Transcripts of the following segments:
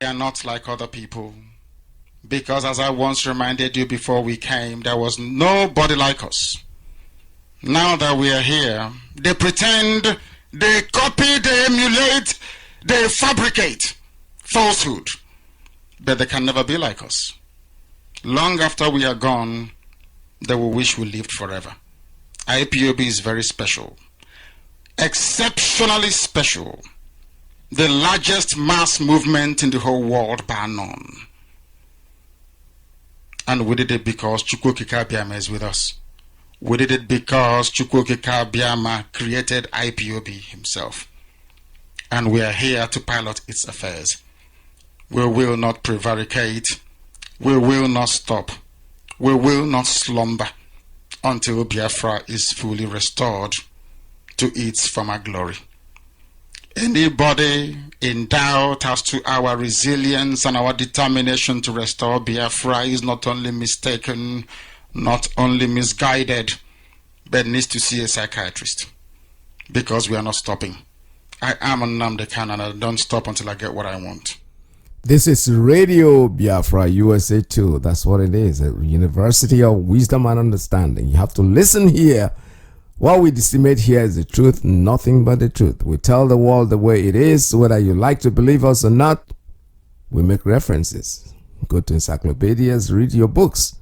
We are not like other people. Because as I once reminded you before we came, there was nobody like us. Now that we are here, they pretend, they copy, they emulate, they fabricate falsehood. But they can never be like us. Long after we are gone, they will wish we lived forever. IPOB is very special. Exceptionally special. The largest mass movement in the whole world bar none. And we did it because Chukwokika Biama is with us. We did it because Chukwokika Biama created IPOB himself. And we are here to pilot its affairs. We will not prevaricate. We will not stop. We will not slumber until Biafra is fully restored to its former glory. Anybody in doubt as to our resilience and our determination to restore Biafra is not only mistaken, not only misguided, but needs to see a psychiatrist. Because we are not stopping. I am NNAMDI'S and I don't stop until I get what I want. This is Radio Biafra USA 2. That's what it is. A University of Wisdom and Understanding. You have to listen here. What we disseminate here is the truth, nothing but the truth. We tell the world the way it is, whether you like to believe us or not. We make references. Go to encyclopedias, read your books.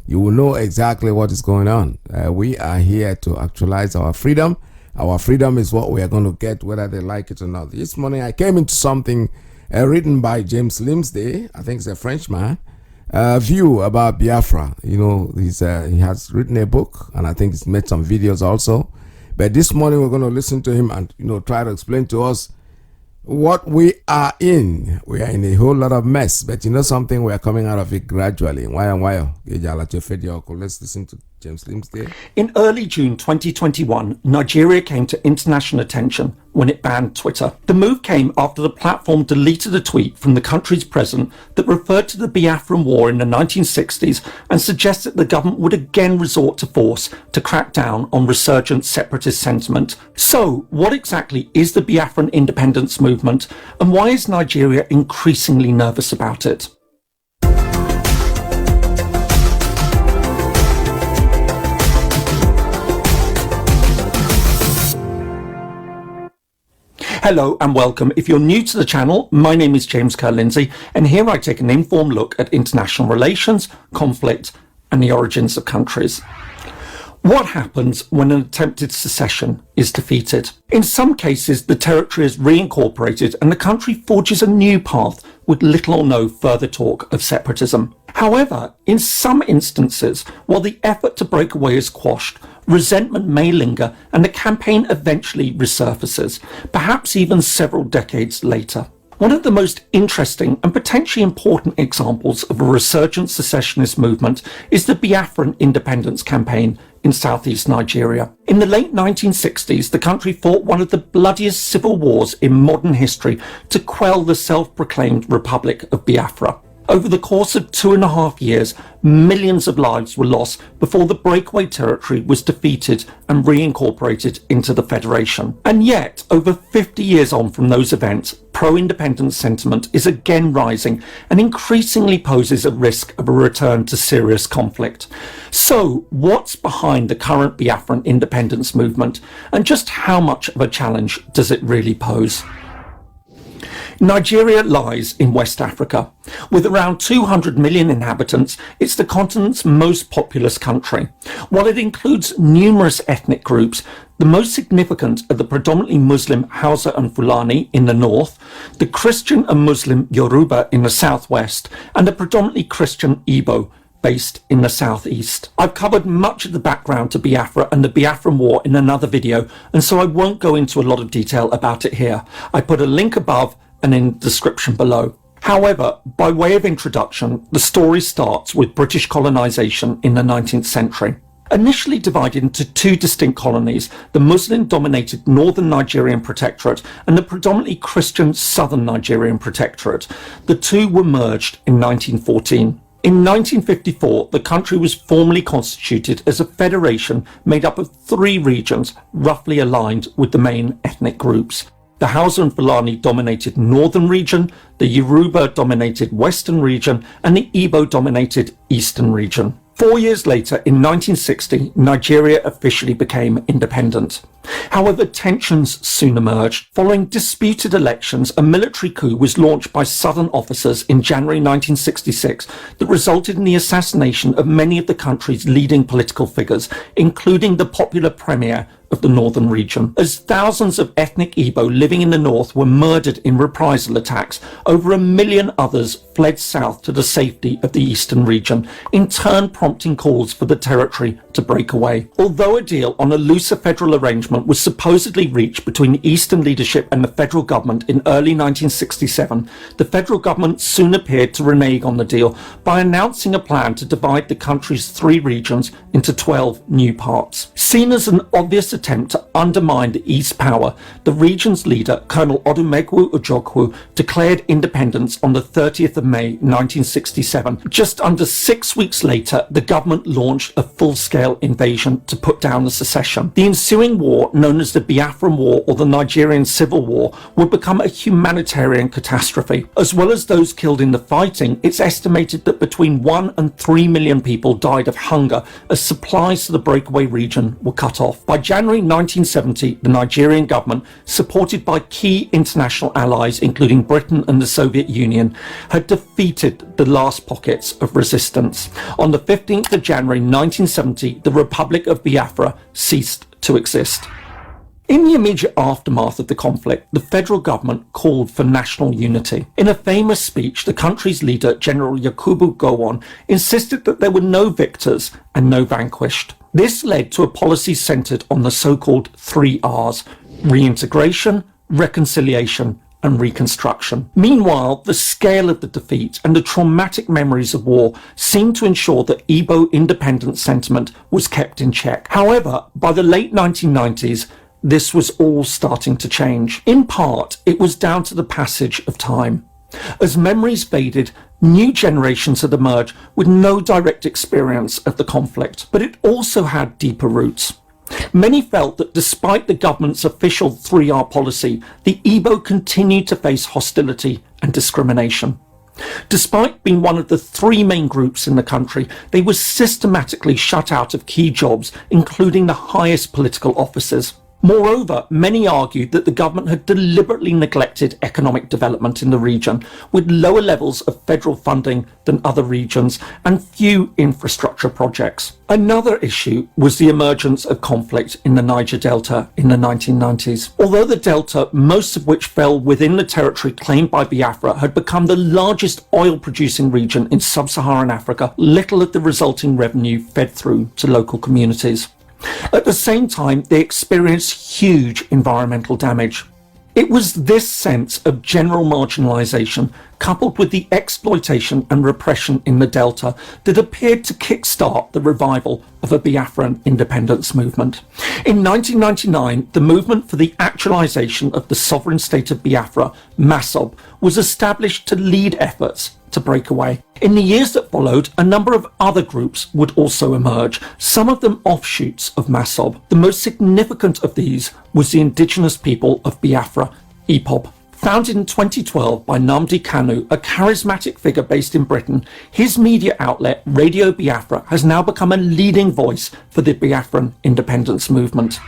You will know exactly what is going on. We are here to actualize our freedom. Our freedom is what we are going to get, whether they like it or not. This morning I came into something written by James Limsday, I think it's a Frenchman, view about Biafra. You know, he has written a book, and I think he's made some videos also. But this morning we're going to listen to him and, try to explain to us what we are in. We are in a whole lot of mess, but something, we are coming out of it gradually. Let's listen to James Limsday. In early June 2021, Nigeria came to international attention when it banned Twitter. The move came after the platform deleted a tweet from the country's president that referred to the Biafran War in the 1960s and suggested the government would again resort to force to crack down on resurgent separatist sentiment. So, what exactly is the Biafran independence movement, and why is Nigeria increasingly nervous about it? Hello and welcome. If you're new to the channel, my name is James Lindsay, and here I take an informed look at international relations, conflict, and the origins of countries. What happens when an attempted secession is defeated? In some cases, the territory is reincorporated and the country forges a new path with little or no further talk of separatism. However, in some instances, while the effort to break away is quashed, resentment may linger and the campaign eventually resurfaces, perhaps even several decades later. One of the most interesting and potentially important examples of a resurgent secessionist movement is the Biafran independence campaign in southeast Nigeria. In the late 1960s, the country fought one of the bloodiest civil wars in modern history to quell the self-proclaimed Republic of Biafra. Over the course of 2.5 years, millions of lives were lost before the breakaway territory was defeated and reincorporated into the Federation. And yet, over 50 years on from those events, pro-independence sentiment is again rising and increasingly poses a risk of a return to serious conflict. So, what's behind the current Biafran independence movement, and just how much of a challenge does it really pose? Nigeria lies in West Africa. With around 200 million inhabitants, it's the continent's most populous country. While it includes numerous ethnic groups, the most significant are the predominantly Muslim Hausa and Fulani in the north, the Christian and Muslim Yoruba in the southwest, and the predominantly Christian Igbo based in the southeast. I've covered much of the background to Biafra and the Biafran War in another video, and so I won't go into a lot of detail about it here. I put a link above and in the description below. However, by way of introduction, the story starts with British colonisation in the 19th century. Initially divided into two distinct colonies, the Muslim-dominated Northern Nigerian Protectorate and the predominantly Christian Southern Nigerian Protectorate, the two were merged in 1914. In 1954, the country was formally constituted as a federation made up of 3 regions roughly aligned with the main ethnic groups. The Hausa and Fulani dominated northern region, the Yoruba dominated western region, and the Igbo dominated eastern region. 4 years later, in 1960, Nigeria officially became independent. However, tensions soon emerged. Following disputed elections, a military coup was launched by Southern officers in January 1966 that resulted in the assassination of many of the country's leading political figures, including the popular premier of the northern region. As thousands of ethnic Igbo living in the north were murdered in reprisal attacks, over 1 million others fled south to the safety of the eastern region, in turn prompting calls for the territory to break away. Although a deal on a looser federal arrangement was supposedly reached between the eastern leadership and the federal government in early 1967, the federal government soon appeared to renege on the deal by announcing a plan to divide the country's 3 regions into 12 new parts. Seen as an obvious attempt to undermine the East's power, the region's leader, Colonel Odumegwu Ojukwu, declared independence on the 30th of May 1967. Just under 6 weeks later, the government launched a full-scale invasion to put down the secession. The ensuing war, known as the Biafran War or the Nigerian Civil War, would become a humanitarian catastrophe. As well as those killed in the fighting, it's estimated that between 1 and 3 million people died of hunger as supplies to the breakaway region were cut off. By January 1970, the Nigerian government, supported by key international allies including Britain and the Soviet Union, had defeated the last pockets of resistance. On the 15th of January 1970, the Republic of Biafra ceased to exist. In the immediate aftermath of the conflict, the federal government called for national unity. In a famous speech, the country's leader, General Yakubu Gowon, insisted that there were no victors and no vanquished. This led to a policy centered on the so-called 3 Rs: reintegration, reconciliation, and reconstruction. Meanwhile, the scale of the defeat and the traumatic memories of war seemed to ensure that Igbo independence sentiment was kept in check. However, by the late 1990s, this was all starting to change. In part, it was down to the passage of time. As memories faded, new generations had emerged with no direct experience of the conflict, but it also had deeper roots. Many felt that despite the government's official 3R policy, the Igbo continued to face hostility and discrimination. Despite being one of the 3 main groups in the country, they were systematically shut out of key jobs, including the highest political offices. Moreover, many argued that the government had deliberately neglected economic development in the region, with lower levels of federal funding than other regions and few infrastructure projects. Another issue was the emergence of conflict in the Niger Delta in the 1990s. Although the Delta, most of which fell within the territory claimed by Biafra, had become the largest oil-producing region in sub-Saharan Africa, little of the resulting revenue fed through to local communities. At the same time, they experienced huge environmental damage. It was this sense of general marginalization, coupled with the exploitation and repression in the Delta, that appeared to kickstart the revival of a Biafran independence movement. In 1999, the movement for the actualization of the sovereign state of Biafra, MASOB, was established to lead efforts to break away. In the years that followed, a number of other groups would also emerge, some of them offshoots of MASOB. The most significant of these was the indigenous people of Biafra, Ipob. Founded in 2012 by Nnamdi Kanu, a charismatic figure based in Britain, his media outlet, Radio Biafra, has now become a leading voice for the Biafran independence movement.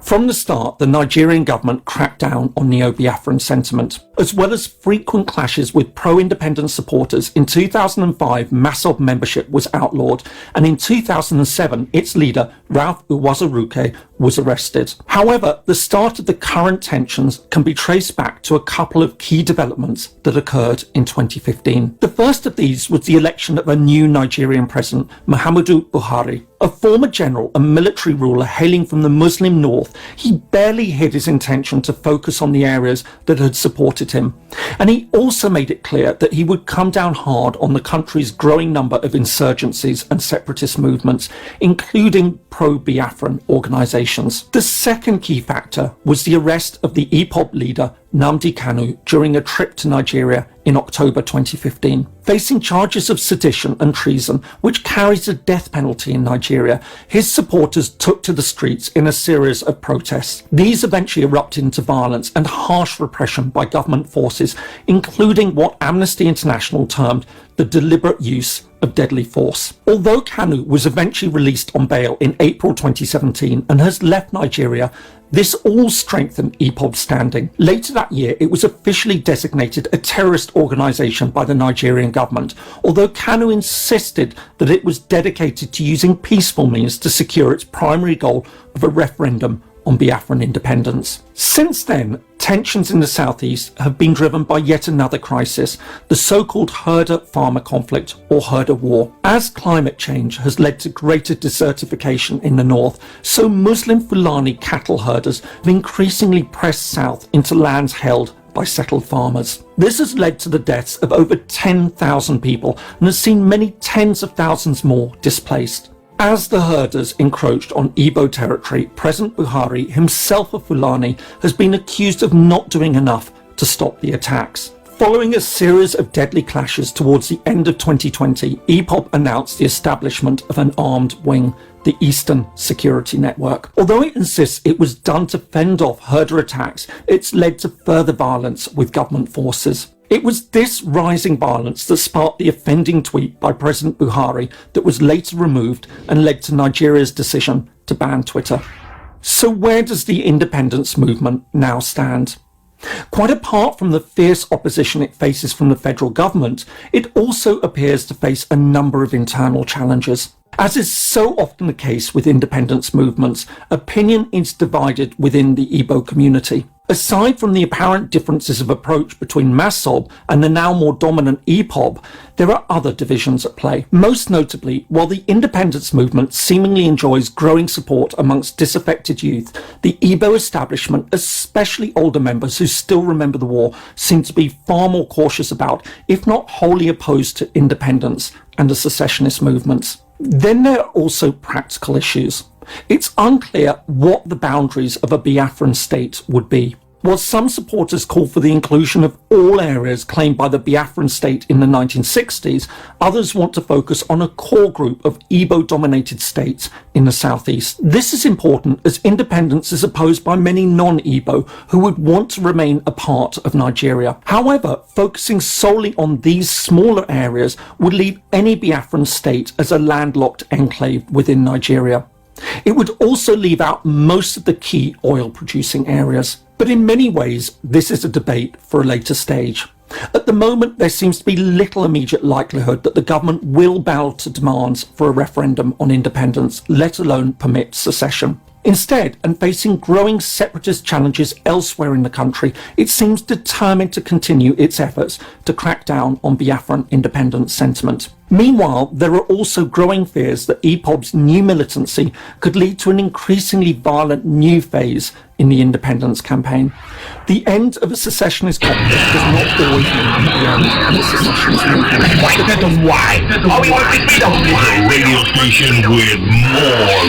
From the start, the Nigerian government cracked down on neo-Biafran sentiment. As well as frequent clashes with pro-independence supporters, in 2005, MASOB membership was outlawed, and in 2007, its leader, Ralph Uwazuruke, was arrested. However, the start of the current tensions can be traced back to a couple of key developments that occurred in 2015. The first of these was the election of a new Nigerian president, Muhammadu Buhari. A former general and military ruler hailing from the Muslim north, he barely hid his intention to focus on the areas that had supported him. And he also made it clear that he would come down hard on the country's growing number of insurgencies and separatist movements, including pro-Biafran organisations. The second key factor was the arrest of the Ipob leader, Nnamdi Kanu during a trip to Nigeria in October 2015. Facing charges of sedition and treason, which carries a death penalty in Nigeria, his supporters took to the streets in a series of protests. These eventually erupted into violence and harsh repression by government forces, including what Amnesty International termed the deliberate use of deadly force. Although Kanu was eventually released on bail in April 2017 and has left Nigeria, this all strengthened Ipob's standing. Later that year, it was officially designated a terrorist organisation by the Nigerian government, although Kanu insisted that it was dedicated to using peaceful means to secure its primary goal of a referendum on Biafran independence. Since then, tensions in the southeast have been driven by yet another crisis, the so-called herder-farmer conflict or herder war. As climate change has led to greater desertification in the north, so Muslim Fulani cattle herders have increasingly pressed south into lands held by settled farmers. This has led to the deaths of over 10,000 people and has seen many tens of thousands more displaced. As the herders encroached on Igbo territory, President Buhari, himself a Fulani, has been accused of not doing enough to stop the attacks. Following a series of deadly clashes towards the end of 2020, Ipob announced the establishment of an armed wing, the Eastern Security Network. Although it insists it was done to fend off herder attacks, it's led to further violence with government forces. It was this rising violence that sparked the offending tweet by President Buhari that was later removed and led to Nigeria's decision to ban Twitter. So where does the independence movement now stand? Quite apart from the fierce opposition it faces from the federal government, it also appears to face a number of internal challenges. As is so often the case with independence movements, opinion is divided within the Igbo community. Aside from the apparent differences of approach between Masob and the now more dominant Ipob, there are other divisions at play. Most notably, while the independence movement seemingly enjoys growing support amongst disaffected youth, the Igbo establishment, especially older members who still remember the war, seem to be far more cautious about, if not wholly opposed to independence and the secessionist movements. Then there are also practical issues. It's unclear what the boundaries of a Biafran state would be. While some supporters call for the inclusion of all areas claimed by the Biafran state in the 1960s, others want to focus on a core group of Igbo-dominated states in the southeast. This is important as independence is opposed by many non-Igbo who would want to remain a part of Nigeria. However, focusing solely on these smaller areas would leave any Biafran state as a landlocked enclave within Nigeria. It would also leave out most of the key oil-producing areas. But in many ways, this is a debate for a later stage. At the moment, there seems to be little immediate likelihood that the government will bow to demands for a referendum on independence, let alone permit secession. Instead, and facing growing separatist challenges elsewhere in the country, it seems determined to continue its efforts to crack down on Biafran independence sentiment. Meanwhile, there are also growing fears that Ipob's new militancy could lead to an increasingly violent new phase in the independence campaign. The end of a secessionist conflict does not always mean the end of a secessionist movement. The radio station with more.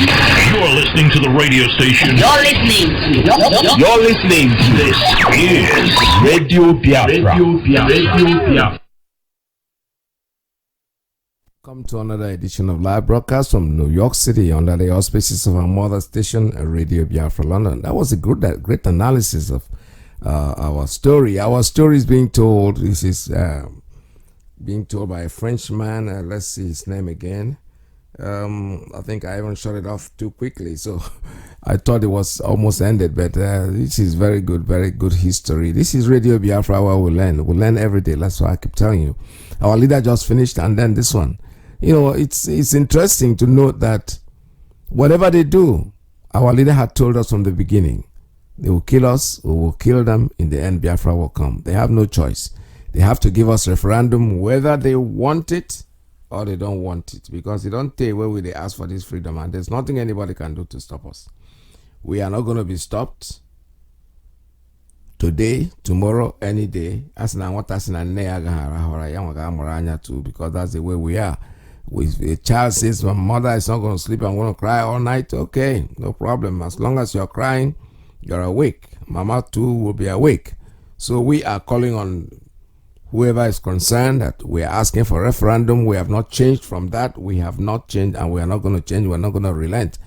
You're listening to the radio station. You're listening to this is Radio Biafra. Welcome to another edition of live broadcast from New York City under the auspices of our mother station, Radio Biafra London. That was a great analysis of our story. Our story is being told. This is being told by a Frenchman. Let's see his name again. I think I even shut it off too quickly, so I thought it was almost ended. But this is very good history. This is Radio Biafra where we learn every day. That's why I keep telling you. Our leader just finished, and then this one. You know, it's interesting to note that whatever they do, our leader had told us from the beginning, they will kill us, we will kill them. In the end, Biafra will come. They have no choice. They have to give us referendum whether they want it or they don't want it, because they don't take where they ask for this freedom, and there's nothing anybody can do to stop us. We are not going to be stopped today, tomorrow, any day. Because that's the way we are. If a child says, my mother is not going to sleep, I'm going to cry all night, okay, no problem. As long as you're crying, you're awake. Mama too will be awake. So we are calling on whoever is concerned that we are asking for referendum. We have not changed from that. We have not changed, and we are not going to change. We're not going to relent.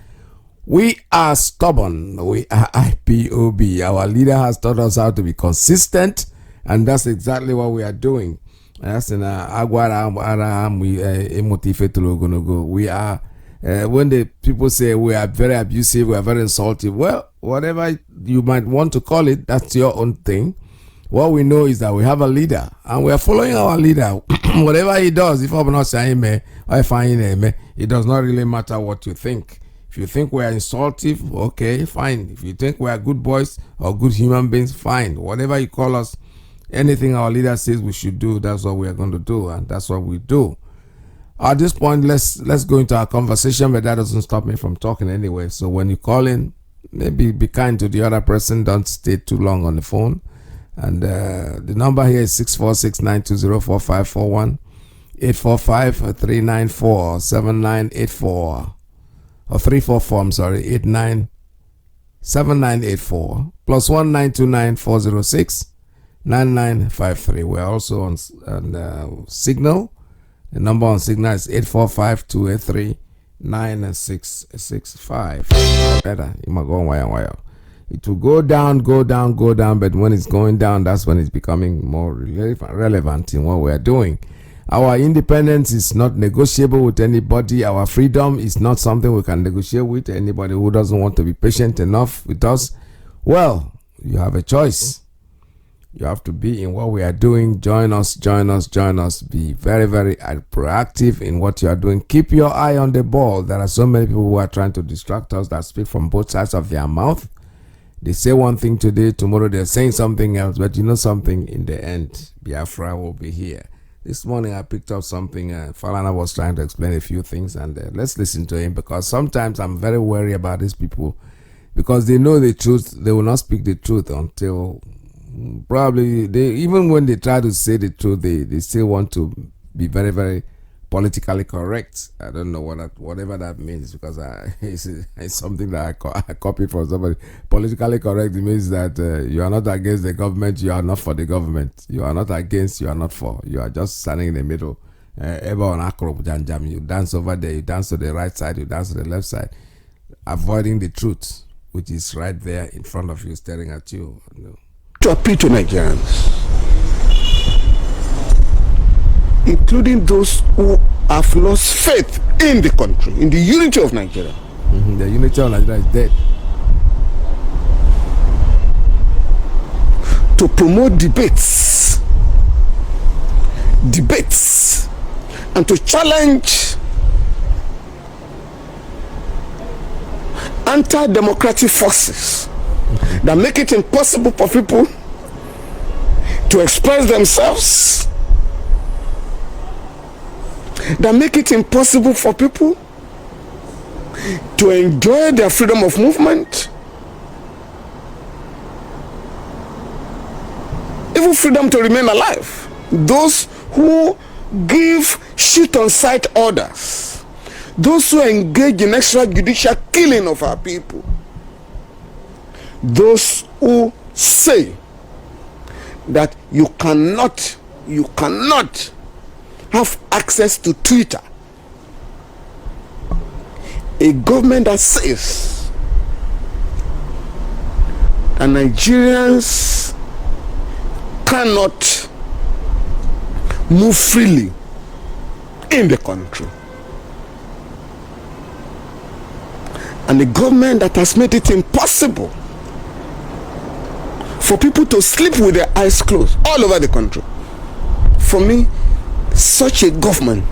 We are stubborn. We are IPOB. Our leader has taught us how to be consistent, and that's exactly what we are doing. That's in Agwara. We are, when the people say we are very abusive, we are very insultive, well, whatever you might want to call it, that's your own thing. What we know is that we have a leader, and we are following our leader. Whatever he does, if I'm not saying me, I find him, it does not really matter what you think. If you think we are insultive, okay, fine. If you think we are good boys or good human beings, fine. Whatever you call us, anything our leader says we should do, that's what we are going to do, and that's what we do. At this point, let's go into our conversation, but that doesn't stop me from talking anyway. So when you call in, maybe be kind to the other person. Don't stay too long on the phone. And the number here is 646-920-4541, 845-394-7984, or 344, I'm sorry, 897984, plus 1929406-9953. We're also on Signal. The number on Signal is 845-283-9665. Better. You might go on wire. It will go down, but when it's going down, that's when it's becoming more relevant in what we are doing. Our independence is not negotiable with anybody. Our freedom is not something we can negotiate with anybody who doesn't want to be patient enough with us. Well, you have a choice. You have to be in what we are doing. Join us. Be very, very proactive in what you are doing. Keep your eye on the ball. There are so many people who are trying to distract us that speak from both sides of their mouth. They say one thing today, tomorrow they're saying something else, but you know something, in the end, Biafra will be here. This morning I picked up something, Falana was trying to explain a few things, and let's listen to him, because sometimes I'm very worried about these people, because they know the truth. They will not speak the truth until probably, even when they try to say the truth, they still want to be very, very politically correct. I don't know whatever that means, because it's something that I copied from somebody. Politically correct, it means that you are not against the government, you are not for the government. You are not against, you are not for. You are just standing in the middle. Everyone you dance over there, you dance to the right side, you dance to the left side, avoiding the truth, which is right there in front of you, staring at you. To appeal to Nigerians, including those who have lost faith in the country, in the unity of Nigeria. The unity of Nigeria is dead. To promote debates, and to challenge anti-democratic forces that make it impossible for people to express themselves, that make it impossible for people to enjoy their freedom of movement, even freedom to remain alive. Those who give shit on sight orders, those who engage in extrajudicial killing of our people, those who say that you cannot have access to Twitter. A government that says that Nigerians cannot move freely in the country. And a government that has made it impossible for people to sleep with their eyes closed all over the country. For me, such a government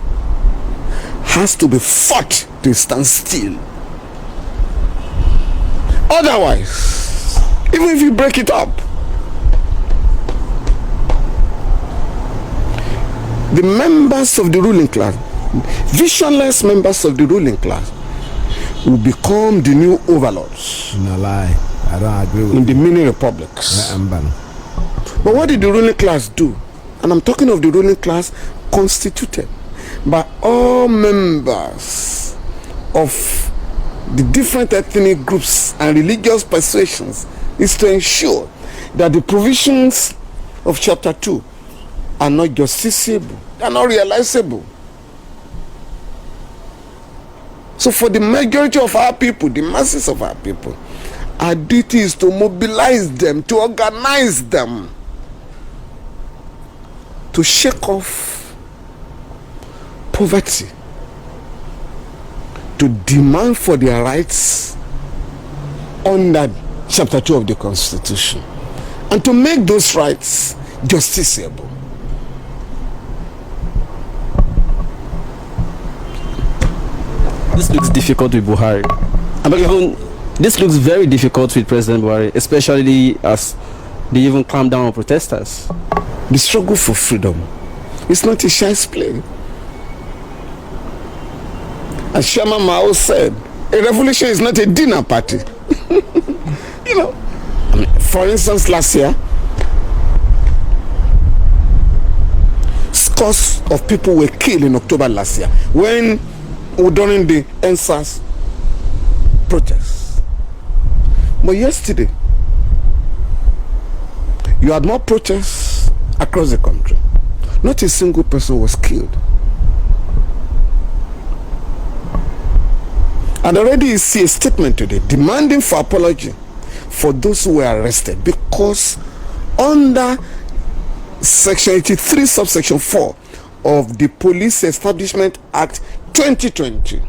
has to be fought to stand still. Otherwise, even if you break it up, the members of the ruling class, visionless members of the ruling class, will become the new overlords. No lie, I don't agree with in the mini republics. But what did the ruling class do? And I'm talking of the ruling class constituted by all members of the different ethnic groups and religious persuasions, is to ensure that the provisions of chapter 2 are not justiciable, they are not realizable. So for the majority of our people, the masses of our people, our duty is to mobilize them, to organize them, to shake off poverty, to demand for their rights under chapter 2 of the Constitution, and to make those rights justiciable. This looks difficult with Buhari. This looks very difficult with President Buhari, especially as they even clamp down on protesters. The struggle for freedom is not a child's play. As Chairman Mao said, a revolution is not a dinner party. You know, for instance, last year, scores of people were killed in October last year during the NSAS protests. But yesterday, you had more protests across the country. Not a single person was killed. And already you see a statement today demanding for apology for those who were arrested, because under section 83 subsection 4 of the Police Establishment Act 2020,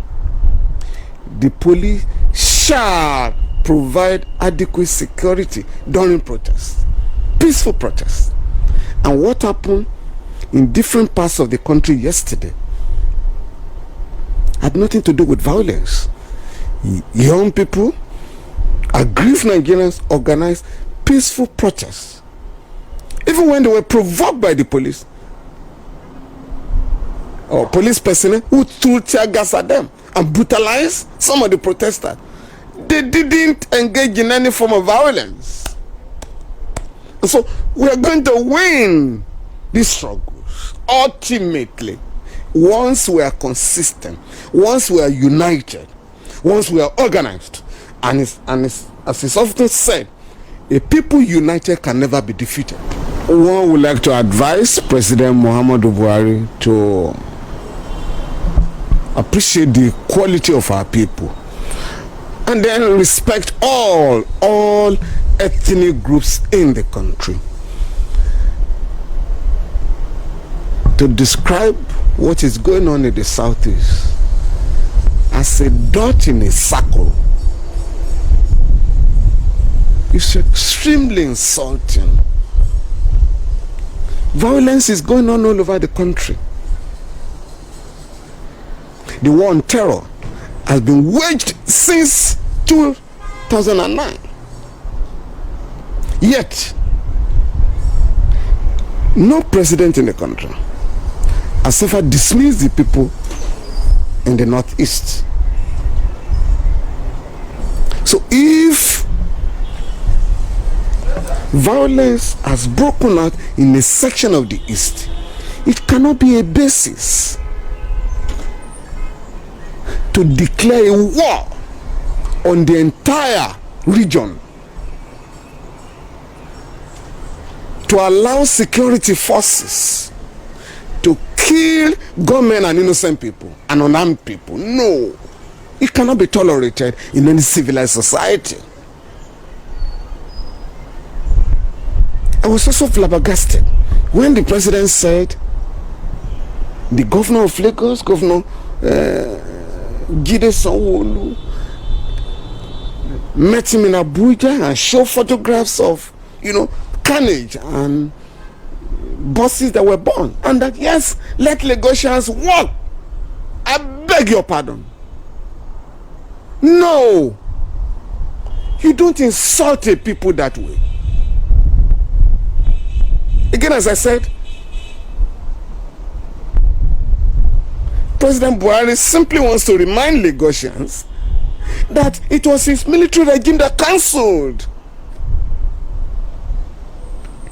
the police shall provide adequate security during protests, peaceful protests. And what happened in different parts of the country yesterday had nothing to do with violence. Young people, aggrieved Nigerians, organized peaceful protests, even when they were provoked by the police or police personnel who threw tear gas at them and brutalized some of the protesters. They didn't engage in any form of violence. And so we are going to win these struggles ultimately once we are consistent, once we are united, once we are organized. And as it's often said, a people united can never be defeated. One would like to advise President Muhammadu Buhari to appreciate the quality of our people and then respect all ethnic groups in the country. To describe what is going on in the Southeast as a dot in a circle is extremely insulting. Violence is going on all over the country. The war on terror has been waged since 2009. Yet, no president in the country has ever dismissed the people in the Northeast. So if violence has broken out in a section of the East, it cannot be a basis to declare a war on the entire region, to allow security forces to kill government and innocent people and unarmed people. No, it cannot be tolerated in any civilized society. I was also flabbergasted when the president said the governor of Lagos, Governor Jide Sanwo-Olu, met him in Abuja and showed photographs of, carnage and buses that were burned, and that yes, let Lagosians walk. I beg your pardon. No, you don't insult a people that way. Again, as I said, President Buhari simply wants to remind Lagosians that it was his military regime that cancelled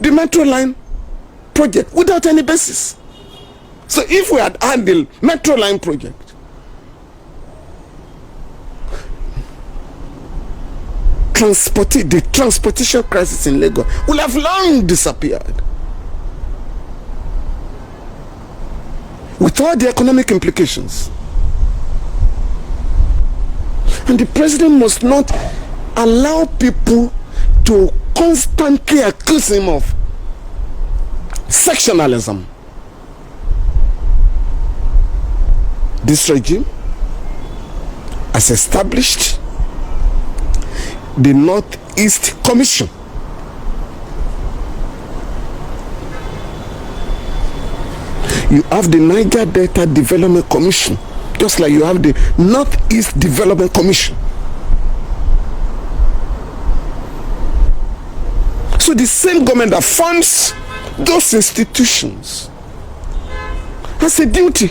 the Metro Line project without any basis. So if we had had the Metro Line project, the transportation crisis in Lagos would have long disappeared. with all the economic implications. And the president must not allow people to constantly accuse him of sectionalism. This regime has established the Northeast Commission. You have the Niger Delta Development Commission, just like you have the Northeast Development Commission. So the same government that funds those institutions has a duty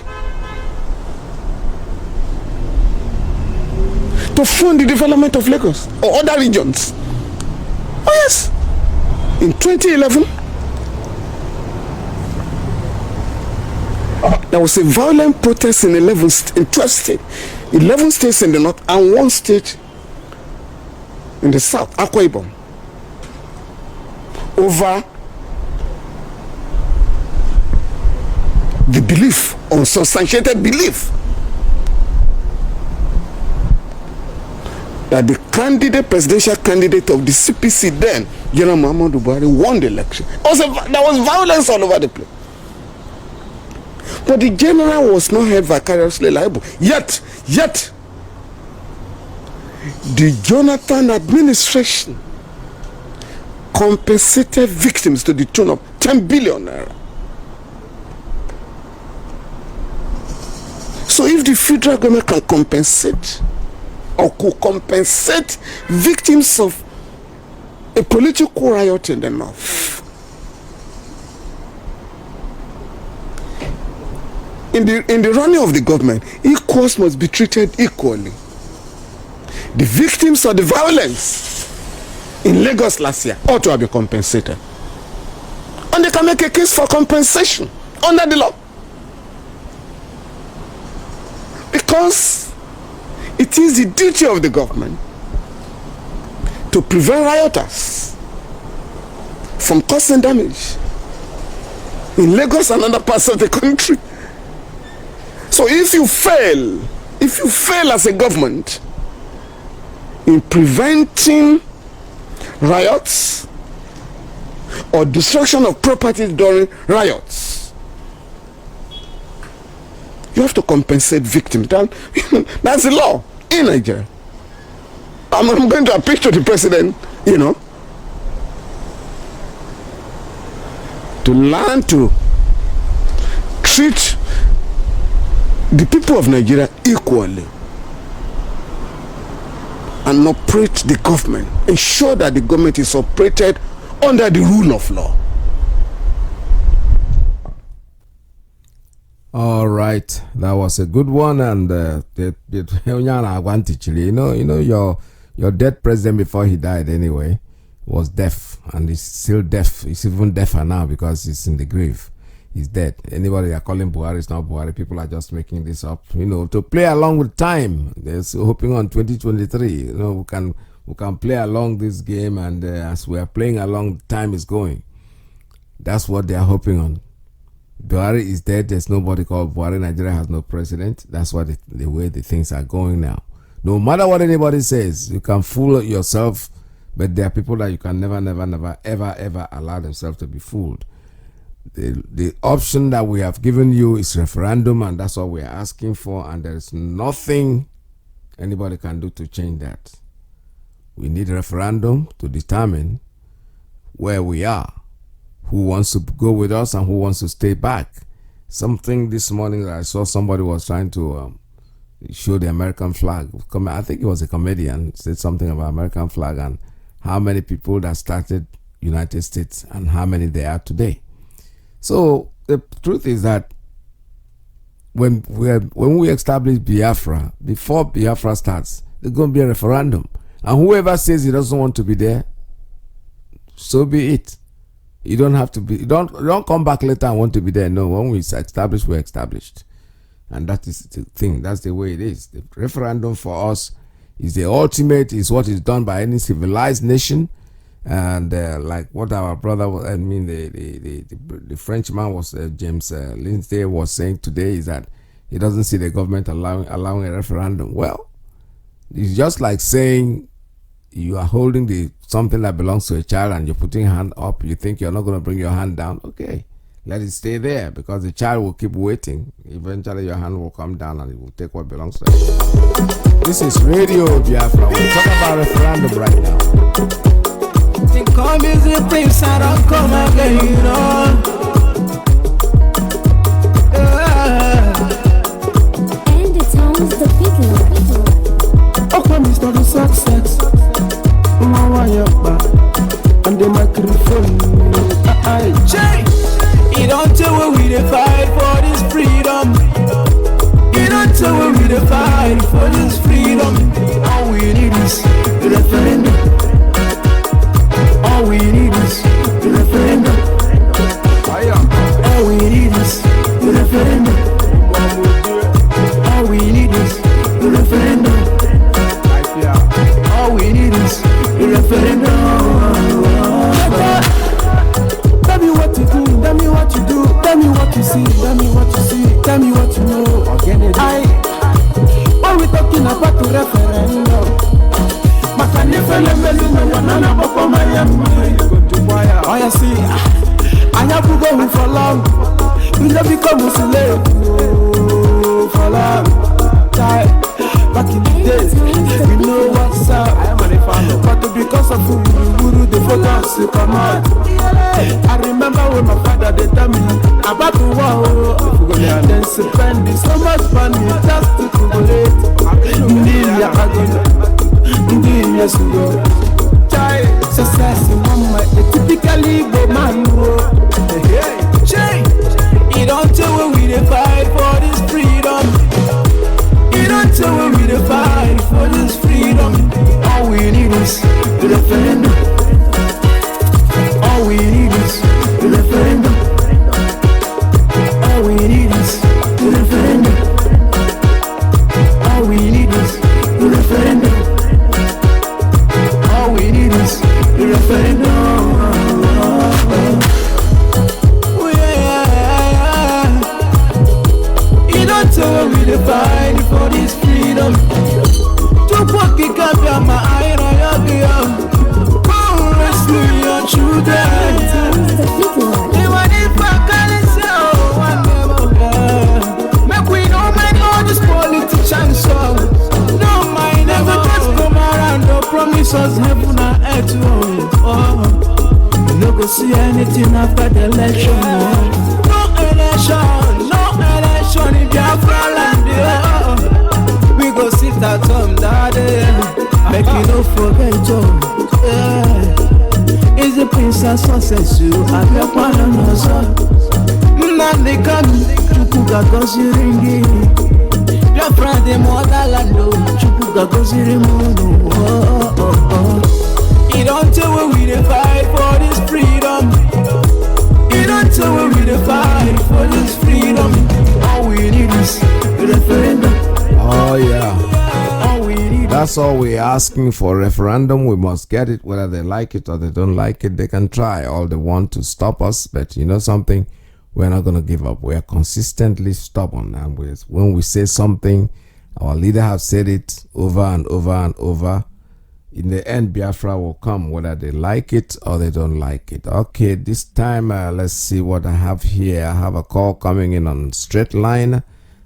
to fund the development of Lagos or other regions. Oh yes, in 2011 there was a violent protest in 12 states, 11 states in the north and 1 state in the south, Akwa Ibom, over the belief, unsubstantiated belief, that the presidential candidate of the CPC then, General Muhammadu Buhari, won the election. There was violence all over the place. But the general was not held vicariously liable. Yet, the Jonathan administration compensated victims to the tune of 10 billion naira. So if the federal government can compensate or could compensate victims of a political riot in the north, in the running of the government, equals must be treated equally. The victims of the violence in Lagos last year ought to have been compensated, and they can make a case for compensation under the law, because it is the duty of the government to prevent rioters from causing damage in Lagos and other parts of the country. So if you fail as a government in preventing riots or destruction of property during riots, you have to compensate victims. That's the law in Nigeria. I'm going to appeal to the president, to learn to treat the people of Nigeria equally and operate the government, ensure that the government is operated under the rule of law. All right, that was a good one, and your dead president before he died anyway was deaf, and he's still deaf. He's even deafer now because he's in the grave. He's dead. Anybody that calling Buhari is not Buhari. People are just making this up, to play along with time. They're hoping on 2023. We can play along this game, and as we are playing along, time is going. That's what they are hoping on. Buhari is dead. There's nobody called Buhari. Nigeria has no president. That's what the way the things are going now. No matter what anybody says, you can fool yourself, but there are people that you can never, ever allow themselves to be fooled. The option that we have given you is referendum, and that's what we're asking for, and there is nothing anybody can do to change that. We need a referendum to determine where we are, who wants to go with us and who wants to stay back. Something this morning that I saw, somebody was trying to show the American flag. I think it was a comedian, said something about American flag and how many people that started United States and how many there are today. So the truth is that when we establish Biafra, before Biafra starts, there's going to be a referendum, and whoever says he doesn't want to be there, so be it. You don't have to be. You don't come back later and want to be there. No, when we establish, we're established, and that is the thing. That's the way it is. The referendum for us is the ultimate. Is what is done by any civilized nation. And like what our brother, the Frenchman was, James Lindsay was saying today, is that he doesn't see the government allowing a referendum. Well, it's just like saying you are holding something that belongs to a child and you're putting your hand up. You think you're not going to bring your hand down. Okay, let it stay there, because the child will keep waiting. Eventually your hand will come down and it will take what belongs to it. This is Radio Biafra. We're talking about referendum right now. Think come is the prince, I don't come again, you know. And it sounds the fiddler. Oh, come is not the success. And the microphone. You don't tell where we dey fight for this freedom. You don't tell where we dey fight for this freedom. All we need is the referendum. All we need is the referendum. All we need is the referendum. All we need is the referendum. All we need is the referendum. Tell me what to do, tell me what you do, tell me what you see, tell me what you see, tell me what you know. When we talking about the referendum, oh you see, I have to go for long. We never become a slave for long. Back in the days, we know what's up. But because of who the photos to come out. I remember when my father they tell me about the war. Then spending so much money just to collaborate. Success in one way, typically go man. You don't tell where we dey fight for this freedom. You don't tell where we dey fight for this freedom. All we need is the referendum. All we need is the referendum. All we need is the referendum. All we need is the referendum. All we need is the referendum. You don't tell where we dey fight for this freedom. Tupoki kapya ma aina ya bia. Rescue your children. Even if I can't say one never make we no mind all these politicians so. No mind never just come around. No promise us heaven and earth. You no go see anything after the election. No election in Biafra land. We go sit at home that day. Make you no forget is the princess success you have your partner no son. Nande Kanu chukuga gozi ringi. Biafra de motherland chukuga gozi rimuno. You don't tell where we dey fight for this freedom. You don't tell where we dey fight for this freedom. All we need is the referendum. Oh yeah. That's all we're asking for. Referendum, we must get it, whether they like it or they don't like it. They can try all they want to stop us, but you know something, we're not going to give up. We are consistently stubborn, and when we say something, our leader has said it over and over and over. In the end, Biafra will come, whether they like it or they don't like it. Okay, this time, let's see what I have here. I have a call coming in on straight line.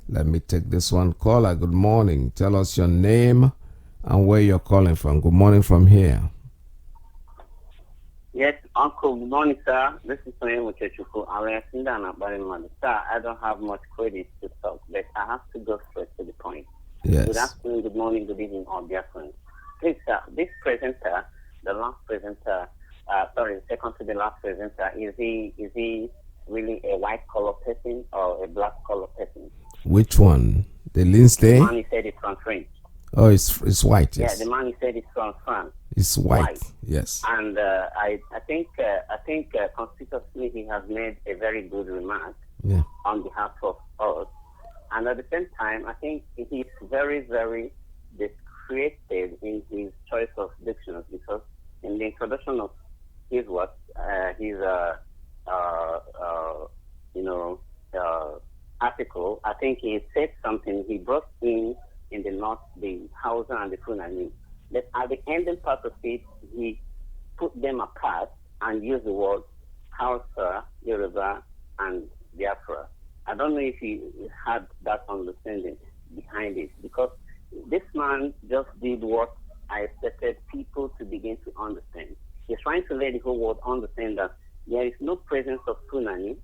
Let me take this one. Caller, good morning. Tell us your name and where you're calling from. Good morning from here. Yes, Uncle. Good morning, sir. This is Sonia Muchechuku. Sir, I don't have much credit to talk, but I have to go straight to the point. Yes. Good afternoon, good morning, good evening, all Biafrans. Please, sir, this presenter, the last presenter, second to the last presenter, is he really a white collar person or a black collar person? Which one? The Lindsay? The man he said it's from France. Oh, it's white. Yes. Yeah, the man he said it's from France. It's white. Yes. And I think conspicuously he has made a very good remark on behalf of us. And at the same time, I think he's very, very discretive in his choice of dictionaries, because in the introduction of his what his article, I think he said something. He brought in the north the Hausa and the Fulani. But at the ending part of it, he put them apart and used the word Hausa, Yoruba, and Biafra. I don't know if he had that understanding behind it, because this man just did what I expected people to begin to understand. He's trying to let the whole world understand that there is no presence of Fulani,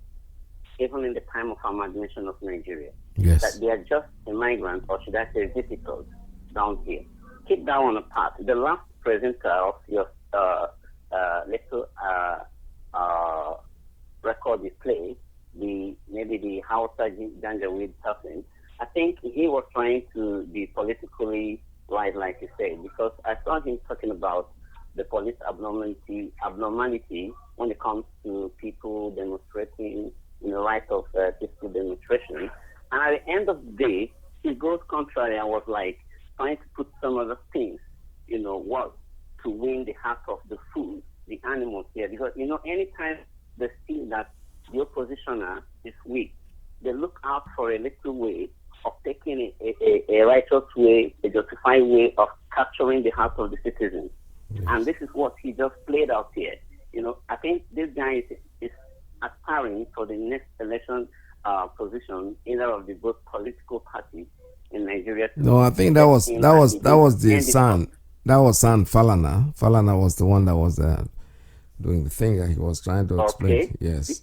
even in the time of amalgamation of Nigeria. Yes. That they are just a migrant, or should I say visitors, down here. Keep that one apart. The last presenter of your little record display, maybe the Hausa Janjaweed person, I think he was trying to be politically right, like you said, because I saw him talking about the police abnormality when it comes to people demonstrating in the right of peaceful demonstration. And at the end of the day, he goes contrary and was like trying to put some other things, what to win the heart of the food, the animals here. Because, anytime they see that the oppositioner is weak, they look out for a little way of taking a righteous way, a justified way of capturing the heart of the citizens. Yes. And this is what he just played out here. I think this guy is aspiring for the next election position, either of the both political parties in Nigeria. No, I think that was the son. That was son Falana. Falana was the one that was doing the thing that he was trying to explain. Okay. Yes.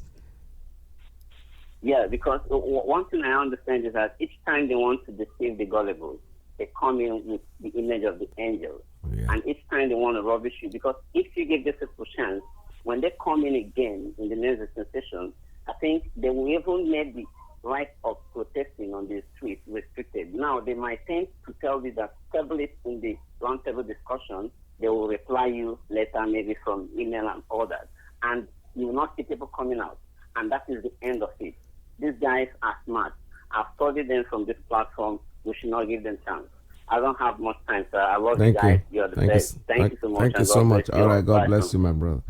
Yeah, because one thing I understand is that each time they want to deceive the gullible, they come in with the image of the angel. Yeah. And each time they want to rubbish you, because if you give this a chance, when they come in again in the next dispensation, I think they will even make the right of protesting on the streets restricted. Now, they might tend to tell you that table it in the roundtable discussion, they will reply you later, maybe from email and all that. And you will not see people coming out. And that is the end of it. These guys are smart. I've studied them from this platform. We should not give them chance. I don't have much time, sir. I love you guys. You're the best. Thank you so much. Thank you so much. All right. God bless you, my brother.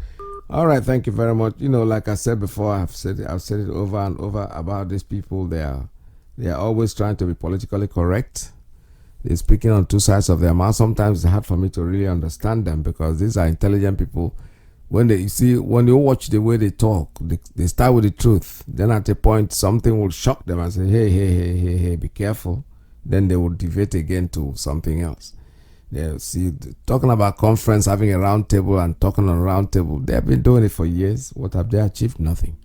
All right. Thank you very much. Like I said before, I've said it over and over about these people. They are always trying to be politically correct. They're speaking on two sides of their mouth. Sometimes it's hard for me to really understand them, because these are intelligent people. When you watch the way they talk, they start with the truth. Then at a point, something will shock them and say, hey, be careful. Then they will deviate again to something else. They see, talking about conference, having a round table and talking on a round table, they have been doing it for years. What have they achieved? Nothing.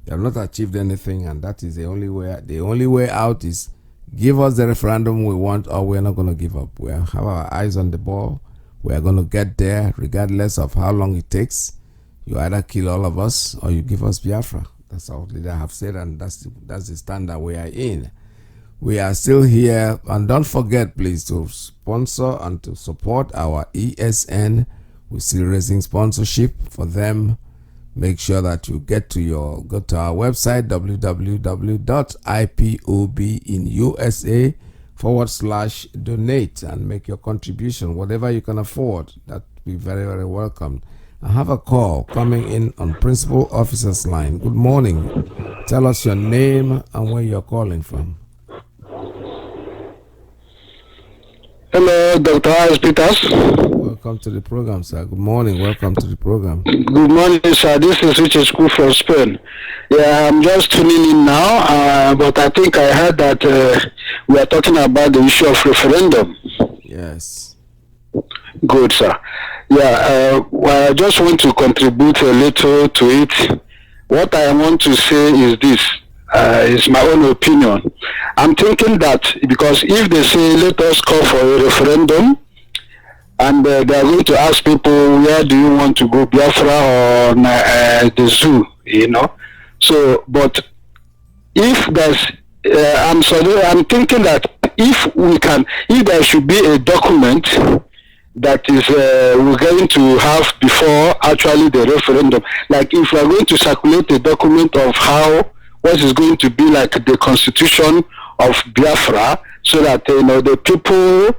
They have not achieved anything, and that is the only way. The only way out is give us the referendum we want, or we're not going to give up. We have our eyes on the ball. We are going to get there regardless of how long it takes. You either kill all of us or you give us Biafra. That's all leaders have said, and that's the standard we are in. We are still here, and don't forget, please, to sponsor and to support our ESN. We're still raising sponsorship for them. Make sure that you go to our website, www.ipobinusa.com/donate, and make your contribution, whatever you can afford. That would be very, very welcome. I have a call coming in on Principal Officer's line. Good morning. Tell us your name and where you're calling from. Hello, Dr. Ice Peters. Welcome to the program, sir. Good morning. Welcome to the program. Good morning, sir. This is Richard School from Spain. Yeah, I'm just tuning in now, but I think I heard that we are talking about the issue of referendum. Yes. Good, sir. Yeah, well, I just want to contribute a little to it. What I want to say is this. It's my own opinion. I'm thinking that because if they say let us call for a referendum, and they are going to ask people where do you want to go, Biafra or the zoo, So, but if there's, I'm thinking that if there should be a document that is we're going to have before actually the referendum, like if we're going to circulate a document of what is going to be like the constitution of Biafra, so that the people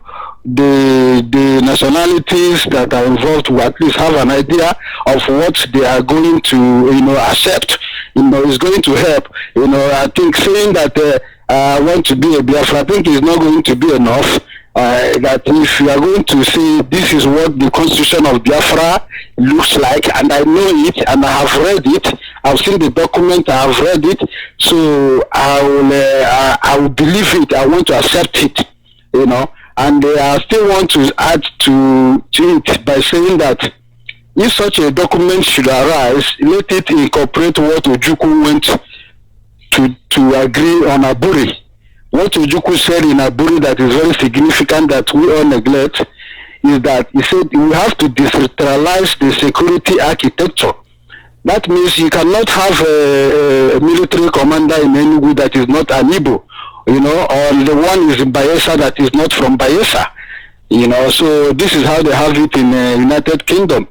the nationalities that are involved will at least have an idea of what they are going to, accept. Is going to help. I think saying that I want to be a Biafra, I think is not going to be enough. That if you are going to say this is what the constitution of Biafra looks like, and I know it, and I have read it, I've seen the document, I have read it, so I will believe it. I want to accept it, and I still want to add to it by saying that if such a document should arise, let it incorporate what Ojukwu went to agree on Aburi. What Ojukwu said in Aburi that is very significant that we all neglect is that he said we have to decentralize the security architecture. That means you cannot have a military commander in Enugu that is not an Igbo, or the one is in Bayelsa that is not from Bayelsa. So this is how they have it in the United Kingdom.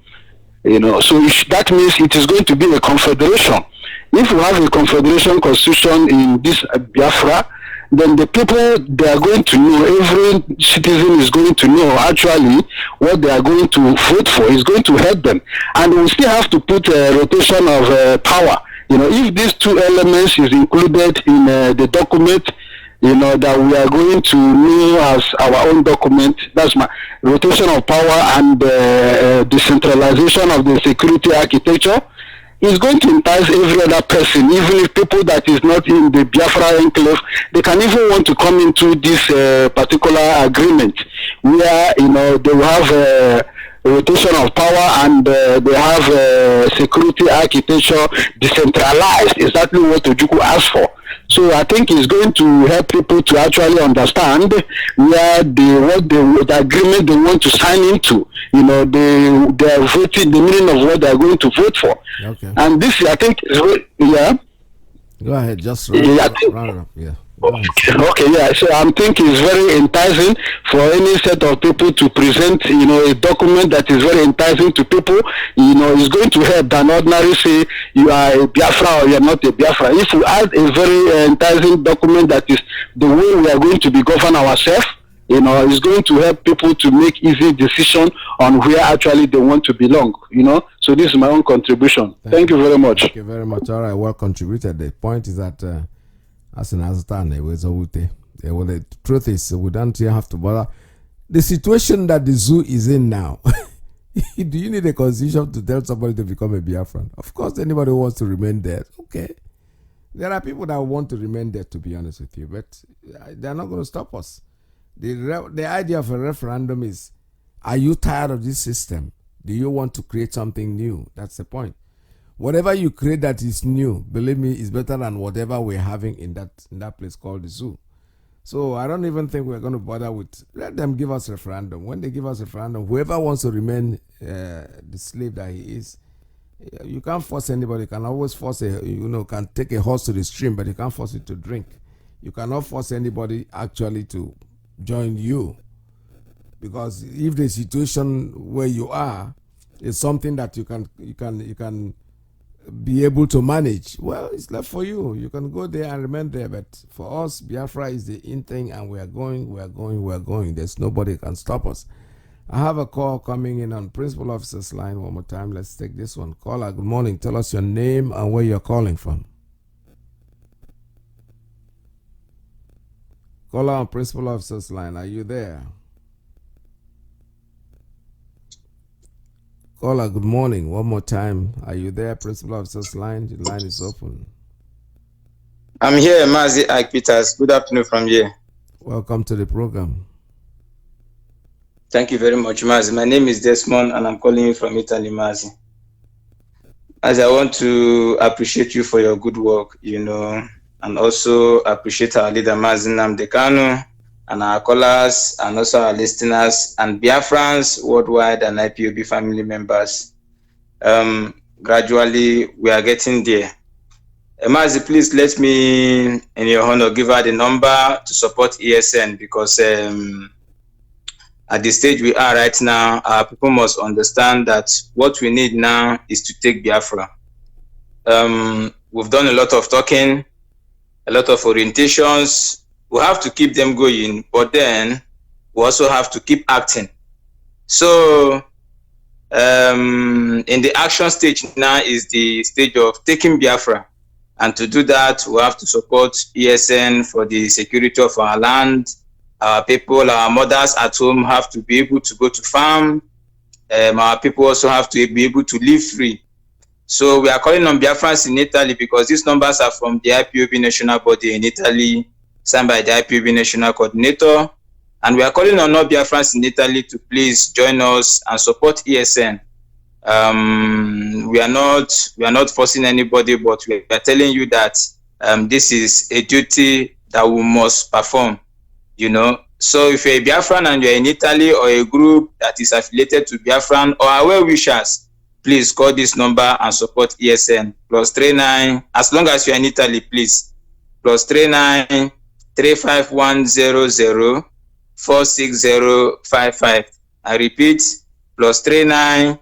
So that means it is going to be a confederation. If you have a confederation constitution in this Biafra, then the people, they are going to know, every citizen is going to know actually what they are going to vote for is going to help them. And we still have to put a rotation of power. If these two elements is included in the document, that we are going to know as our own document, that's my rotation of power and decentralization of the security architecture, is going to entice every other person, even if people that is not in the Biafra enclave, they can even want to come into this particular agreement where, they will have rotation of power and they have security architecture decentralized, exactly what Ojukwu asked for. So I think it's going to help people to actually understand where the agreement they want to sign into. They are voting, the meaning of what they are going to vote for. Okay. And this, I think, is Go ahead, just round it up. Yeah. Okay, yeah. So I'm thinking it's very enticing for any set of people to present, a document that is very enticing to people. It's going to help than ordinary say you are a Biafra or you are not a Biafra. If you add a very enticing document that is the way we are going to be govern ourselves, it's going to help people to make easy decision on where actually they want to belong. So this is my own contribution. Thank you very much. Thank you very much. All right, well contributed. The point is that. As an Azatan, the truth is, we don't have to bother. The situation that the zoo is in now, do you need a constitution to tell somebody to become a Biafran? Of course, anybody who wants to remain there. Okay. There are people that want to remain there, to be honest with you, but they're not going to stop us. The idea of a referendum is, are you tired of this system? Do you want to create something new? That's the point. Whatever you create that is new, believe me, is better than whatever we're having in that place called the zoo. So I don't even think we're going to bother with, let them give us referendum. When they give us referendum, whoever wants to remain the slave that he is, you can't force anybody. You can always force can take a horse to the stream, but you can't force it to drink. You cannot force anybody actually to join you. Because if the situation where you are is something that you can be able to manage, well, it's left for you. You can go there and remain there. But for us, Biafra is the in thing, and we are going. There's nobody can stop us. I have a call coming in on Principal Officer's line one more time. Let's take this one. Caller, good morning. Tell us your name and where you're calling from. Caller on Principal Officer's line. Are you there? Caller, good morning. One more time. Are you there, Principal Officer's line? The line is open. I'm here, Mazi Peters. Good afternoon from here. Welcome to the program. Thank you very much, Mazi. My name is Desmond, and I'm calling you from Italy, Mazi. As I want to appreciate you for your good work, and also appreciate our leader, Mazi Kanu, and our callers, and also our listeners, and Biafrans worldwide, and IPOB family members. Gradually, we are getting there. Mazi, please let me, in your honor, give her the number to support ESN, because at the stage we are right now, our people must understand that what we need now is to take Biafra. We've done a lot of talking, a lot of orientations. We have to keep them going, but then we also have to keep acting. So in the action stage now is the stage of taking Biafra. And to do that, we have to support ESN for the security of our land. Our people, our mothers at home have to be able to go to farm. Our people also have to be able to live free. So we are calling on Biafrans in Italy because these numbers are from the IPOB national body in Italy, signed by the IPOB national coordinator. And we are calling on all Biafrans in Italy to please join us and support ESN. We are not forcing anybody, but we are telling you that this is a duty that we must perform, you know. So if you're a Biafran and you're in Italy or a group that is affiliated to Biafran or our well-wishers, please call this number and support ESN. +39, as long as you're in Italy, please. +39 35100 46055. I repeat, +39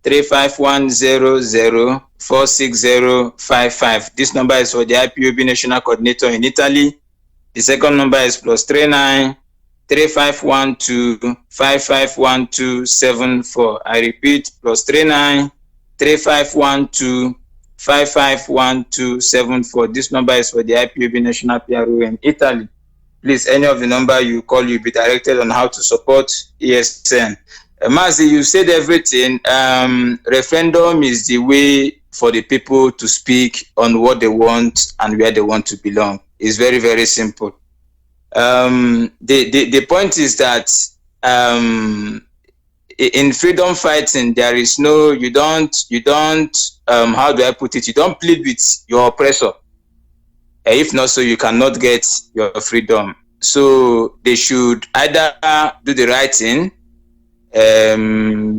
35100 46055. This number is for the IPOB national coordinator in Italy. The second number is +39 3512 551274. I repeat, +39 3512 551274. This number is for the IPOB national PRO in Italy. Please, any of the number you call, you'll be directed on how to support ESN. Mazi, you said everything. Referendum is the way for the people to speak on what they want and where they want to belong. It's very, very simple. The point is that in freedom fighting, there is no, you don't, how do I put it? You don't plead with your oppressor. If not so, you cannot get your freedom. So they should either do the right thing,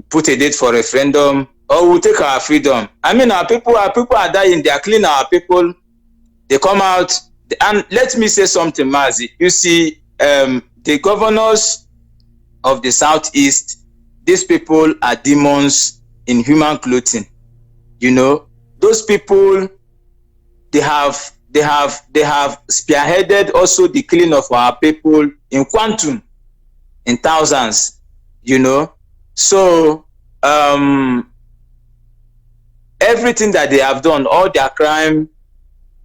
put a date for referendum, or we'll take our freedom. I mean, our people are dying. They are killing our people. They come out, and let me say something, Mazi. You see, the governors of the Southeast, these people are demons in human clothing. You know, those people, they have spearheaded also the killing of our people in quantum, in thousands, you know. So everything that they have done, all their crime,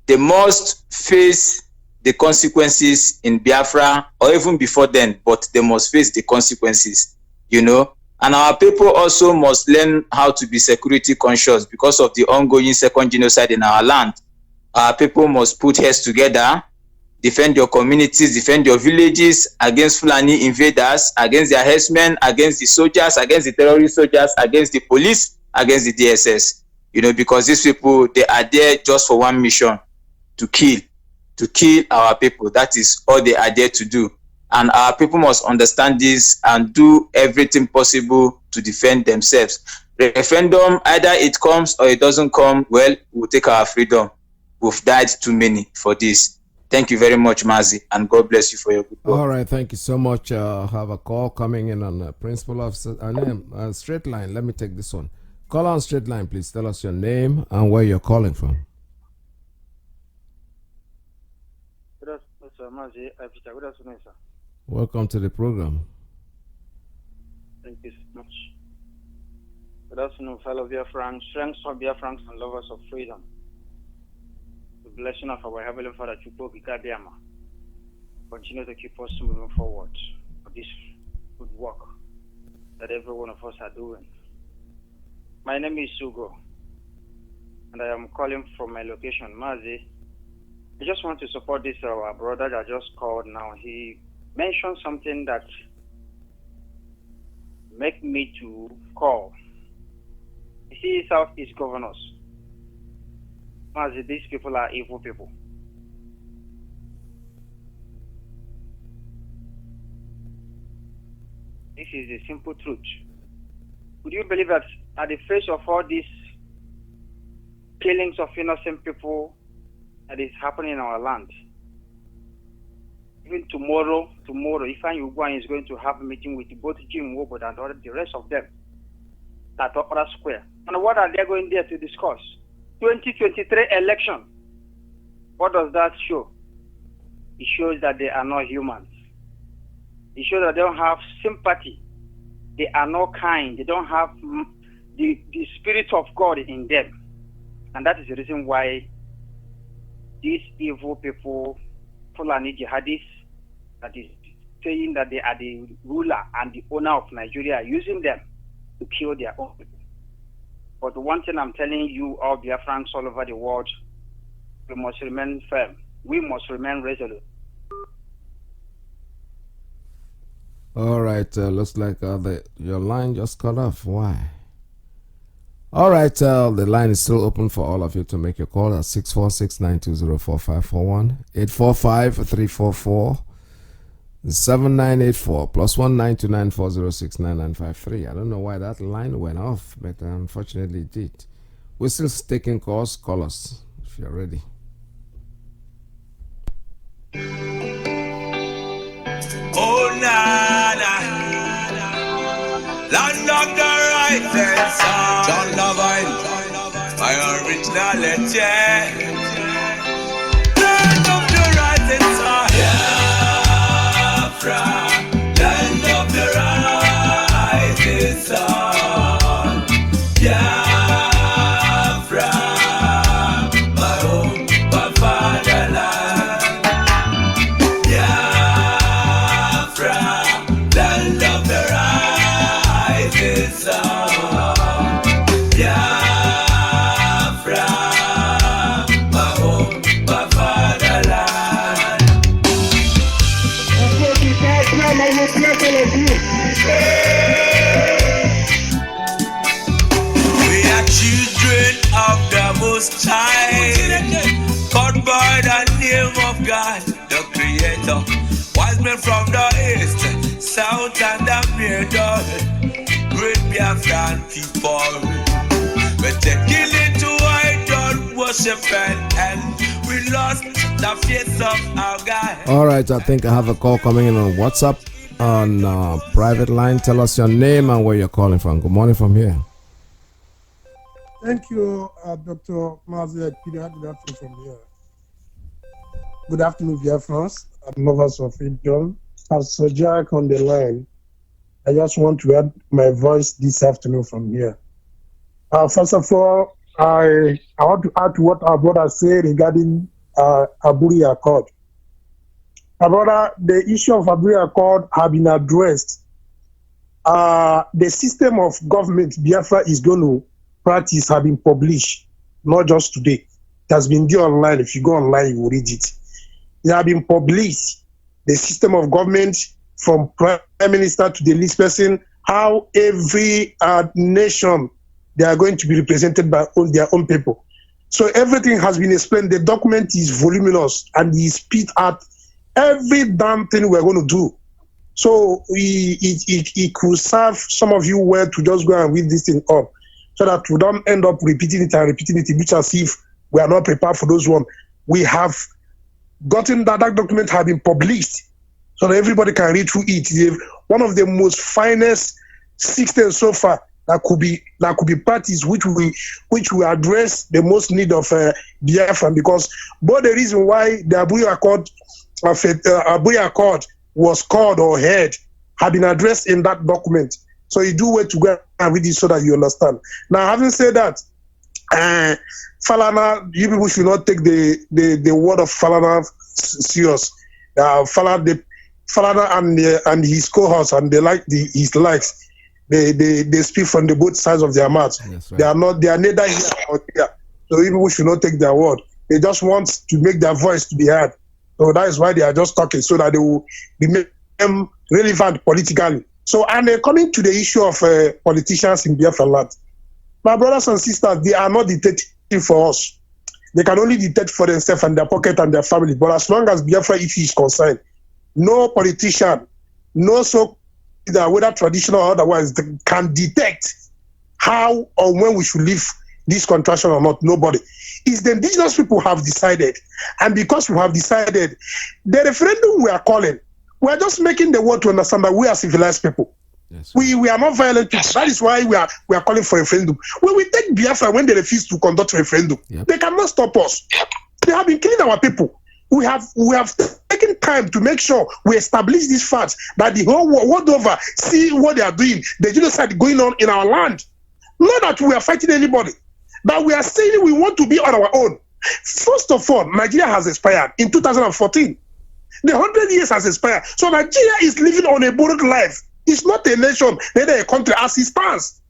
they must face the consequences in Biafra or even before then, but they must face the consequences, you know. And our people also must learn how to be security conscious because of the ongoing second genocide in our land. Our people must put heads together, defend your communities, defend your villages against Fulani invaders, against their herdsmen, against the soldiers, against the terrorist soldiers, against the police, against the DSS. You know, because these people, they are there just for one mission, to kill our people. That is all they are there to do. And our people must understand this and do everything possible to defend themselves. Referendum, either it comes or it doesn't come, well, we'll take our freedom. We've died too many for this. Thank you very much, Mazi, and God bless you for your good work. All right, thank you so much. Have a call coming in on principal officer name, straight line. Let me take this one. Call on straight line, please. Tell us your name and where you're calling from. Good afternoon, sir. Mazi, good afternoon, sir. Welcome to the program. Thank you so much. Good afternoon, fellow Biafrans, friends of Biafrans and lovers of freedom. The blessing of our Heavenly Father, continue to keep us moving forward for this good work that every one of us are doing. My name is Sugo, and I am calling from my location, Mazi. I just want to support this our brother that just called now. He mentioned something that make me to call. You see, Southeast governors, Mazi, these people are evil people. This is the simple truth. Would you believe that at the face of all these killings of innocent people that is happening in our land, even tomorrow, Ifan Ugwan is going to have a meeting with both Jim Wobo and the rest of them at Opera Square. And what are they going there to discuss? 2023 election. What does that show? It shows that they are not humans. It shows that they don't have sympathy. They are not kind. They don't have the spirit of God in them. And that is the reason why these evil people, Fulani jihadists, that is saying that they are the ruler and the owner of Nigeria, are using them to kill their own people. But one thing I'm telling you, all Biafrans all over the world, we must remain firm. We must remain resolute. All right, looks like your line just cut off. Why? All right, the line is still open for all of you to make your call at 646-920-4541, 845-344-7984, plus 19294069953. I don't know why that line went off, but unfortunately it did. We're still taking calls. Call us if you're ready. Oh, nana, land of the rising sun, John Lavine, my originality. Land of the rising sun, Biafra, land of the rising sun, Biafra, my home, my fatherland. Child, called by the name of God, the Creator. Wise men from the east, south, and the middle. Great Biafran people. We're taking it to idol worship and we lost the face of our God. All right, I think I have a call coming in on WhatsApp on private line. Tell us your name and where you're calling from. Good morning from here. Thank you, Dr. Mazi. Good afternoon from here. Good afternoon, Biafrans and lovers of freedom. As Jack on the line, I just want to add my voice this afternoon from here. First of all, I want to add to what our brother said regarding Aburi Accord. Our brother, the issue of Aburi Accord have been addressed. The system of government Biafra is going to practice have been published, not just today. It has been there online. If you go online, you will read it. It has been published. The system of government from prime minister to the least person, how every nation, they are going to be represented by their own people. So everything has been explained. The document is voluminous and he spit out every damn thing we're going to do. So it could serve some of you well to just go and read this thing up, so that we don't end up repeating it, which as if we are not prepared for those one. We have gotten that document have been published, so that everybody can read through it. It's one of the most finest systems so far that could be practiced, which will address the most need of Biafra. Because both the reason why the Aburi Accord was called or heard have been addressed in that document. So you do well to go and read it so that you understand. Now, having said that, Falana, you people should not take the word of Falana serious. Falana and his cohorts and his likes, they speak from the both sides of their mouths. Right. They are neither here nor there. So you people should not take their word. They just want to make their voice to be heard. So that is why they are just talking, so that they will be made relevant politically. So, and coming to the issue of politicians in Biafra land, my brothers and sisters, they are not dictating for us. They can only dictate for themselves and their pocket and their family. But as long as Biafra issue is concerned, no politician, no so whether traditional or otherwise, can detect how or when we should leave this contraction or not. Nobody. It's the indigenous people who have decided. And because we have decided, the referendum we are calling, we are just making the world to understand that we are civilized people. Yes, we are not violent people. That is why we are calling for a referendum. When we take Biafra when they refuse to conduct a referendum, they cannot stop us. They have been killing our people. we have taken time to make sure we establish these facts that the whole world over see what they are doing, the genocide going on in our land. Not that we are fighting anybody, but we are saying we want to be on our own. First of all, Nigeria has expired in 2014. The 100 years has expired. So Nigeria is living on a borrowed life. It's not a nation, neither a country as it stands.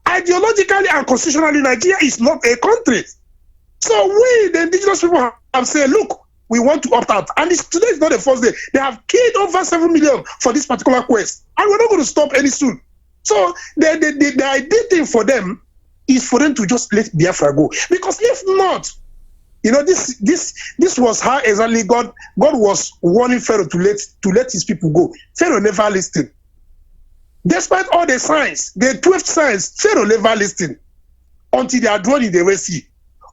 Ideologically and constitutionally, Nigeria is not a country. So we, the indigenous people, have said, look, we want to opt out. And today is not the first day. They have killed over 7 million for this particular quest. And we're not going to stop any soon. So the ideal thing for them is for them to just let Biafra go. Because if not, this was how exactly God was warning Pharaoh to let his people go. Pharaoh never listened. Despite all the signs, the 12 signs, Pharaoh never listened until they are drawn in the Red Sea,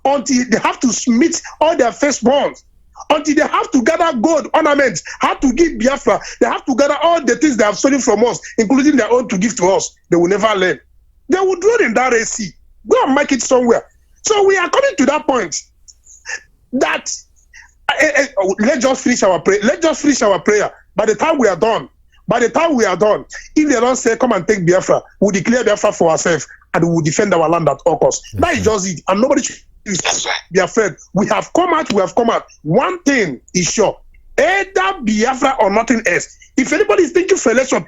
until they have to submit all their firstborns, until they have to gather gold, ornaments, have to give Biafra, they have to gather all the things they have stolen from us, including their own, to give to us. They will never learn. They will draw in that Red Sea. Go and make it somewhere. So we are coming to that point that let's just finish our prayer. Let's just finish our prayer. By the time we are done, if they don't say, come and take Biafra, we'll declare Biafra for ourselves and we will defend our land at all costs. That is just it. And nobody should be afraid. We have come out. One thing is sure. Either Biafra or nothing else. If anybody is thinking for election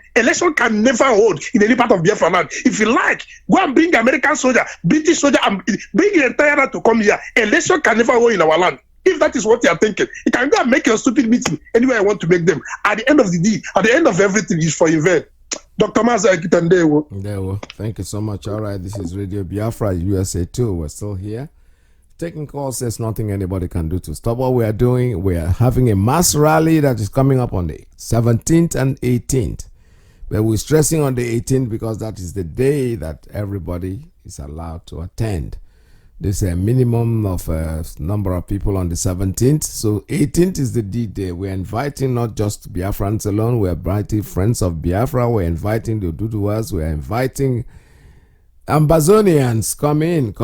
can never hold in any part of Biafra land. If you like, go and bring American soldier, British soldier, and bring the entire land to come here. Election can never hold in our land. If that is what you are thinking, you can go and make your stupid meeting anywhere I want to make them. At the end of the day, at the end of everything, is for you. Dr. Mazi, thank you so much. All right, this is Radio Biafra, USA 2. We're still here. Taking calls, there's nothing anybody can do to stop what we are doing. We are having a mass rally that is coming up on the 17th and 18th. But we're stressing on the 18th because that is the day that everybody is allowed to attend. There's a minimum of number of people on the 17th. So 18th is the D-Day. We're inviting not just Biafrans alone. We're inviting friends of Biafra. We're inviting the Duduas. We're inviting Ambazonians. Come in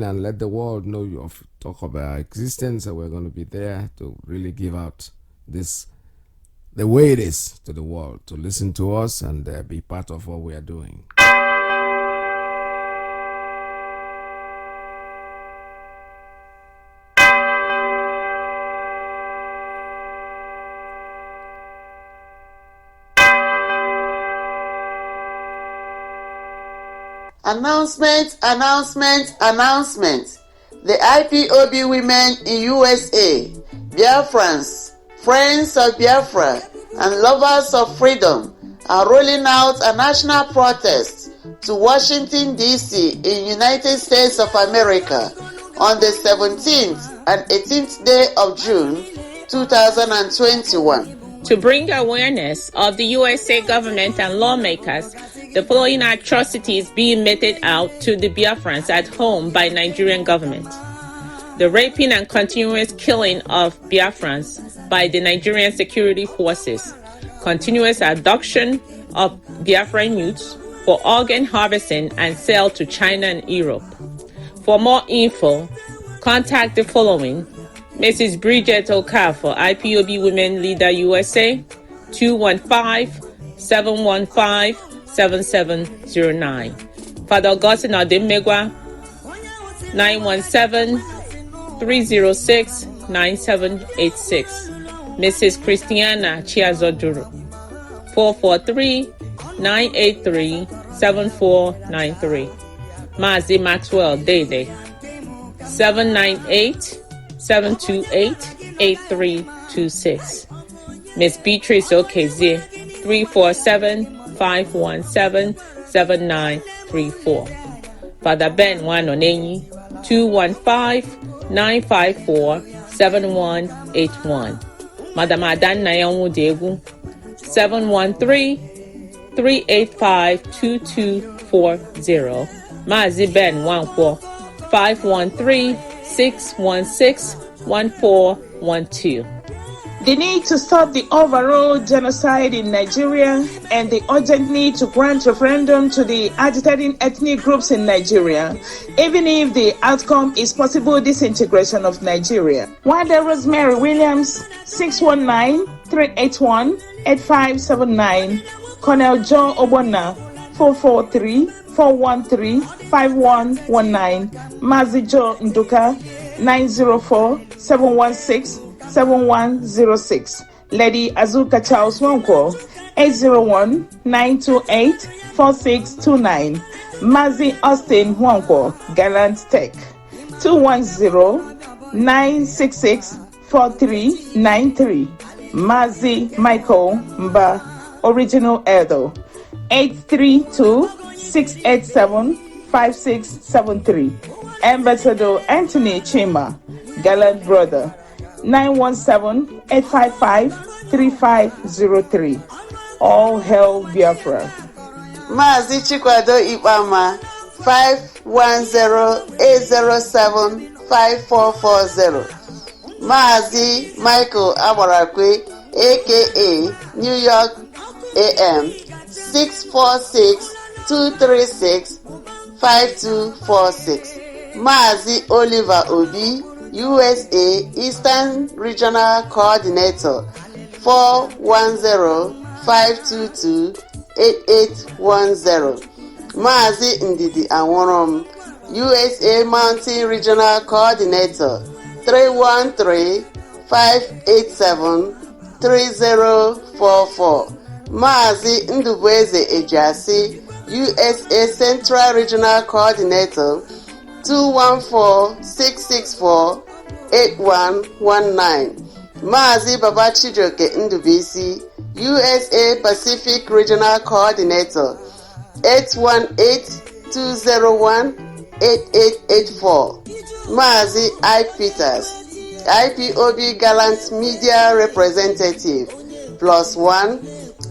and let the world know talk of our existence. And we're going to be there to really give out this the way it is to the world, to listen to us and be part of what we are doing. Announcement. The IPOB women in USA, Biafrans, friends of Biafra, and lovers of freedom are rolling out a national protest to Washington, D.C. in United States of America on the 17th and 18th day of June 2021. To bring awareness of the USA government and lawmakers the following atrocities being meted out to the Biafrans at home by Nigerian government. The raping and continuous killing of Biafrans by the Nigerian security forces. Continuous abduction of Biafran youths for organ harvesting and sale to China and Europe. For more info, contact the following: Mrs. Bridget Okafor, IPOB Women Leader USA, 215-715-7709. Father Augustine Odemegwa, 917-306-9786. Mrs. Christiana Chiazoduro, 443-983-7493. Mazi Maxwell Dede, 798-728-8326. Miss Beatrice Okezie, 347-517-7934. Father Ben Wanonenyi, 215-954-7181. Madam Adan Nayamu Degu, 713-385-2240. Mazi Ben Wankwo, 513-616-1412. The need to stop the overall genocide in Nigeria and the urgent need to grant referendum to the agitating ethnic groups in Nigeria, even if the outcome is possible disintegration of Nigeria. Wanda Rosemary Williams, 619-381-8579. Colonel John Obona, 443-413-5119. Mazi Joe Nduka, 904-716-7106. Lady Azuka Charles Wonko, 801-928-4629. Mazi Austin Wonko, Gallant Tech, 210-966-4393. Mazi Michael Mba, Original Edo, 832-687-5673. Ambassador Anthony Chima, Gallant Brother, 917-855-3503. All hail Biafra. Mazi Chikwado Ipama, 510-807-5440. Mazi Michael Abarakwe, aka New York AM, 646-236-5246. Mazi Oliver Obi, USA Eastern Regional Coordinator, 410-522-8810. Mazi Ndidi Anworom, USA Mountain Regional Coordinator, 313-587-3044. Mazi Ndubueze Ejasi, USA Central Regional Coordinator, 214-664-8119. Mazi Babachijoke Ndubisi, USA Pacific Regional Coordinator, 818-201-8884. Mazi I. Peters, IPOB Gallant Media Representative, +1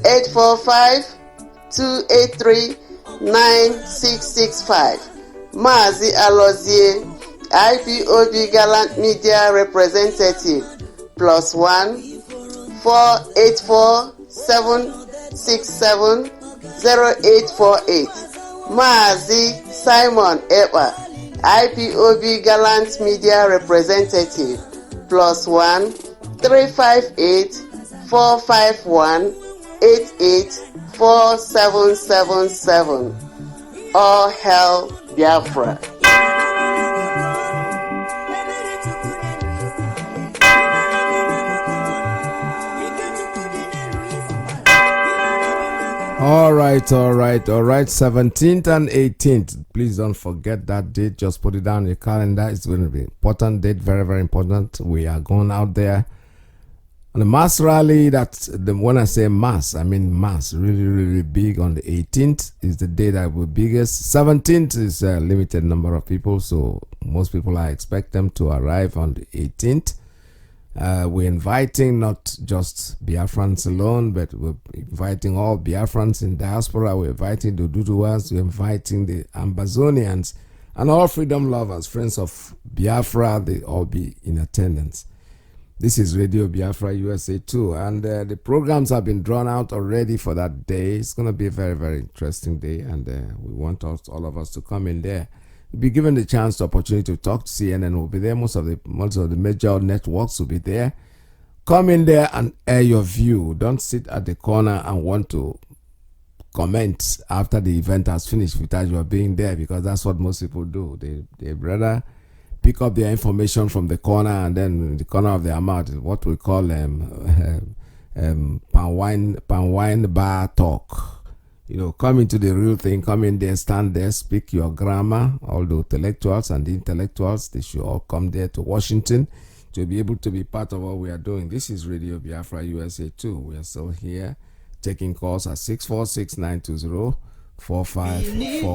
845-283-9665. Mazi Alozie, IPOB Gallant Media Representative, +1 484-767-0848. Mazi Simon Ewa, IPOB Gallant Media Representative, +1 358-451-884777. All hail Biafra. All right. 17th and 18th. Please don't forget that date. Just put it down in your calendar. It's going to be an important date. Very, very important. We are going out there on a mass rally. When I say mass, I mean mass. Really, really big. On the 18th is the day that will be biggest. 17th is a limited number of people. So most people, I expect them to arrive on the 18th. We're inviting not just Biafrans alone, but we're inviting all Biafrans in diaspora. We're inviting the Duduwas, we're inviting the Ambazonians, and all freedom lovers, friends of Biafra. They all be in attendance. This is Radio Biafra USA 2, and the programs have been drawn out already for that day. It's going to be a very, very interesting day, and we want all of us to come in there. Be given the chance, the opportunity to talk to CNN will be there. Most of the major networks will be there. Come in there and air your view. Don't sit at the corner and want to comment after the event has finished without you being there, because that's what most people do. They rather pick up their information from the corner, and then in the corner of their mouth is what we call pan wine bar talk. Come into the real thing, come in there, stand there, speak your grammar. All the intellectuals and the intellectuals, they should all come there to Washington to be able to be part of what we are doing. This is Radio Biafra USA 2. We are still here taking calls at 646-920-4541.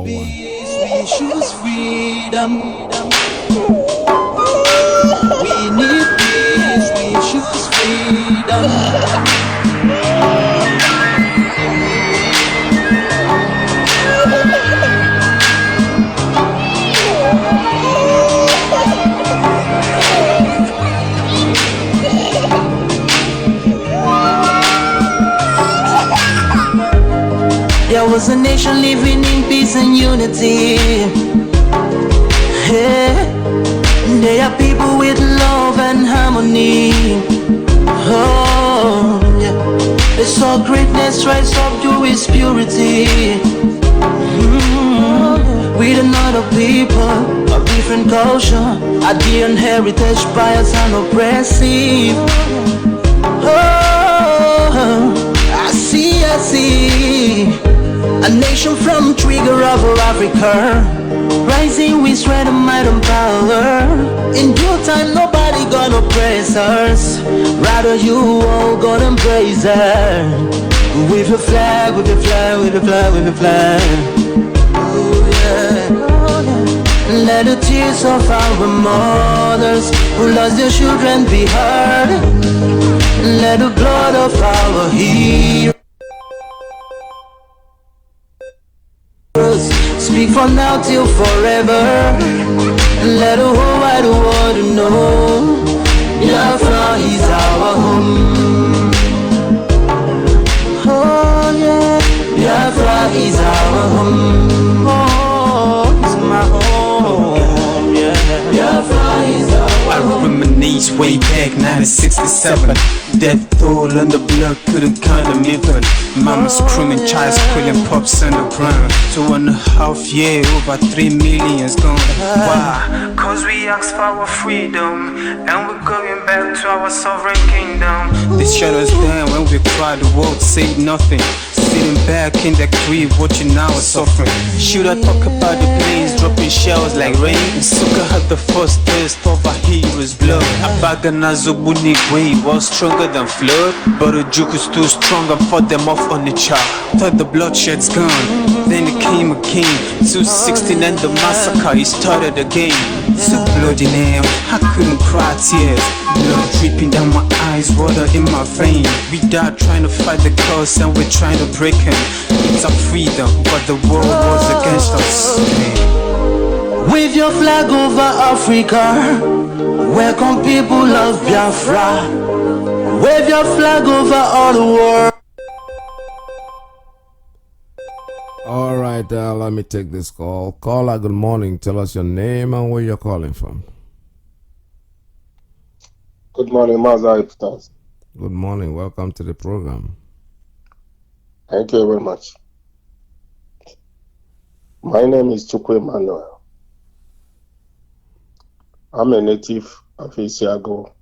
We choose freedom. We need peace, we choose freedom. was a nation living in peace and unity. Yeah. They are people with love and harmony. Oh, yeah. They saw greatness rise up to its purity. With another people of different culture, Ideal heritage, bias and oppressive. Oh, I see. A nation from trigger of Africa, rising with strength and might and power. In due time, nobody gonna praise us. Rather, you all gonna embrace her. With a flag, with a flag, with a flag, with a flag. Oh yeah. Let the tears of our mothers who lost their children be heard. Let the blood of our heroes speak from now till forever. Let the whole wide world know Biafra is our home. Oh yeah, Biafra is our home. Oh, it's my home. Yeah, Biafra is our home. I reminisce way back 1967. Death toll and the blood couldn't count them even. Mama screaming, child squealing, pops on the ground. 2.5 years, over 3 million's gone. Why? Cause we asked for our freedom, and we're going back to our sovereign kingdom. They shut us down when we cried, the world said nothing. Sitting back in the crib, watching our suffering. Should I talk about the planes dropping shells like rain? Suka had the first taste of a hero's blood. Abaganazo Bunigwe was stronger than flood, but the juke is too strong and fought them off on the chart. Thought the bloodshed's gone, then it came again. 216 and the massacre, it started again. So bloody name, I couldn't cry tears. Blood dripping down my eyes, water in my vein. We died trying to fight the curse and we're trying to break him. It's our freedom, but the world was against us. Wave your flag over Africa. Welcome people of Biafra. Wave your flag over all the world. All right, let me take this call. Caller, good morning. Tell us your name and where you're calling from. Good morning, Mazi. Good morning. Welcome to the program. Thank you very much. My name is Chukwu Emmanuel. I'm a native of Isiago,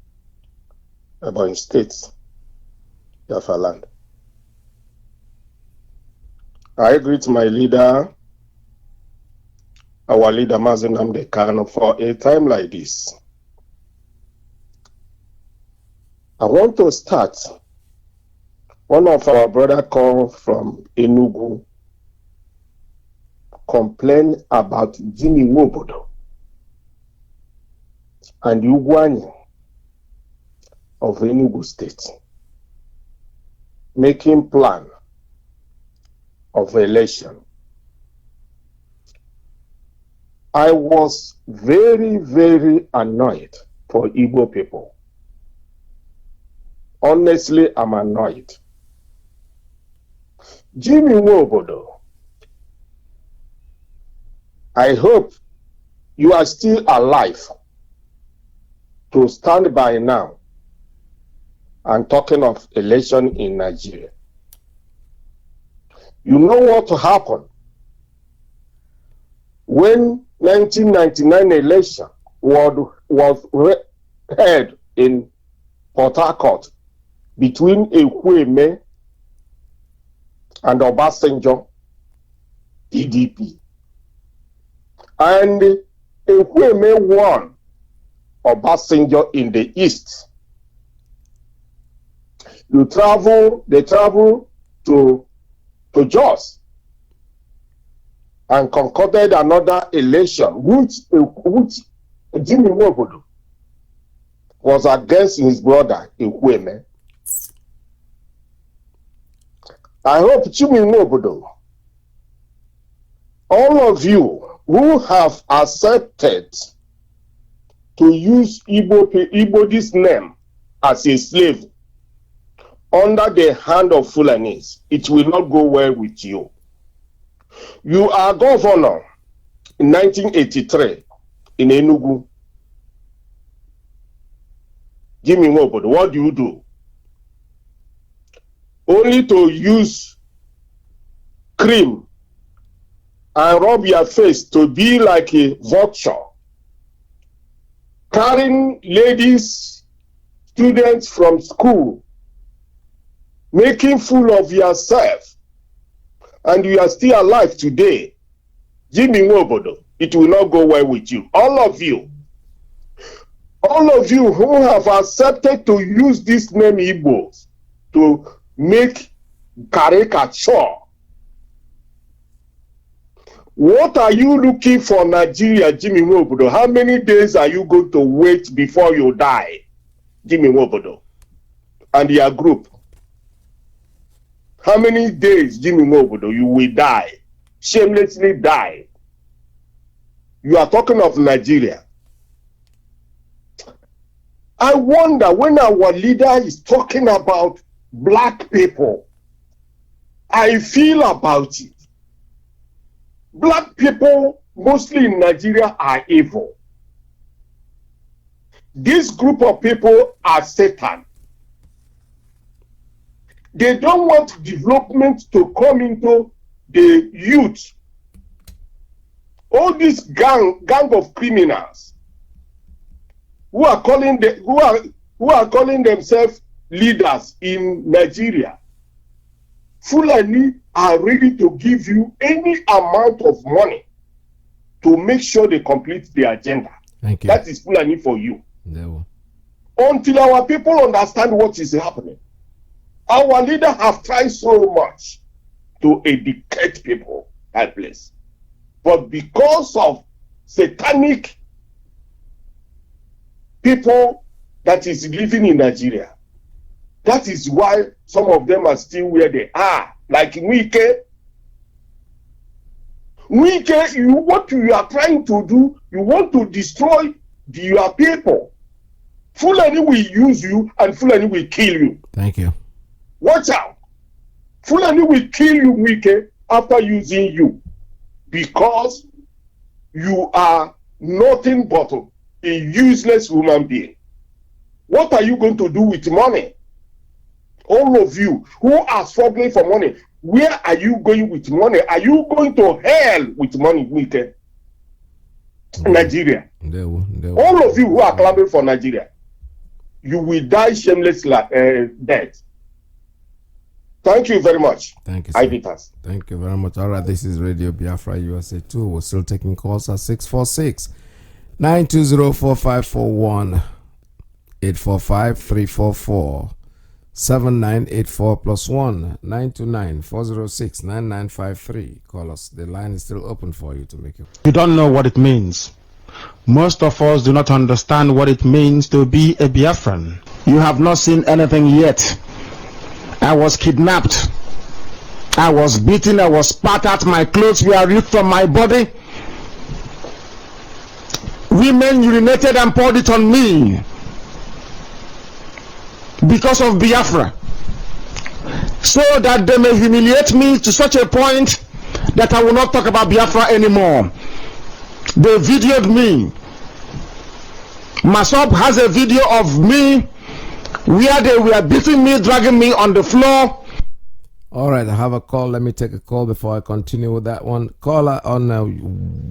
Ebonyi State, Biafra land. I greet my leader, our leader Mazi Kanu, for a time like this. I want to start. One of our brothers called from Enugu complained about Jimmy Wobodo and Ugwani of Enugu State making plan of election. I was very, very annoyed for Igbo people. Honestly, I'm annoyed. Jimmy Wobodo, I hope you are still alive to stand by now and talking of election in Nigeria. You know what happened when 1999 election was held in Port Harcourt between Ekwueme and Obasanjo, PDP. And Ekwueme won Obasanjo in the east. They travel to Jos and concocted another election, which Jimmy Wobodo was against his brother Ekwueme. I hope Jimmy Wobodo, all of you who have accepted to use Igbo's name as a slave under the hand of Fulanis, it will not go well with you. You are governor in 1983 in Enugu. Jimmy Nwobodo, what do you do? Only to use cream and rub your face to be like a vulture, carrying ladies, students from school, making fool of yourself, and you are still alive today. Jimmy Nwobodo, it will not go well with you. All of you who have accepted to use this name Igbos to make caricature. What are you looking for, Nigeria, Jimmy Nwobodo? How many days are you going to wait before you die, Jimmy Nwobodo and your group? How many days, Jimmy Nwobodo, you will die, shamelessly die? You are talking of Nigeria. I wonder when our leader is talking about black people, I feel about it. Black people, mostly in Nigeria, are evil. This group of people are Satan. They don't want development to come into the youth. All this gang of criminals who are calling themselves leaders in Nigeria, Fulani are ready to give you any amount of money to make sure they complete the agenda. Thank you. That is Fulani for you. No. Until our people understand what is happening. Our leader have tried so much to educate people that place. But because of satanic people that is living in Nigeria, that is why some of them are still where they are. Like Wike. What you are trying to do, you want to destroy your people. Fulani will use you and Fulani will kill you. Thank you. Watch out. Fulani will kill you, Wike, after using you. Because you are nothing but a useless human being. What are you going to do with money? All of you who are struggling for money, where are you going with money? Are you going to hell with money, Wike? Nigeria. All of you who are clamoring for Nigeria, you will die shameless death. Thank you very much. Thank you, sir. Thank you very much. All right, this is Radio Biafra USA 2. We're still taking calls at 646-920-4541, 845-344-7984 plus 1-929-406-9953. Call us. The line is still open for you to make it. You don't know what it means. Most of us do not understand what it means to be a Biafran. You have not seen anything yet. I was kidnapped. I was beaten. I was spat at. My clothes were ripped from my body. Women urinated and poured it on me because of Biafra, so that they may humiliate me to such a point that I will not talk about Biafra anymore. They videoed me. Masop has a video of me where they were beating me, dragging me on the floor. All right, I have a call. Let me take a call before I continue with that one. Caller on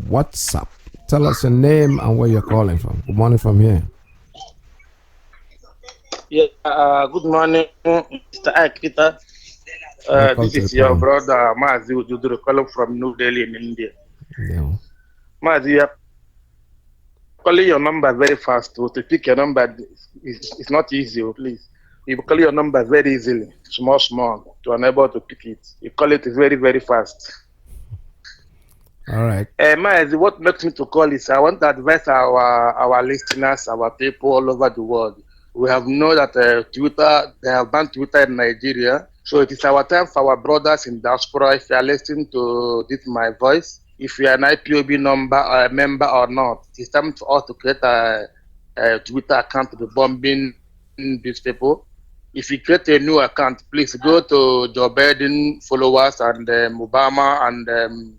WhatsApp. Tell us your name and where you're calling from. Good morning from here. Yeah, good morning, Mr. Akita. This is your brother Mazi Ujuduru calling from New Delhi in India. Yeah. Mazi, you are calling your number very fast. To pick your number is not easy, please. You call your number very easily, small, to unable to pick it. You call it very, very fast. All right. Mazi, what makes me to call is I want to advise our listeners, our people all over the world. We have known that Twitter, they have banned Twitter in Nigeria. So it is our time for our brothers in diaspora. If you are listening to this, my voice, if you are an IPOB number or a member or not, it is time for us to create a Twitter account to be bombing these people. If you create a new account, please go to Joe Biden followers and Obama and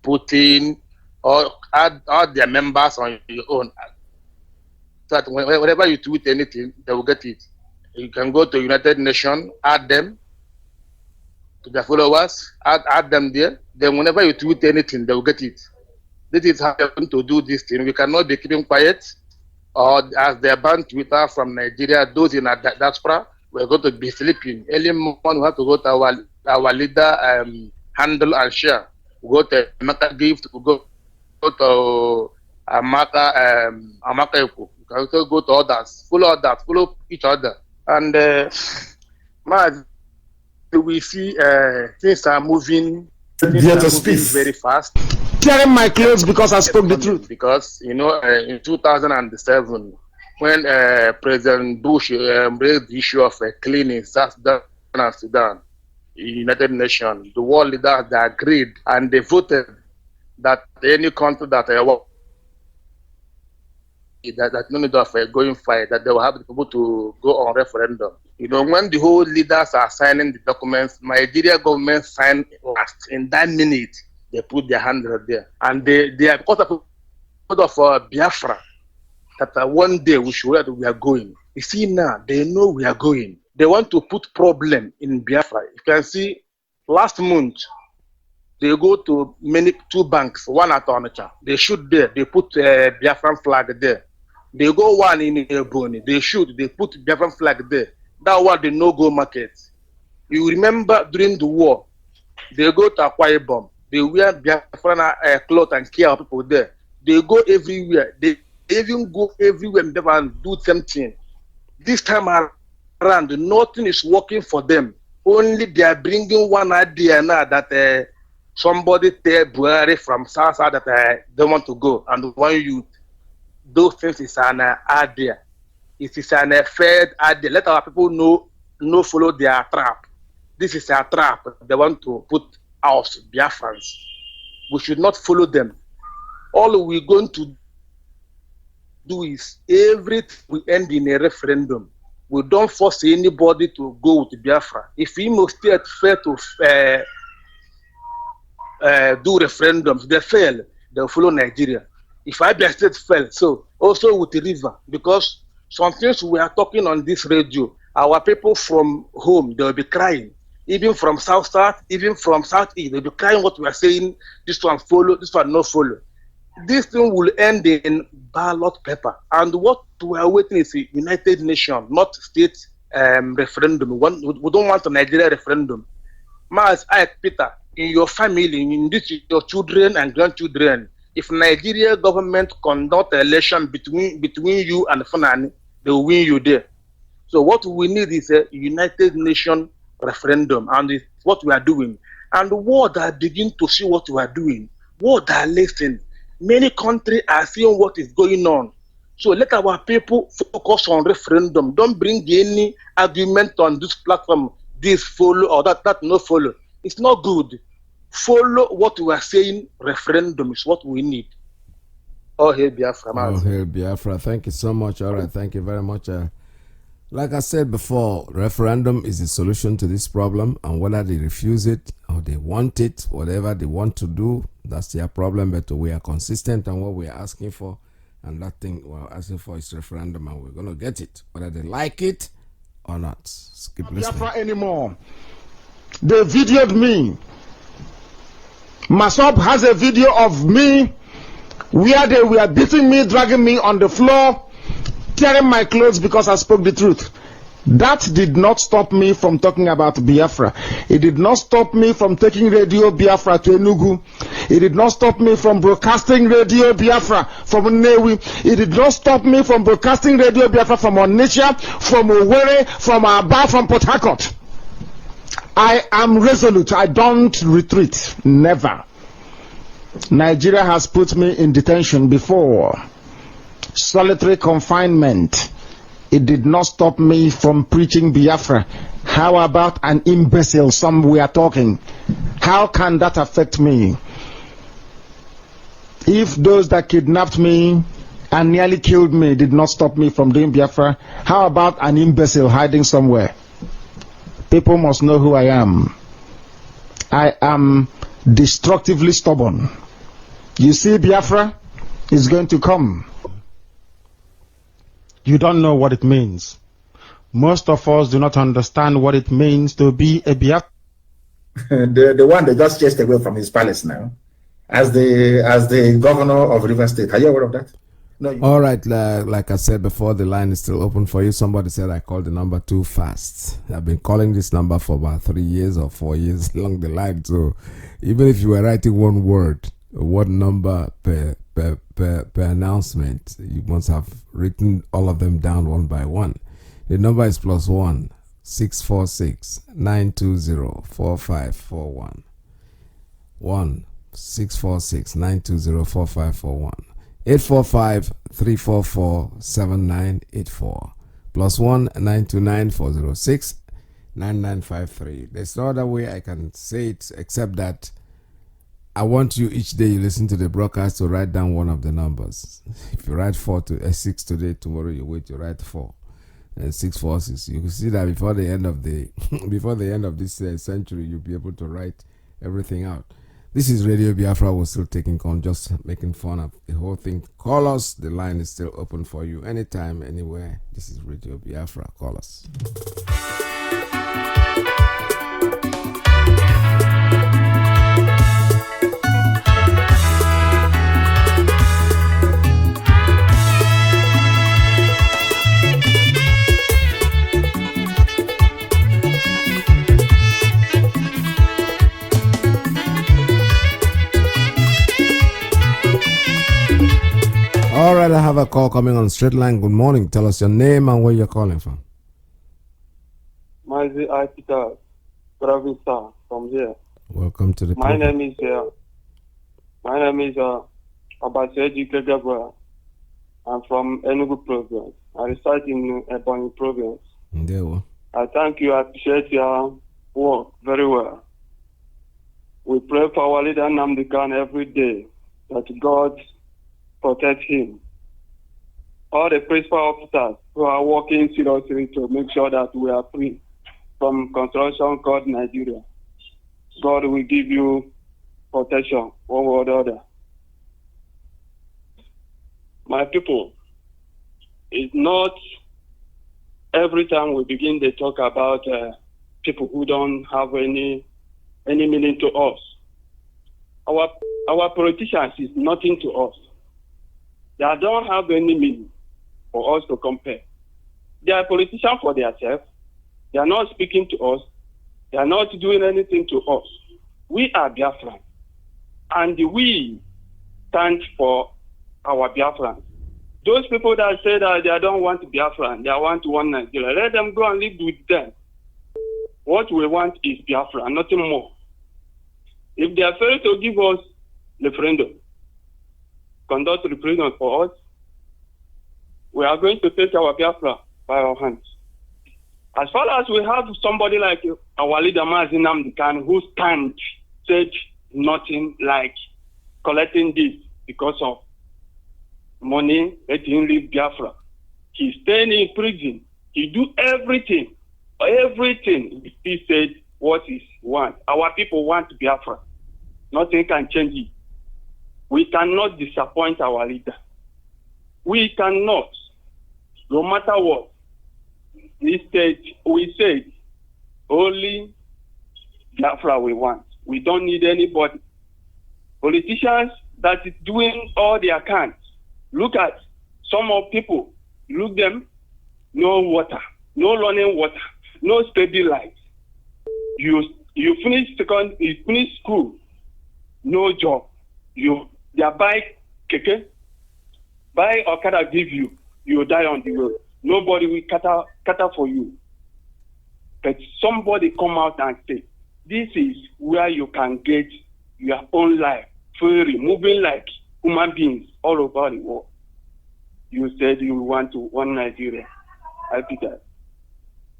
Putin, or add their members on your own. So that whenever you tweet anything, they will get it. You can go to United Nations, add them to their followers, add them there. Then whenever you tweet anything, they will get it. This is how we're going to do this thing. We cannot be keeping quiet, or as they ban Twitter from Nigeria, those in diaspora, we're going to be sleeping. Early morning, we have to go to our leader handle and share. We go to Amaka Gift, we go to Amaka Eku. We can also go to others, follow each other. And we see things are moving very fast. Tearing my clothes because I spoke the truth. Because, in 2007, when President Bush raised the issue of cleaning South Sudan and Sudan, United Nations, the world leaders, they agreed and they voted that any country that no need of going fight, that they will have the people to go on referendum. When the whole leaders are signing the documents, Nigeria government signed last. In that minute, they put their hand right there. And they are because of Biafra, that one day we are going. You see now, they know we are going. They want to put problem in Biafra. You can see, last month, they go to two banks, one at Onitsha. They shoot there, they put a Biafran flag there. They go one in Ebony, they shoot, they put Biafran flag there. That was the no-go market. You remember during the war, they go to Akwa Ibom, they wear Biafran clothes and care people there. They go everywhere. They even go everywhere and do something. This time around, nothing is working for them. Only they are bringing one idea now that somebody tell Buhari from South that they want to go. And one youth, those things is an idea. It is an fair idea. Let our people know follow their trap. This is a trap. They want to put us, Biafrans. We should not follow them. All we're going to do is everything we end in a referendum. We don't force anybody to go with Biafra. If Imo State fail to do referendums, they fail, they'll follow Nigeria. If Abia State fail, so also with the river, because some things we are talking on this radio, our people from home, they'll be crying. Even from South, even from Southeast, they'll be crying what we are saying, this one follow, this one not follow. This thing will end in ballot paper. And what we are waiting is a United Nations, not state referendum. We don't want a Nigeria referendum. Mas, Peter, in your family, in this, your children and grandchildren, if Nigeria government conduct an election between you and Fulani, they will win you there. So what we need is a United Nations referendum, and it's what we are doing. And the world are beginning to see what we are doing. World are listening. Many countries are seeing what is going on. So let our people focus on referendum. Don't bring any argument on this platform, this follow or that no follow. It's not good. Follow what we are saying, referendum is what we need. Oh, hey, Biafra. Oh, hey, Biafra. Thank you so much. All right, thank you very much. Like I said before, referendum is the solution to this problem, and whether they refuse it or they want it, whatever they want to do, that's their problem. But we are consistent on what we are asking for, and that thing we're asking for is referendum, and we're going to get it, whether they like it or not. Skip listening. Biafra anymore. They videoed me. Masop has a video of me where they were beating me, dragging me on the floor, tearing my clothes because I spoke the truth. That did not stop me from talking about Biafra. It did not stop me from taking Radio Biafra to Enugu. It did not stop me from broadcasting Radio Biafra from Nnewi. It did not stop me from broadcasting Radio Biafra from Onitsha, from Owerri, from Aba, from Port Harcourt. I am resolute. I don't retreat. Never. Nigeria has put me in detention before. Solitary confinement. It did not stop me from preaching Biafra. How about an imbecile? Some we are talking. How can that affect me? If those that kidnapped me and nearly killed me did not stop me from doing Biafra, how about an imbecile hiding somewhere? People must know who I am. I am destructively stubborn. You see, Biafra is going to come. You don't know what it means. Most of us do not understand what it means to be a Biafra. the one that just chased away from his palace now, as the governor of River State. Are you aware of that? No. All right, like I said before, the line is still open for you. Somebody said I called the number too fast. I've been calling this number for about 3 years or 4 years along the line. So even if you were writing one word number per announcement, you must have written all of them down one by one. The number is +1 646 920 4541. 1 646 920 4541. 845-344-7984 +1 929-406-9953. There's no other way I can say it except that I want you each day you listen to the broadcast to write down one of the numbers. If you write 6 today, tomorrow you wait to write 4 and 646. You can see that before the end of this century, you'll be able to write everything out. This is Radio Biafra. We're still taking on, just making fun of the whole thing. Call us. The line is still open for you anytime, anywhere. This is Radio Biafra. Call us. All right, I have a call coming on straight line. Good morning. Tell us your name and where you're calling from. Mazi, Peter, Province from here. Welcome to the My name is Abaseji Kegabwa. I'm from Enugu province. I reside in Ebonyi province. I thank you. I appreciate your work very well. We pray for our leader NNAMDI'S every day that God protect him. All the principal officers who are working seriously to make sure that we are free from construction called Nigeria. God will give you protection one way or the other. My people, it's not every time we begin to talk about people who don't have any meaning to us. Our politicians is nothing to us. They don't have any meaning for us to compare. They are politicians for themselves. They are not speaking to us. They are not doing anything to us. We are Biafran. And we stand for our Biafran. Those people that say that they don't want Biafran, they want one Nigeria, let them go and live with them. What we want is Biafra, nothing more. If they are failed to give us referendum, conduct referendum for us, we are going to take our Biafra by our hands. As far as we have somebody like our leader Mazi who said nothing like collecting this because of money, let him leave Biafra. He's staying in prison. He do everything. He said what he wants. Our people want Biafra. Nothing can change it. We cannot disappoint our leader. We cannot. No matter what. We said only Biafra we want. We don't need anybody. Politicians that is doing all they can. Look at some of people. Look them. No water. No running water. No steady light. You finish school. No job. Their bike, keke, buy Okada give you. You die on the road. Nobody will cater for you. But somebody come out and say, this is where you can get your own life free, moving like human beings all over the world. You said you want to one Nigeria. I did that.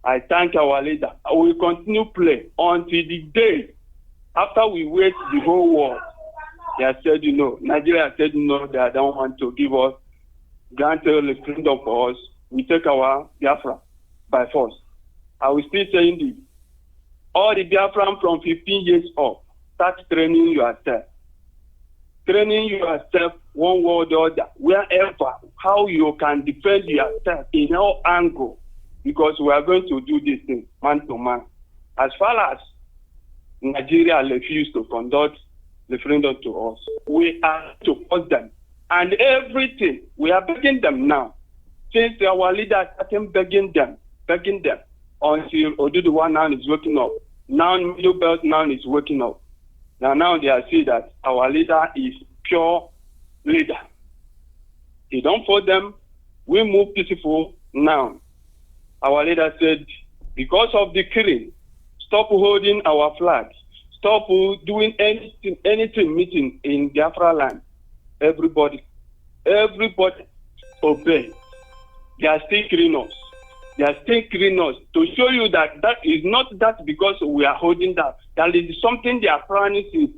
I thank our leader. I will continue play until the day after we wait the whole world. They have said, Nigeria said, they don't want to give us, grant a referendum for us. We take our Biafra by force. I will still saying this. All the Biafran from 15 years up, start training yourself. Training yourself one way or the other, wherever, how you can defend yourself in all angles, because we are going to do this thing man to man. As far as Nigeria refused to conduct referendum to us, we are to force them. And everything, we are begging them now. Since our leaders started begging them, until Oduduwa now is waking up. Now Middle Belt now is waking up. Now they are seeing that our leader is pure leader. He don't for them. We move peaceful now. Our leader said, because of the killing, stop holding our flags. Stop doing anything meeting in Biafra land. Everybody obey. They are still killing us. They are still killing us to show you that that is not that because we are holding that. That is something they are planning since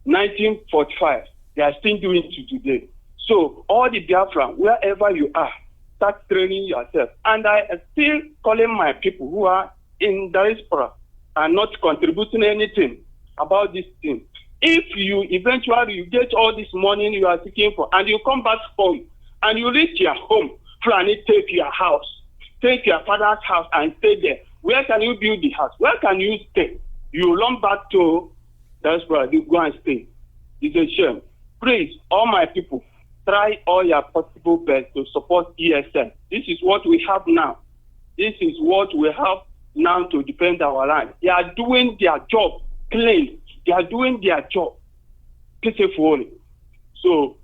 1945. They are still doing to today. So all the Biafran, wherever you are, start training yourself. And I am still calling my people who are in diaspora and not contributing anything about this thing. If you eventually get all this money you are seeking for, and you come back home, and you reach your home, Fulani take your house, take your father's house and stay there. Where can you build the house? Where can you stay? You run back to diaspora, you go and stay. It's a shame. Please, all my people, try all your possible best to support ESN. This is what we have now. This is what we have now to defend our land. They are doing their job clean. They are doing their job peacefully. So,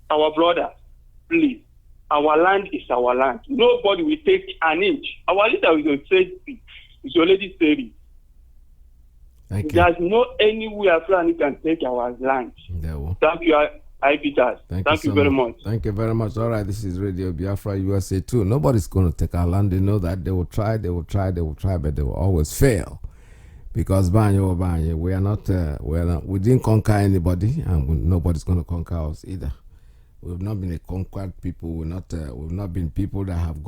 our brothers, please, our land is our land. Nobody will take an inch. Our leader will say it's already said it. There's no anywhere Fulani can take our land. Thank you, Peters. Thank you very much. Thank you very much. All right, this is Radio Biafra USA 2. Nobody's going to take our land. They know that. They will try, but they will always fail. Because Banyo, we didn't conquer anybody, and nobody's going to conquer us either. We've not been a conquered people. We've not been people that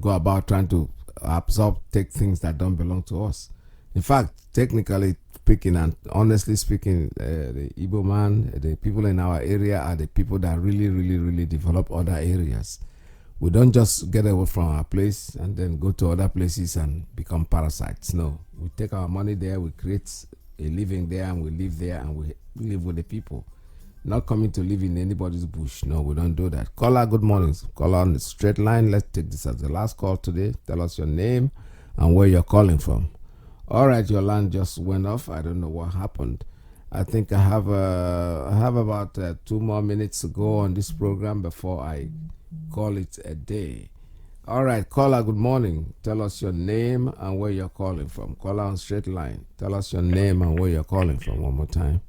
go about trying to take things that don't belong to us. In fact, technically speaking and honestly speaking, the Igbo man, the people in our area are the people that really develop other areas. We don't just get away from our place and then go to other places and become parasites. No, we take our money there, we create a living there, and we live there, and we live with the people. Not coming to live in anybody's bush. No, we don't do that. Caller, good morning. Caller on the straight line. Let's take this as the last call today. Tell us your name and where you're calling from. All right, your line just went off. I don't know what happened. I think I have about 2 more minutes to go on this program before I call it a day. All right, caller, good morning. Tell us your name and where you're calling from. Caller on straight line. Tell us your name and where you're calling from one more time.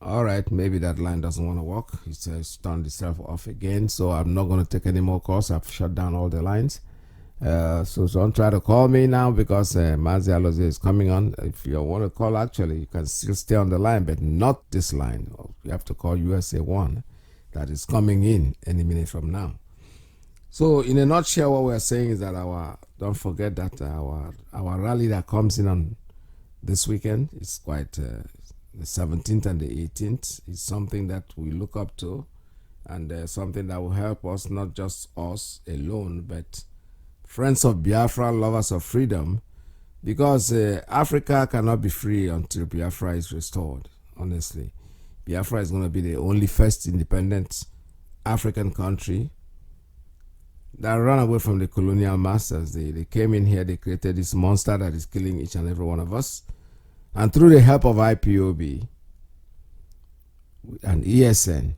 All right, maybe that line doesn't want to work. It's turned itself off again, so I'm not going to take any more calls. I've shut down all the lines. So don't try to call me now because Mazi Alozie is coming on. If you want to call, actually, you can still stay on the line, but not this line. You have to call USA 1 that is coming in any minute from now. So in a nutshell, what we're saying is that don't forget that our rally that comes in on this weekend is quite... the 17th and the 18th is something that we look up to, and something that will help us, not just us alone, but friends of Biafra, lovers of freedom, because Africa cannot be free until Biafra is restored, honestly. Biafra is going to be the only first independent African country that ran away from the colonial masters. They came in here, they created this monster that is killing each and every one of us. And through the help of IPOB and ESN,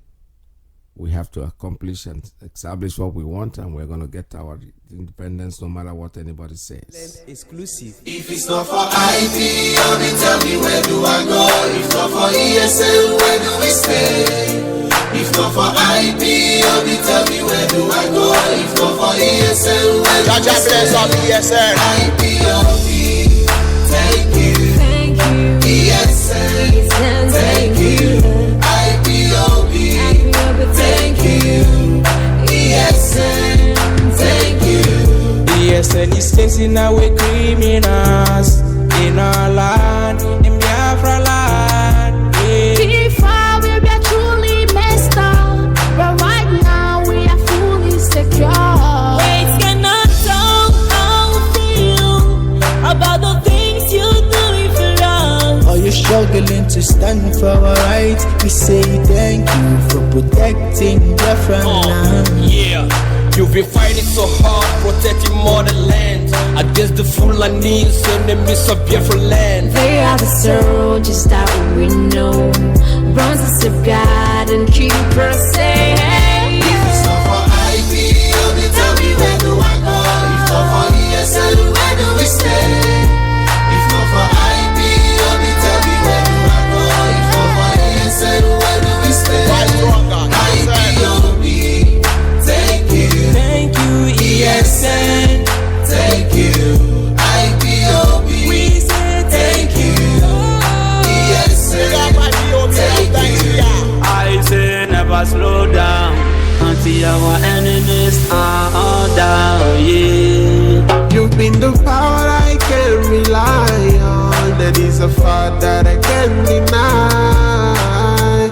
we have to accomplish and establish what we want, and we're going to get our independence no matter what anybody says. Exclusive. If it's not for IPOB, tell me where do I go? If not for ESN, where do we stay? If not for IPOB, tell me where do I go? If not for ESN, where do we stay? IPOB, thank you. ESN, thank you. IPOB, thank you. ESN, thank you. ESN is chasing away criminals in our land, in Biafra land. Before we were truly messed up, but right now we are fully secure. Words cannot tell how we feel about the things you do for us. Are you struggling to stand for our rights? We say thank you for protecting Biafran land. Yeah. You've been fighting so hard, protecting motherland against the Fulanis, enemies of Biafra land. They are the soldiers that we know, bronzes of God and keep us safe. If it's not for IPOB, tell me where do I go? If not for ESL, where do we stay? If not for IPOB, tell me where do I go? If not for ESL, where do we stay? IPOB, thank you. Thank you, ESN. Thank you, IPOB. We say thank you, ESN. Thank you. I say never slow down until our enemies are all down. Yeah. You've been the power I can rely on. That is a fact that I can't deny.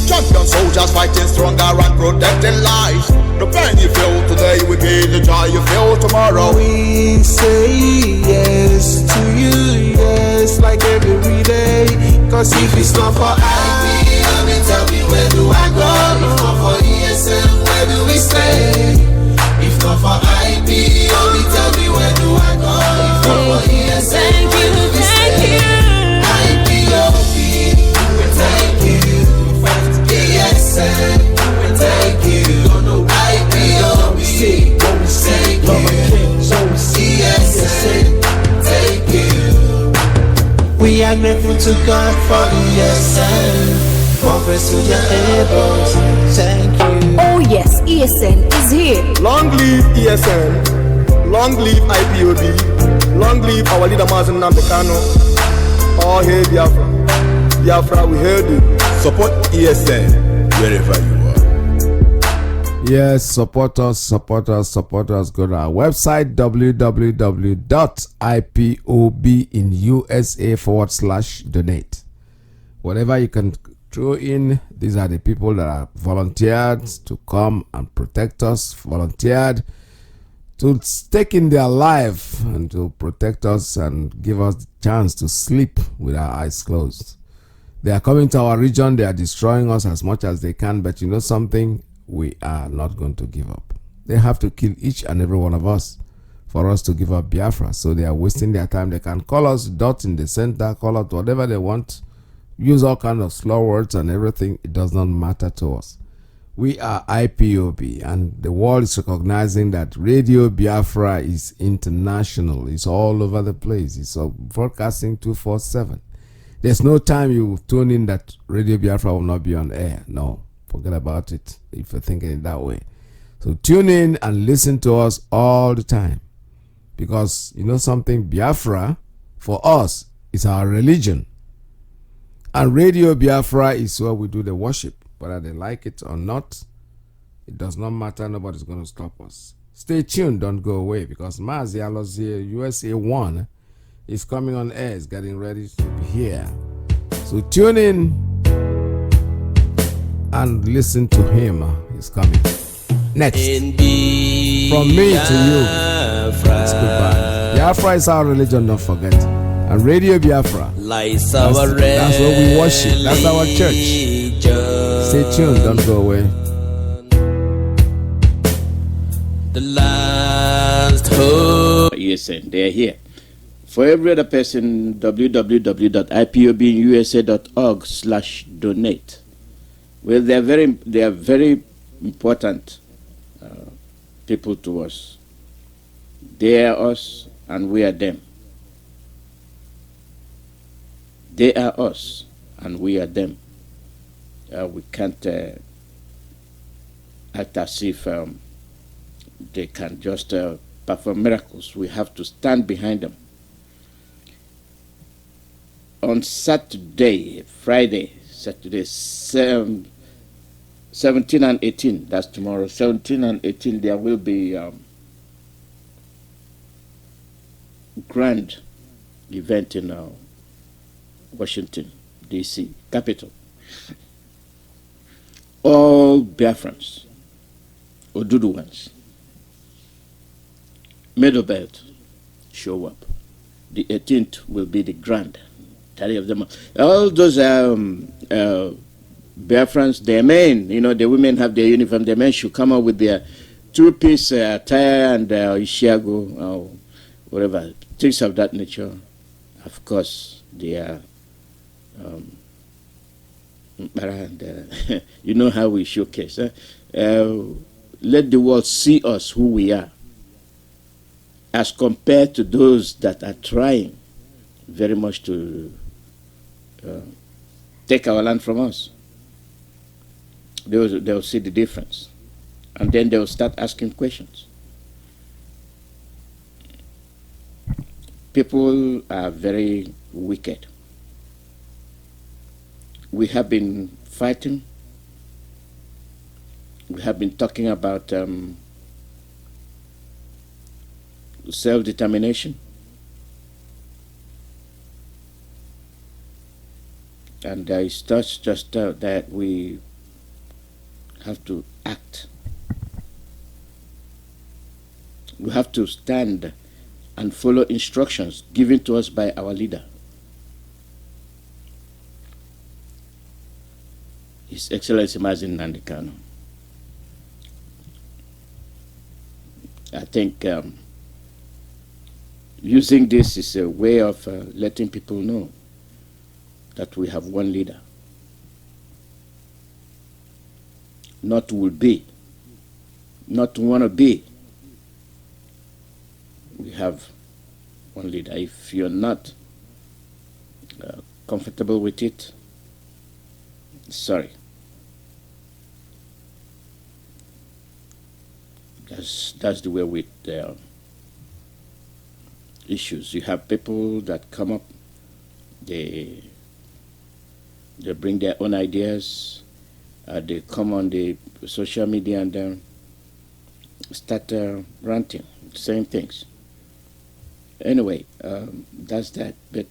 Champion soldiers fighting stronger and protecting lives. The pain you feel today will be the joy you feel tomorrow. We say yes to you, yes, like every day. Cause if it's not for IPOB, tell me where do I go? If not for ESM, where do we stay? If not for IPOB, tell me where do I go? If not for ESM, where do we stay? IPOB, thank you. ESM, thank you. IPOB, thank you. ESM, thank you. We are grateful to God for ESN. Progress to your elbows. Thank you. Oh yes, ESN is here. Long live ESN. Long live IPOB. Long live our leader Mazi Kanu. All hail Biafra. Biafra, we heard you. Support ESN wherever you are. Yes, support us, support us, support us. Go to our website www.ipobinusa.org/donate. Whatever you can throw in, these are the people that are volunteered to come and protect us, volunteered to stake in their life and to protect us and give us the chance to sleep with our eyes closed. They are coming to our region, they are destroying us as much as they can, but you know something? We are not going to give up. They have to kill each and every one of us for us to give up Biafra. So they are wasting their time. They can call us dot in the center, call us whatever they want, use all kinds of slow words and everything. It does not matter to us. We are IPOB, and the world is recognizing that Radio Biafra is international. It's all over the place. It's broadcasting 24/7. There's no time you tune in that Radio Biafra will not be on air. No, forget about it if you're thinking it that way. So tune in and listen to us all the time. Because you know something, Biafra, for us, is our religion. And Radio Biafra is where we do the worship. Whether they like it or not, it does not matter. Nobody's going to stop us. Stay tuned, don't go away, because Mazi here, USA 1, is coming on air, is getting ready to be here. So tune in and listen to him. He's coming. Next. From me to you, it's goodbye. Biafra is our religion, don't forget. And Radio Biafra, that's what we worship. That's our church. Stay tuned, don't go away. The last hope. Yes, and they're here. For every other person, www.ipobinUSA.org/donate. Well, they are very important people to us. They are us and we are them. They are us and we are them. We can't act as if they can just perform miracles. We have to stand behind them. On Saturday, 17 and 18, that's tomorrow, 17 and 18, there will be grand event in Washington, D.C., capital. All Biafrans, Oduduwans, Middle Belt, show up. The 18th will be the grand tally of them. All those Biafrans, their men, the women have their uniform, the men should come out with their two-piece attire and ishiago, or whatever, things of that nature. Of course, they are, you know how we showcase. Let the world see us who we are, as compared to those that are trying very much to take our land from us. They'll see the difference. And then they'll start asking questions. People are very wicked. We have been fighting. We have been talking about self-determination. And it's just that we have to act. We have to stand and follow instructions given to us by our leader, His Excellency Mazi Kanu. I think using this is a way of letting people know that we have one leader. Not will be, not want to be. We have one leader. If you're not comfortable with it, sorry. That's the way with issues. You have people that come up, they bring their own ideas, they come on the social media and then start ranting, saying things. Anyway, that's that. But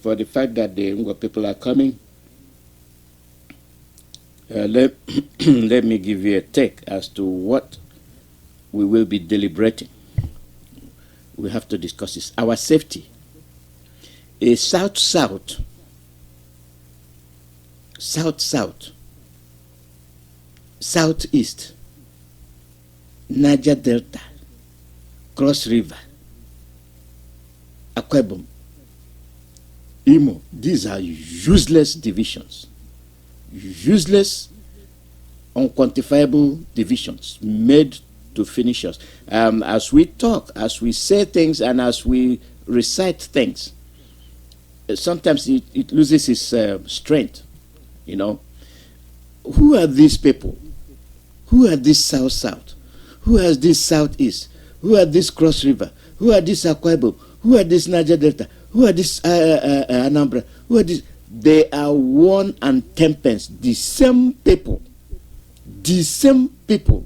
for the fact that the Ngwa people are coming, let me give you a take as to what we will be deliberating. We have to discuss this. Our safety. A south-south, south-south, southeast, Niger Delta, Cross River, Akwa Ibom, Imo. These are useless divisions. Useless, unquantifiable divisions made to finish us. As we talk, as we say things, and as we recite things, sometimes it loses its strength, Who are these people? Who are this South-South? Who are this Southeast? Who are this Cross River? Who are this Akwa Ibom? Who are this Niger Delta? Who are this Anambra? Who are this? They are 1 and 10 pence. The same people. The same people.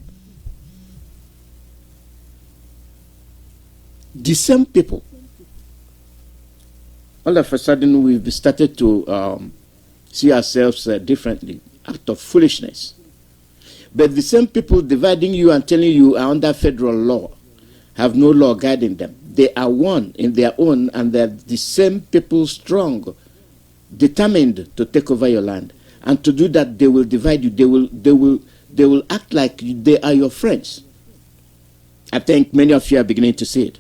The same people. All of a sudden, we've started to see ourselves differently out of foolishness. But the same people dividing you and telling you are under federal law have no law guiding them. They are one in their own, and they're the same people, strong, determined to take over your land. And to do that, they will divide you. They will act like they are your friends. I think many of you are beginning to see it.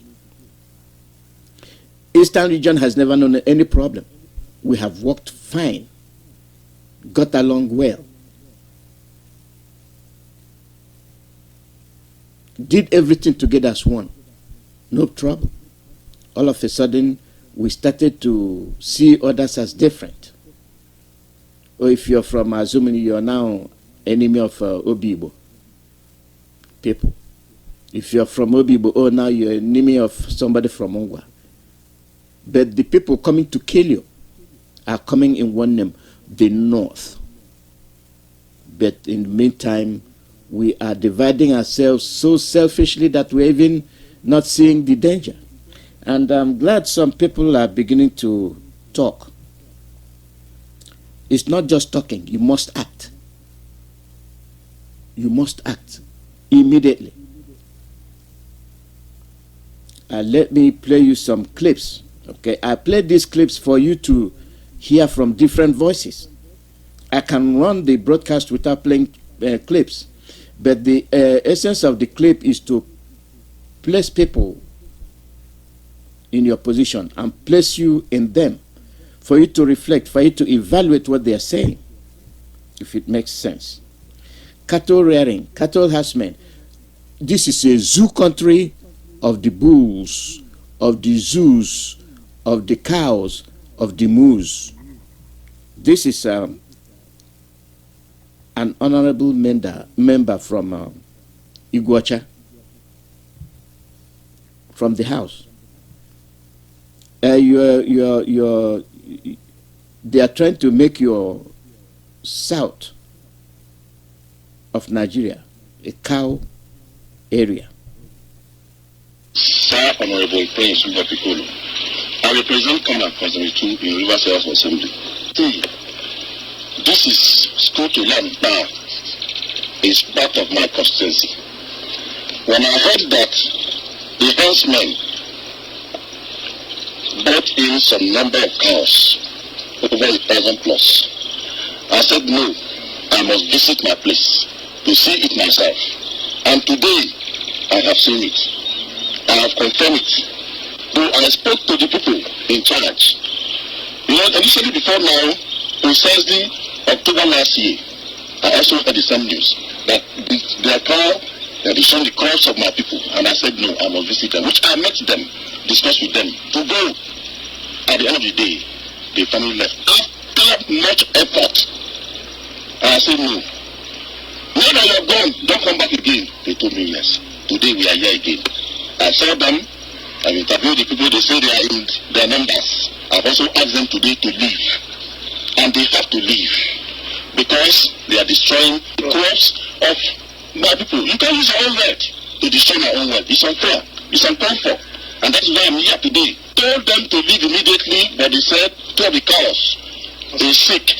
Eastern region has never known any problem. We have worked fine, got along well, did everything together as one. No trouble. All of a sudden, we started to see others as different. Or if you're from Azumini, you're now enemy of Obibo people. If you're from Obibo, oh, now you're enemy of somebody from Ongwa. But the people coming to kill you are coming in one name, the North. But in the meantime, we are dividing ourselves so selfishly that we're even not seeing the danger. And I'm glad some people are beginning to talk. It's not just talking, you must act. You must act immediately. Let me play you some clips. Okay, I played these clips for you to hear from different voices. I can run the broadcast without playing clips, but the essence of the clip is to place people in your position and place you in them, for you to reflect, for you to evaluate what they are saying, if it makes sense. Cattle rearing, cattle harassment. This is a zoo country of the bulls, of the zoos, of the cows, of the moose. This is an honorable member from Iguacha, from the house. They are trying to make your south of Nigeria a cow area. Sir Honorable Prince Pikolo, I represent Kanu Conservative in River South Assembly. This is school to learn now. It's part of my constituency. When I heard that the herdsmen brought in some number of cows, over 1,000 plus, I said no, I must visit my place to see it myself. And today, I have seen it. I have confirmed it. Though I spoke to the people in charge. Initially before now, precisely October last year, I also heard the same news that their cow, they destroyed the crops of my people. And I said no, I must visit them, which I met them, discussed with them, to go. At the end of the day, the family left. After much effort, I said no. Now that you are gone, don't come back again. They told me yes. Today we are here again. I saw them, I've interviewed the people, they say they are in their numbers. I've also asked them today to leave. And they have to leave. Because they are destroying the crops of my people. You can't use your own word to destroy my own word. It's unfair. It's uncalled for. And that's why I'm here today. Told them to leave immediately, but they said, tell the cows, they're sick.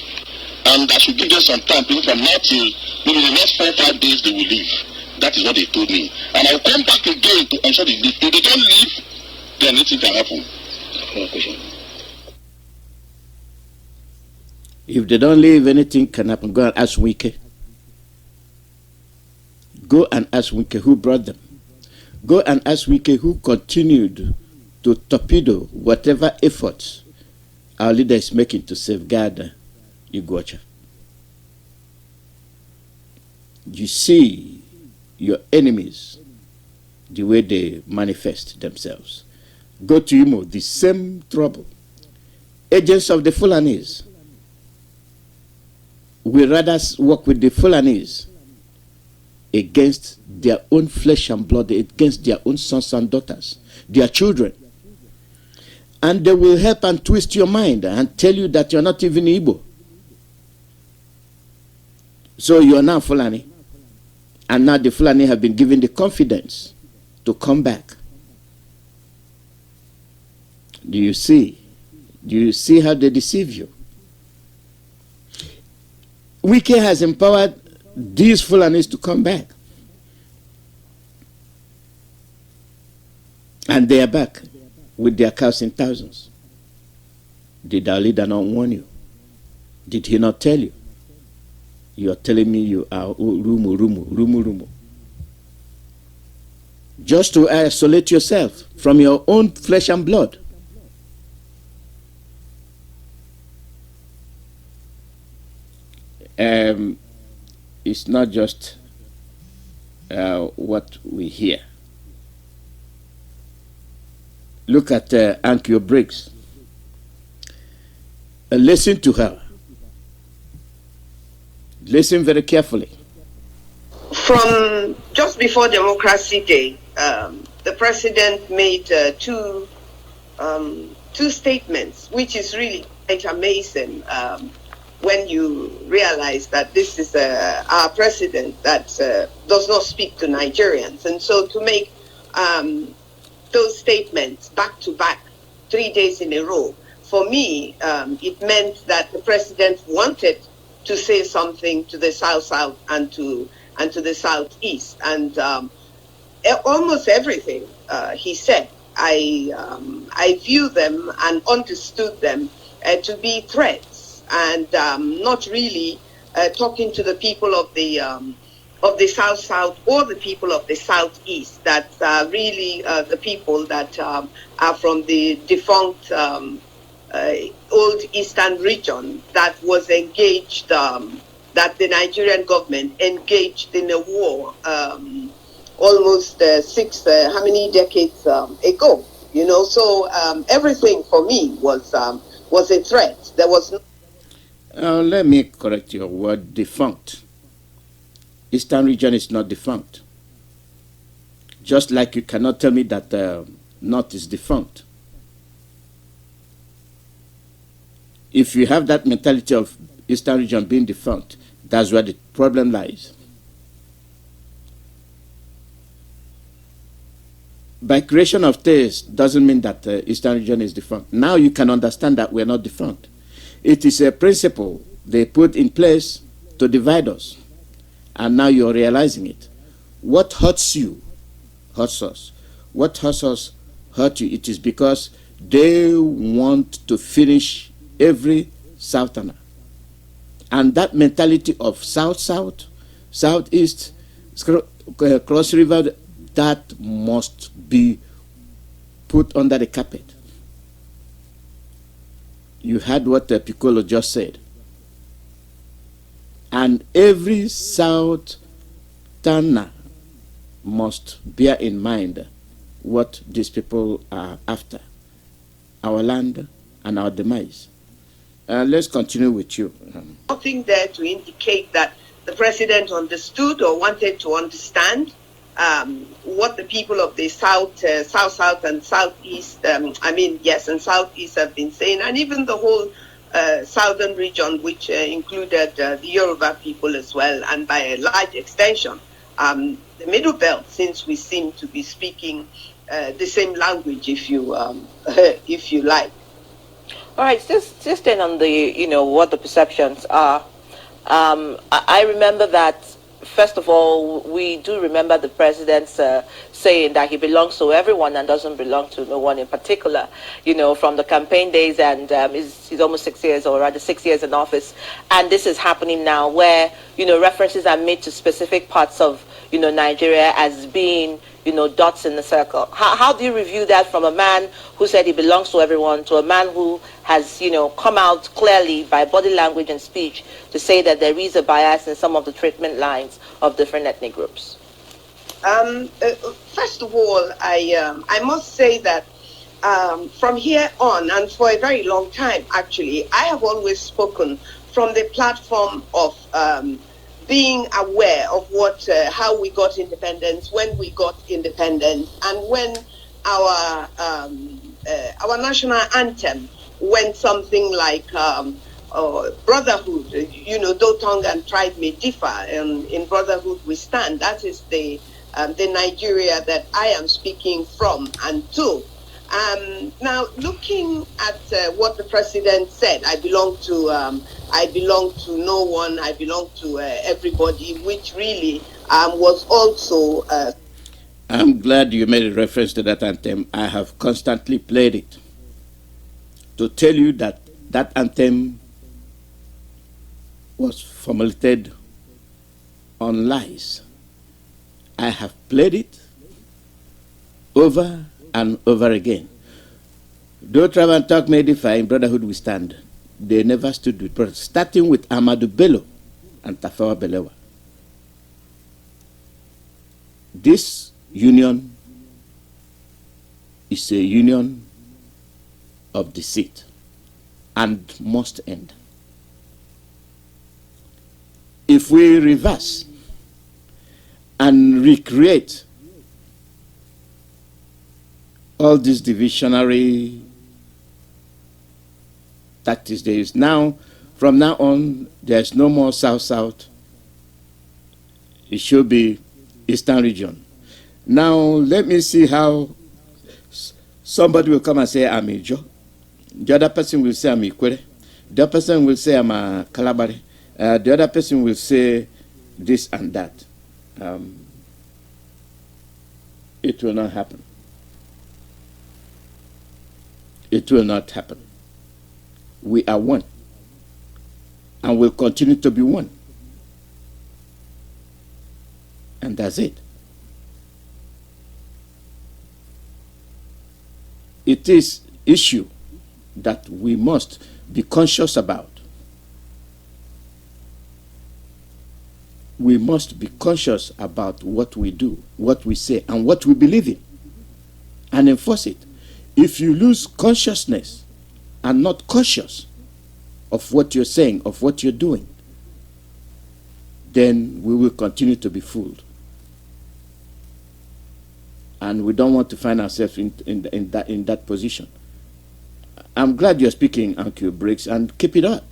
And I should give them some time, from now till maybe the next 4 or 5 days they will leave. That is what they told me. And I'll come back again to ensure they leave. If they don't leave, then anything can happen. If they don't leave, anything can happen. Go and ask Wike. Go and ask Wike who brought them. Go and ask Wike who continued to torpedo whatever efforts our leader is making to safeguard Iguacha. You see your enemies, the way they manifest themselves. Go to Imo, the same trouble. Agents of the Fulanis. We rather work with the Fulanis against their own flesh and blood, against their own sons and daughters, their children. And they will help and twist your mind and tell you that you're not even Igbo. So you're now Fulani. And now the Fulani have been given the confidence to come back. Do you see? Do you see how they deceive you? Wike has empowered these Fulanis to come back. And they are back with their cows in thousands. Did our leader not warn you? Did he not tell you? You are telling me you are rumu. Just to isolate yourself from your own flesh and blood. It's not just what we hear. Look at Ankyo Briggs. Listen to her. Listen very carefully. From just before Democracy Day, the president made two statements, which is really quite amazing when you realize that this is our president that does not speak to Nigerians. And so to make those statements back to back, 3 days in a row, for me, it meant that the president wanted to say something to the South and to the Southeast, and almost everything he said, I view them and understood them to be threats, and not really talking to the people of the South or the people of the Southeast, that really the people that are from the defunct old Eastern region that was engaged, that the Nigerian government engaged in a war almost how many decades ago? You know, so everything for me was a threat. There was no. Let me correct your word, defunct. Eastern region is not defunct. Just like you cannot tell me that North is defunct. If you have that mentality of Eastern region being defunct, that's where the problem lies. By creation of taste doesn't mean that Eastern region is defunct. Now you can understand that we're not defunct. It is a principle they put in place to divide us. And now you're realizing it. What hurts you hurts us. What hurts us hurt you. It is because they want to finish every Southerner. And that mentality of South-South, Southeast, Cross River, that must be put under the carpet. You heard what Piccolo just said. And every Southerner must bear in mind what these people are after. Our land and our demise. Let's continue with you. Nothing there to indicate that the president understood or wanted to understand what the people of the South and Southeast, and Southeast have been saying, and even the whole southern region, which included the Yoruba people as well, and by a large extension, the Middle Belt, since we seem to be speaking the same language, if you like. All right, just then on the, what the perceptions are. I remember that, first of all, we do remember the president saying that he belongs to everyone and doesn't belong to no one in particular, from the campaign days, and he's almost 6 years, or rather 6 years in office. And this is happening now where, references are made to specific parts of, Nigeria as being, dots in the circle. How do you review that from a man who said he belongs to everyone to a man who has, come out clearly by body language and speech to say that there is a bias in some of the treatment lines of different ethnic groups? First of all, I must say that from here on, and for a very long time, actually, I have always spoken from the platform of being aware of how we got independence, when we got independence, and when our national anthem went something like brotherhood, though tongue and tribe may differ, in brotherhood we stand. That is the Nigeria that I am speaking from and to. Now, looking at what the president said, I belong to no one, I belong to everybody, which really was also... I'm glad you made a reference to that anthem. I have constantly played it to tell you that that anthem was formulated on lies. I have played it over and over again. Though Travel and Talk may differ, in brotherhood we stand. They never stood with brothers, starting with Ahmadu Bello and Tafawa Balewa. This union is a union of deceit and must end. If we reverse and recreate all these divisionary tactics there is now, from now on, there's no more South-South. It should be Eastern region. Now, let me see how Somebody will come and say, I'm Ijo. The other person will say, I'm Ikwere. The other person will say, I'm a Kalabari. The other person will say this and that. It will not happen. It will not happen. We are one. And will continue to be one. And that's it. It is issue that we must be conscious about. We must be conscious about what we do, what we say, and what we believe in, and enforce it. If you lose consciousness and not conscious of what you're saying, of what you're doing, then we will continue to be fooled. And we don't want to find ourselves in that position. I'm glad you're speaking, Uncle Briggs, and keep it up.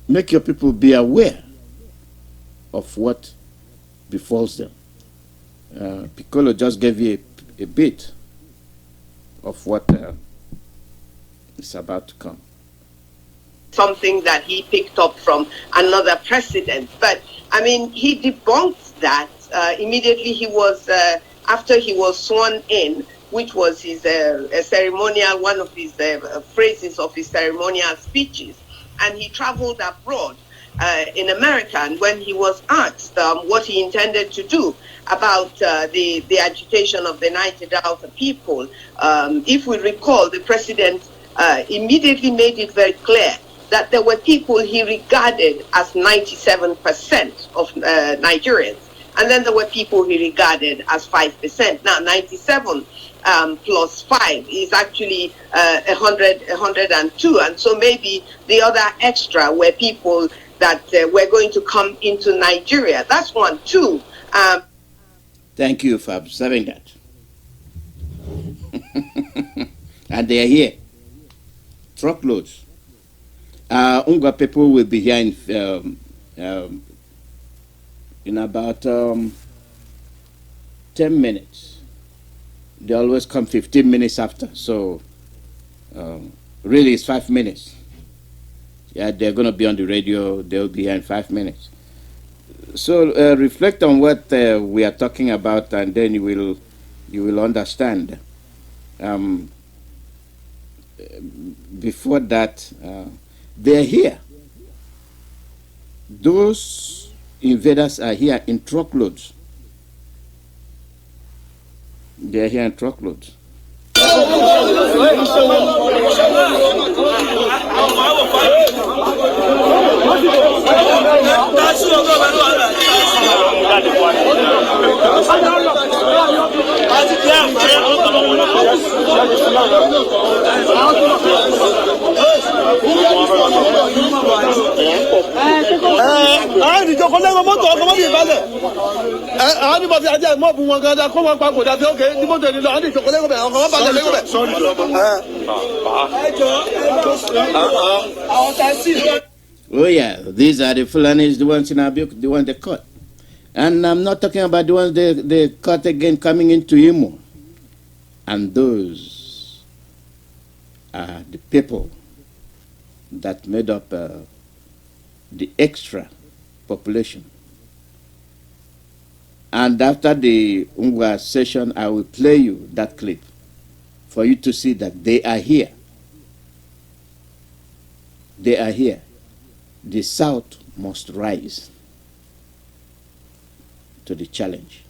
Make your people be aware of what befalls them. Piccolo just gave you a bit of what is about to come. Something that he picked up from another president. But, I mean, he debunked that immediately he was, after he was sworn in, which was his ceremonial, one of his phrases of his ceremonial speeches. And he traveled abroad in America. And when he was asked what he intended to do about the agitation of the Niger Delta people, if we recall, the president immediately made it very clear that there were people he regarded as 97% of Nigerians. And then there were people he regarded as 5%. Now, 97 plus 5 is actually 102. And so maybe the other extra were people that were going to come into Nigeria. That's one. Two. Thank you for observing that. And they are here. Truckloads. Unga people will be here in about 10 minutes. They always come 15 minutes after. So really it's 5 minutes. Yeah, they're going to be on the radio. They'll be here in 5 minutes. So reflect on what we are talking about, and then you will understand. Before that, they're here. Those invaders are here in truckloads. They're here in truckloads. Oh yeah, these are the Fulanis, the ones in Abiok, the ones they caught. And I'm not talking about the ones they caught again coming into Imo. And those are the people that made up the extra population. And after the Ungwa session, I will play you that clip for you to see that they are here. They are here. The South must rise to the challenge.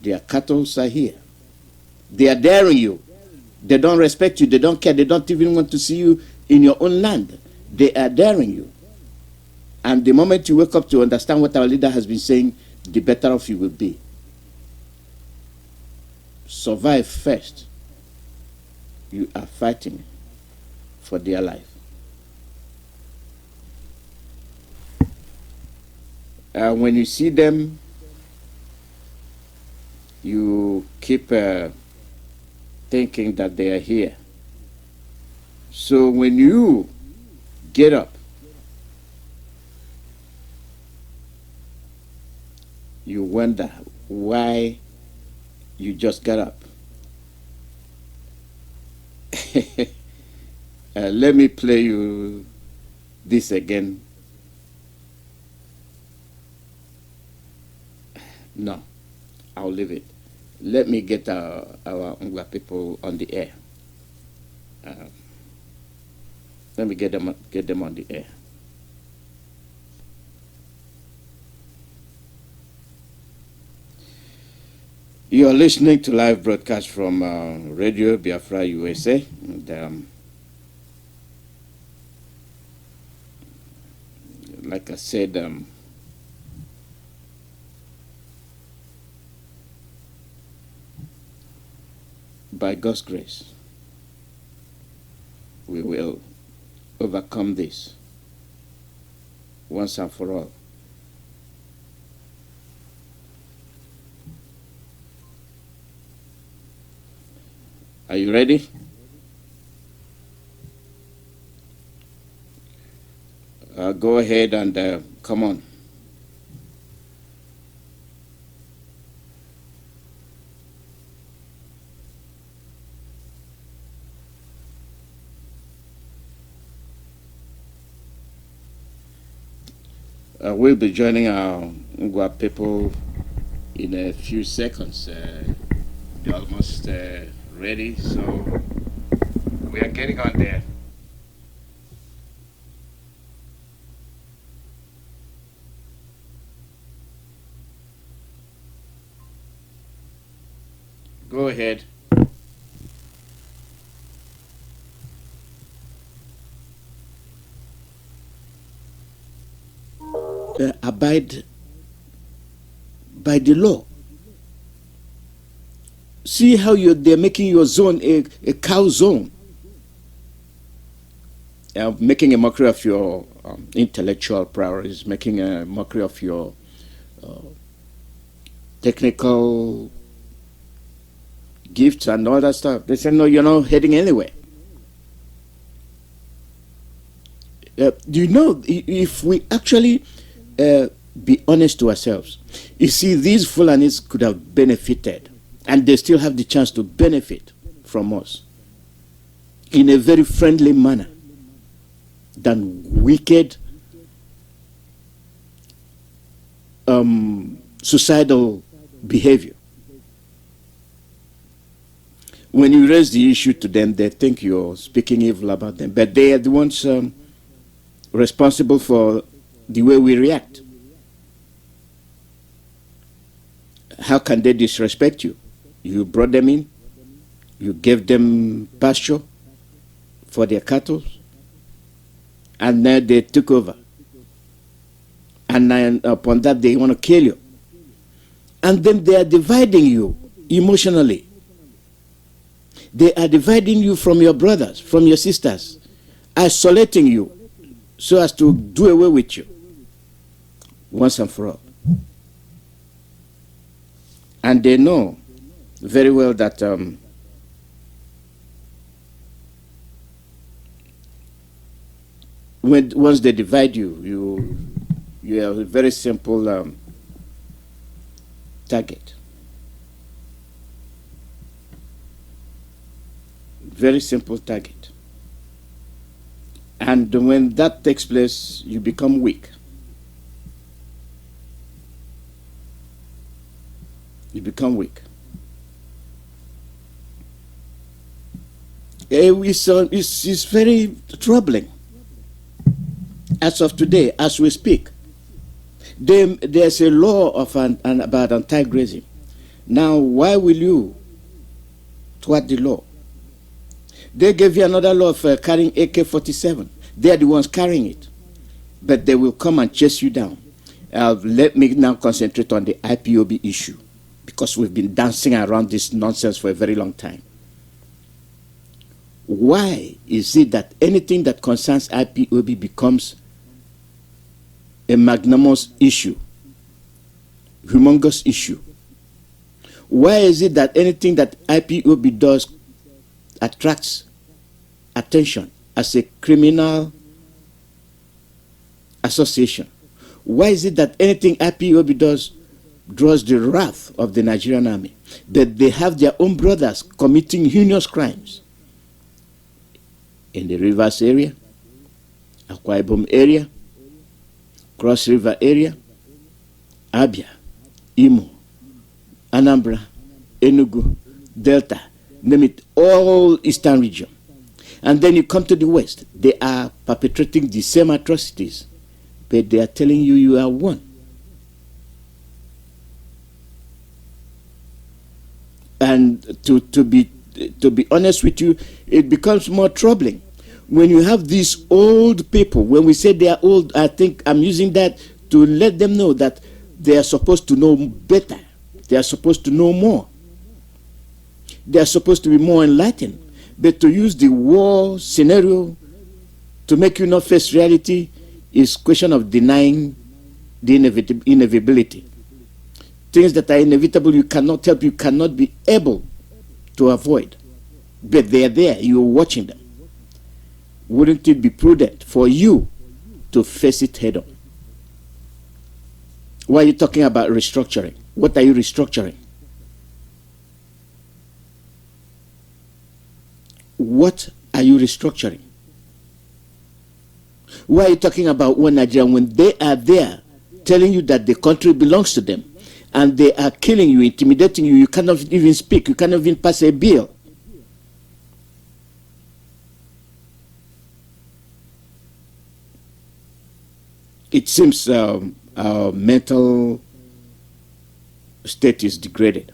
Their cattle are here. They are daring you. They don't respect you. They don't care. They don't even want to see you in your own land. They are daring you. And the moment you wake up to understand what our leader has been saying, the better off you will be. Survive first. You are fighting for their life. When you see them, you keep thinking that they are here. So when you get up, you wonder why you just got up. Let me play you this again. No, I'll leave it. Let me get our Ngwa people on the air. Let me get them on the air. You are listening to live broadcast from Radio Biafra USA. And, like I said, by God's grace, we will overcome this once and for all. Are you ready? Go ahead and come on. We'll be joining our Ngwa people in a few seconds. They're almost ready, so we are getting on there. Go ahead. Abide by the law. See how they're making your zone a cow zone. Making a mockery of your intellectual priorities, making a mockery of your technical gifts and all that stuff. They say, no, you're not heading anywhere. Do you know, if we actually be honest to ourselves, you see, these Fulanis could have benefited, and they still have the chance to benefit from us in a very friendly manner than wicked suicidal behavior. When you raise the issue to them, they think you're speaking evil about them, but they are the ones responsible for the way we react. How can they disrespect you? You brought them in, you gave them pasture for their cattle, and then they took over. And then upon that, they want to kill you. And then they are dividing you emotionally. They are dividing you from your brothers, from your sisters, isolating you so as to do away with you once and for all. And they know very well that once they divide you, you are a very simple target. Very simple target. And when that takes place, you become weak. You become weak. It's very troubling. As of today, as we speak, there's a law of about anti-grazing. Now, why will you thwart the law? They gave you another law of carrying AK-47. They are the ones carrying it. But they will come and chase you down. Let me now concentrate on the IPOB issue, because we've been dancing around this nonsense for a very long time. Why is it that anything that concerns IPOB becomes a magnanimous issue, humongous issue? Why is it that anything that IPOB does attracts attention as a criminal association? Why is it that anything IPOB does draws the wrath of the Nigerian army? That they have their own brothers committing heinous crimes. in the Rivers area, Akwa Ibom area, Cross River area, Abia, Imo, Anambra, Enugu, Delta, name it, all eastern region. And then you come to the west, they are perpetrating the same atrocities, but they are telling you you are one. And to be honest with you, it becomes more troubling when you have these old people. When we say they are old, I think I'm using that to let them know that they are supposed to know better. They are supposed to know more. They are supposed to be more enlightened. But to use the war scenario to make you not face reality is question of denying the inevitability. Things that are inevitable, you cannot help, you cannot be able to avoid. But they are there, you're watching them. Wouldn't it be prudent for you to face it head on? Why are you talking about restructuring? What are you restructuring? What are you restructuring? Why are you talking about one Nigeria when they are there telling you that the country belongs to them and they are killing you, intimidating you, you cannot even speak, you cannot even pass a bill? It seems our mental state is degraded.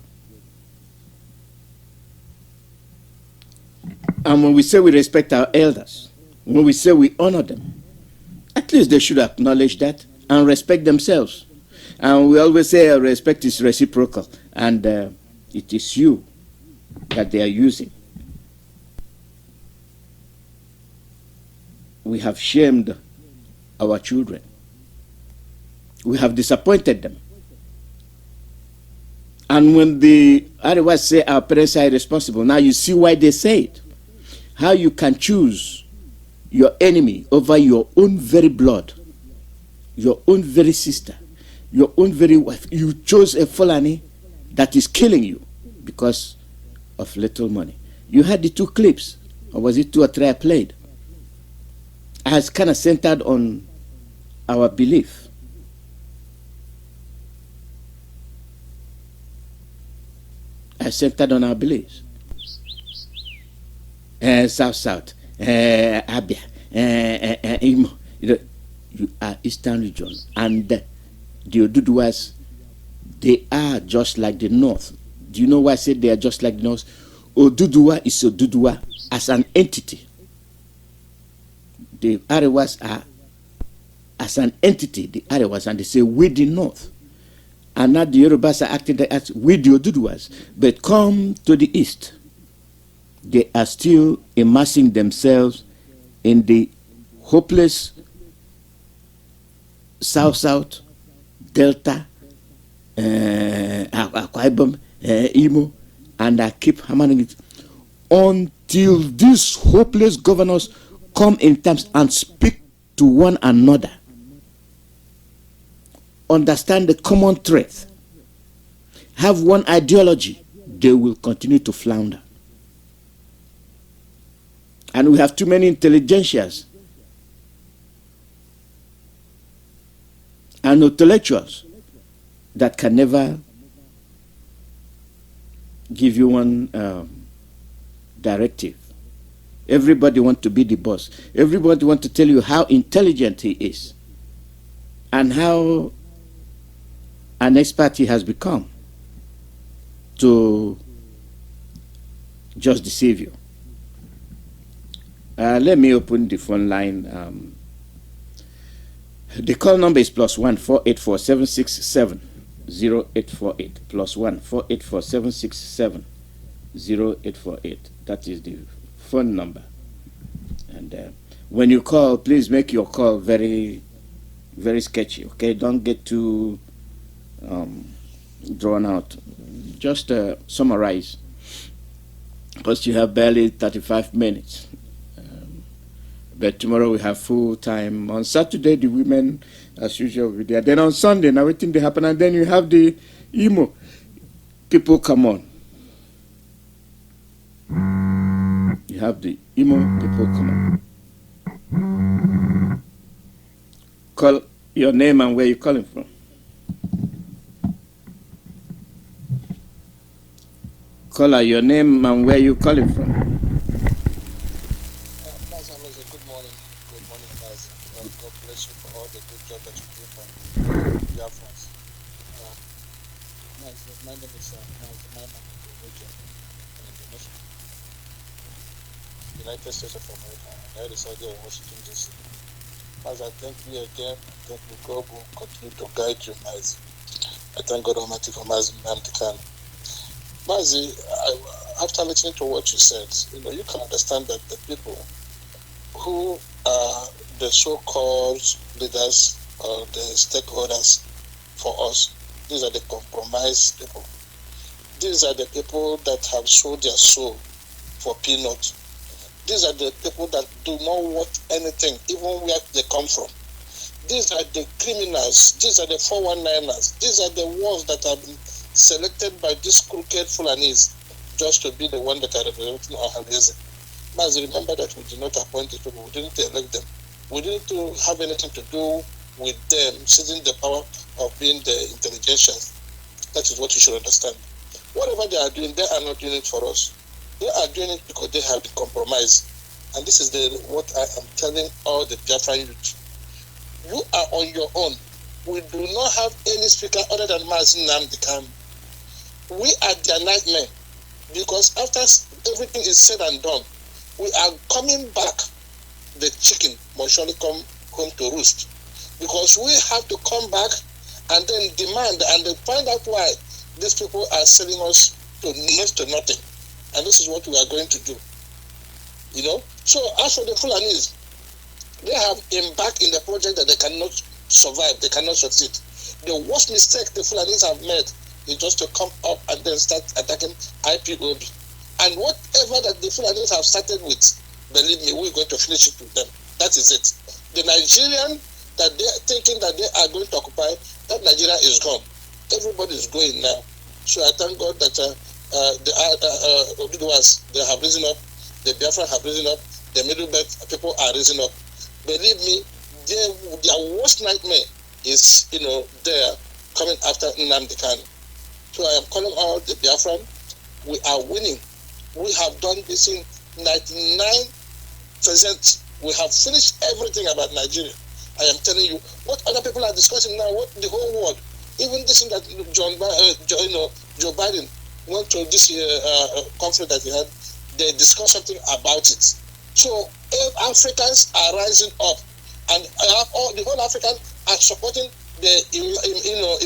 And when we say we respect our elders, when we say we honor them, at least they should acknowledge that and respect themselves. And we always say respect is reciprocal, and it is you that they are using. We have shamed our children. We have disappointed them. And when the Arewas say our parents are irresponsible, now you see why they say it. How you can choose your enemy over your own very blood, your own very sister, your own very wife. You chose a Fulani that is killing you because of little money. You had the two clips, or was it two or three I played? I was kind of centered on our belief. I centered on our beliefs. South, Abia, Imo. You are Eastern region, and the Oduduwas, they are just like the North. Do you know why I said they are just like the North? Oduduwa is Oduduwa as an entity. The Arewas are as an entity, the Arewas, and they say we the North. And now the Yorubas are acting as we the Oduduwas. But come to the East, they are still immersing themselves in the hopeless South, Delta, Akwa Ibom, Imo, and I keep hammering it until these hopeless governors come in terms and speak to one another, understand the common threat, have one ideology, they will continue to flounder. And we have too many intelligentsias and intellectuals that can never give you one directive. Everybody wants to be the boss. Everybody wants to tell you how intelligent he is and how an expert he has become to just deceive you. Let me open the phone line. The call number is +1 484 767 0848 +1 484 767 0848. That is the phone number. And when you call, please make your call very, very sketchy. Okay, don't get too drawn out. Just summarize, because you have barely 35 minutes. But tomorrow we have full time. On Saturday, the women, as usual, will be there. Then on Sunday, now everything they happen, and then you have the Imo. People come on. You have the Imo people come up. Call your name and where you're calling from. Caller, your name and where you calling from. Mazi, good morning. Good morning, Mazi. God bless you for all the good job that you do for Biafrans. My name is Mazi, my name is Region in Indonesia, United States of America, and I reside here in Washington, D.C. Mazi, I thank you again. Thank you, God will continue to guide you, Mazi. I thank God Almighty for Mazi NNAMDI'S. Mazi, after listening to what you said, you can understand that the people who are the so-called leaders or the stakeholders for us, these are the compromised people. These are the people that have sold their soul for peanuts. These are the people that do not want anything, even where they come from. These are the criminals. These are the 419ers. These are the ones that have been selected by these crooked Fulanis just to be the one that are representing our Mazi. Mazi, remember that we did not appoint the people. We didn't elect them. We didn't have anything to do with them seizing the power of being the intelligentsia. That is what you should understand. Whatever they are doing, they are not doing it for us. They are doing it because they have been compromised. And this is what I am telling all the Biafran youth. You are on your own. We do not have any speaker other than Mazi NNAMDI'S. We are their nightmare, because after everything is said and done, we are coming back. The chicken must surely come home to roost, because we have to come back and then demand and then find out why these people are selling us to next to nothing. And this is what we are going to do. So as for the Fulanis, they have embarked in the project that they cannot survive, they cannot succeed. The worst mistake the Fulanis have made is just to come up and then start attacking IPOB. And whatever that the Fulanis have started with, believe me, we're going to finish it with them. That is it. The Nigerian that they are thinking that they are going to occupy, that Nigeria is gone. Everybody is going now. So I thank God that the Oduduwas, they have risen up, the Biafra have risen up, the middle belt people are risen up. Believe me, their worst nightmare is, there coming after NNAMDI'S. So I am calling all the Biafran. We are winning. We have done this in 99%. We have finished everything about Nigeria. I am telling you, what other people are discussing now, what the whole world, even this thing that Joe Biden went to this conference that he had, they discussed something about it. So if Africans are rising up, and the whole Africans are supporting the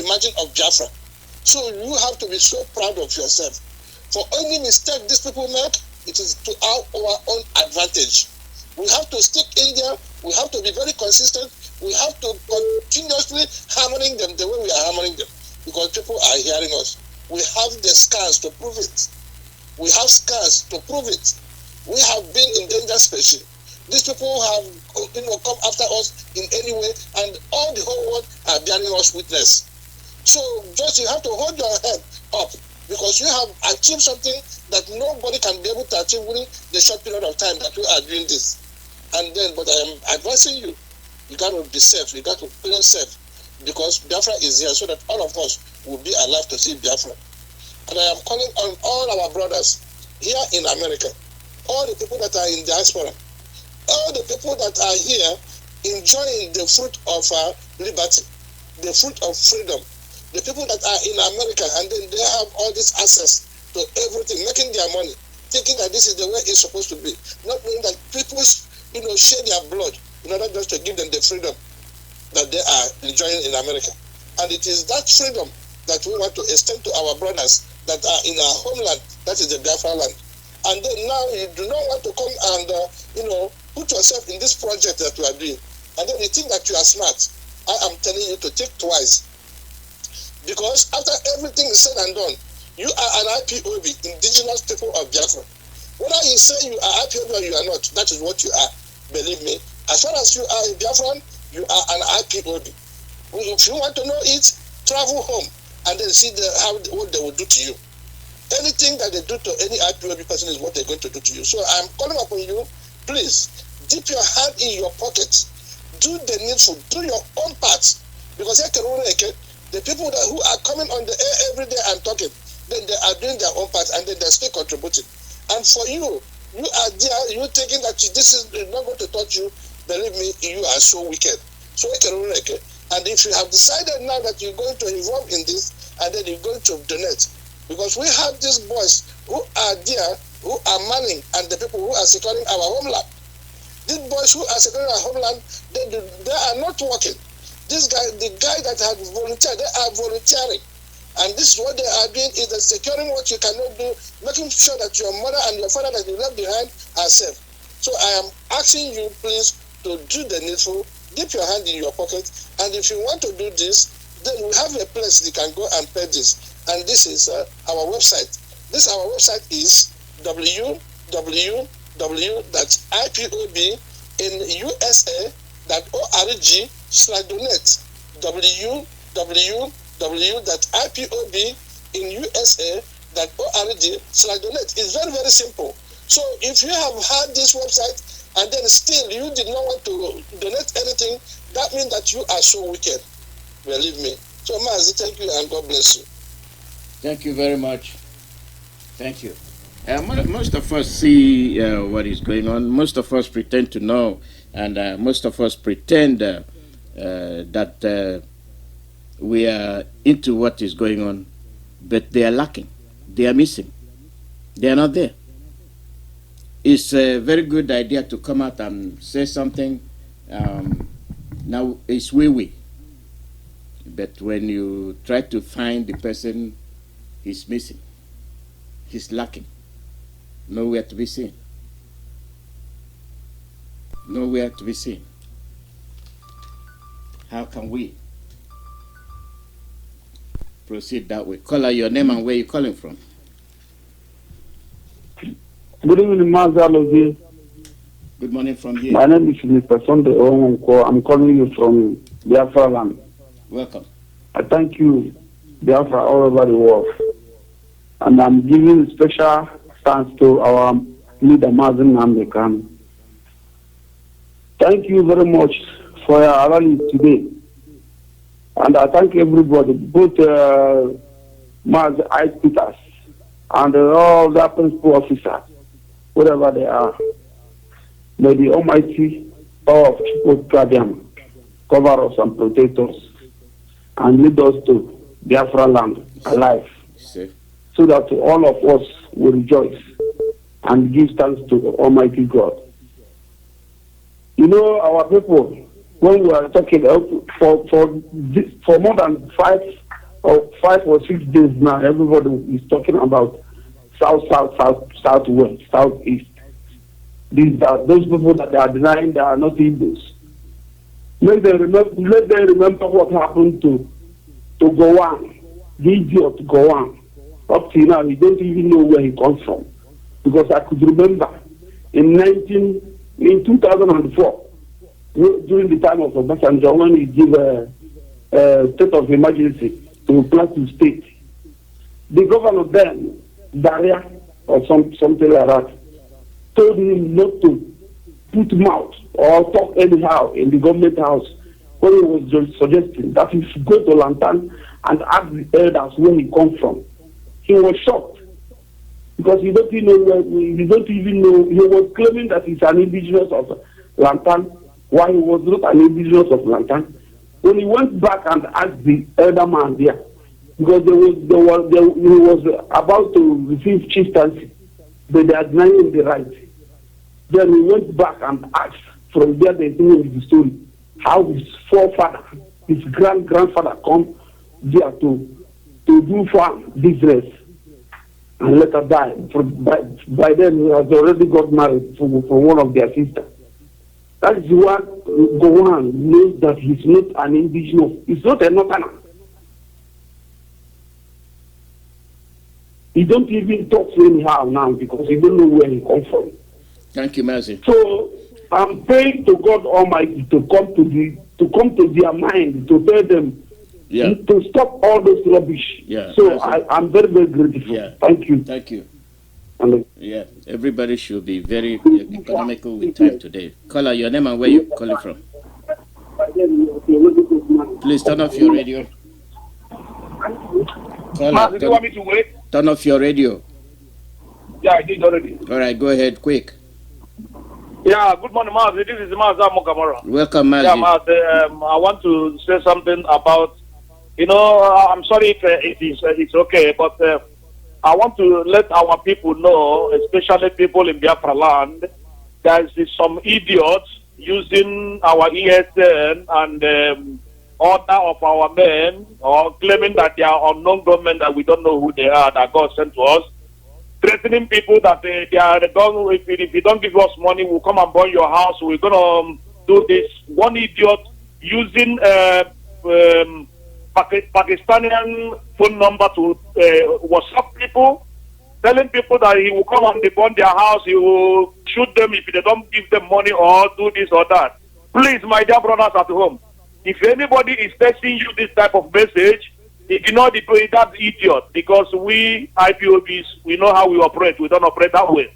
imagine of Biafra. So you have to be so proud of yourself. For any mistake these people make, it is to our own advantage. We have to stick in there. We have to be very consistent. We have to continuously hammering them the way we are hammering them, because people are hearing us. We have the scars to prove it. We have scars to prove it. We have been in danger species. These people have come after us in any way, and all the whole world are bearing us witness. So just you have to hold your head up, because you have achieved something that nobody can be able to achieve within the short period of time that we are doing this. And then, but I am advising you, you got to be safe, you got to feel safe, because Biafra is here so that all of us will be alive to see Biafra. And I am calling on all our brothers here in America, all the people that are in diaspora, all the people that are here enjoying the fruit of liberty, the fruit of freedom, the people that are in America and then they have all this access to everything, making their money, thinking that this is the way it's supposed to be, not knowing that people, shed their blood in order just to give them the freedom that they are enjoying in America. And it is that freedom that we want to extend to our brothers that are in our homeland, that is the Biafra land. And then now you do not want to come and, put yourself in this project that you are doing. And then you think that you are smart. I am telling you to think twice. Because after everything is said and done, you are an IPOB, indigenous people of Biafra. Whether you say you are IPOB or you are not, that is what you are. Believe me. As far as you are a Biafran, you are an IPOB. If you want to know it, travel home and then see what they will do to you. anything that they do to any IPOB person is what they're going to do to you. So I'm calling upon you, please, dip your hand in your pocket, do the needful, do your own part. Because the people who are coming on the air every day and talking, then they are doing their own part and then they're still contributing. And for you, you are there, you thinking that this is not going to touch you, believe me, you are so wicked. So and if you have decided now that you're going to involve in this, and then you're going to donate, because we have these boys who are there, who are manning, and the people who are securing our homeland. These boys who are securing our homeland, they are not working. This guy, the guy that had volunteered, they are volunteering. And this is what they are doing, is that securing what you cannot do, making sure that your mother and your father that you left behind are safe. So I am asking you, please, to do the needful, dip your hand in your pocket, and if you want to do this, then we have a place you can go and pay this. And this is our website. Our website is www.ipobinUSA.org/donate. www.ipobinUSA.org/donate. It's very, very simple. So if you have had this website and then still you did not want to donate anything, that means that you are so wicked. Believe me. So Mazi, thank you and God bless you. Thank you very much. Thank you. Most of us see what is going on. Most of us pretend to know, and most of us pretend that we are into what is going on, but they are lacking. They are missing. They are not there. It's a very good idea to come out and say something. Now it's we. But when you try to find the person, he's missing. He's lacking. Nowhere to be seen. Nowhere to be seen. How can we proceed that way? Call out your name and where you're calling from. Good evening, Mazi. Good morning from here. My name is Mr. Sunday Omonko. I'm calling you from Biafra land. Welcome. I thank you, Biafra, all over the world. And I'm giving special thanks to our leader, Mazi NNAMDI'S. Thank you very much for your rally today. And I thank everybody, both Mazi Peters and all the principal officers, whatever they are. May the Almighty power of Chukwu Guardian cover us and protect us and lead us to Biafra land alive, so that all of us will rejoice and give thanks to the Almighty God. You know, our people, when we are talking for more than 5 or 6 days now, everybody is talking about south, southwest, southeast. These are those people that they are denying they are not Igbos. Let them remember what happened to Gowon, the idiot Gowon. Up till now, he don't even know where he comes from. Because I could remember in 2004, during the time of Obasanjo, when he gave a state of emergency to Plateau State, the governor then, Daria, or something like that, told him not to put mouth or talk anyhow in the government house when he was just suggesting that he should go to Lantan and ask the elders where he comes from. He was shocked because he don't even know he was claiming that he's an indigenous of Lantan, while he was not an indigenous of Lantan. When he went back and asked the elder man there, because he was about to receive chieftaincy, but they are denying the right. Then he went back and asked from there the the story how his forefather, his grandfather, come there to do farm business and later die. By then he has already got married from one of their sisters. That is what Gowon knows, that he's not an indigenous, he's not a Northerner. He don't even talk anyhow now because he don't know where he comes from. Thank you, Mazi. So I'm praying to God Almighty to come to their mind, to tell them to stop all this rubbish. Yeah. So I'm very, very grateful. Yeah. Thank you. Thank you. And Yeah, everybody should be very economical with time today. Caller, your name and where you calling from? Please turn off your radio. Caller, do you want me to wait? Turn off your radio. Yeah, I did already. All right, go ahead, quick. Yeah, good morning, Mazi. This is Mazi Mokamara. Welcome, Mazi. Yeah, Mazi, I want to say something about, I'm sorry if it's okay, but I want to let our people know, especially people in Biafra land, there's some idiots using our ESN and order of our men, or claiming that they are unknown government that we don't know who they are, that God sent to us, threatening people that they are done. If you don't give us money, we'll come and burn your house. We're gonna do this. One idiot using Pakistani phone number to WhatsApp people, telling people that he will come and burn their house. He will shoot them if they don't give them money or do this or that. Please, my dear brothers at home, if anybody is texting you this type of message, ignore that idiot, because we IPOBs, we know how we operate. We don't operate that way.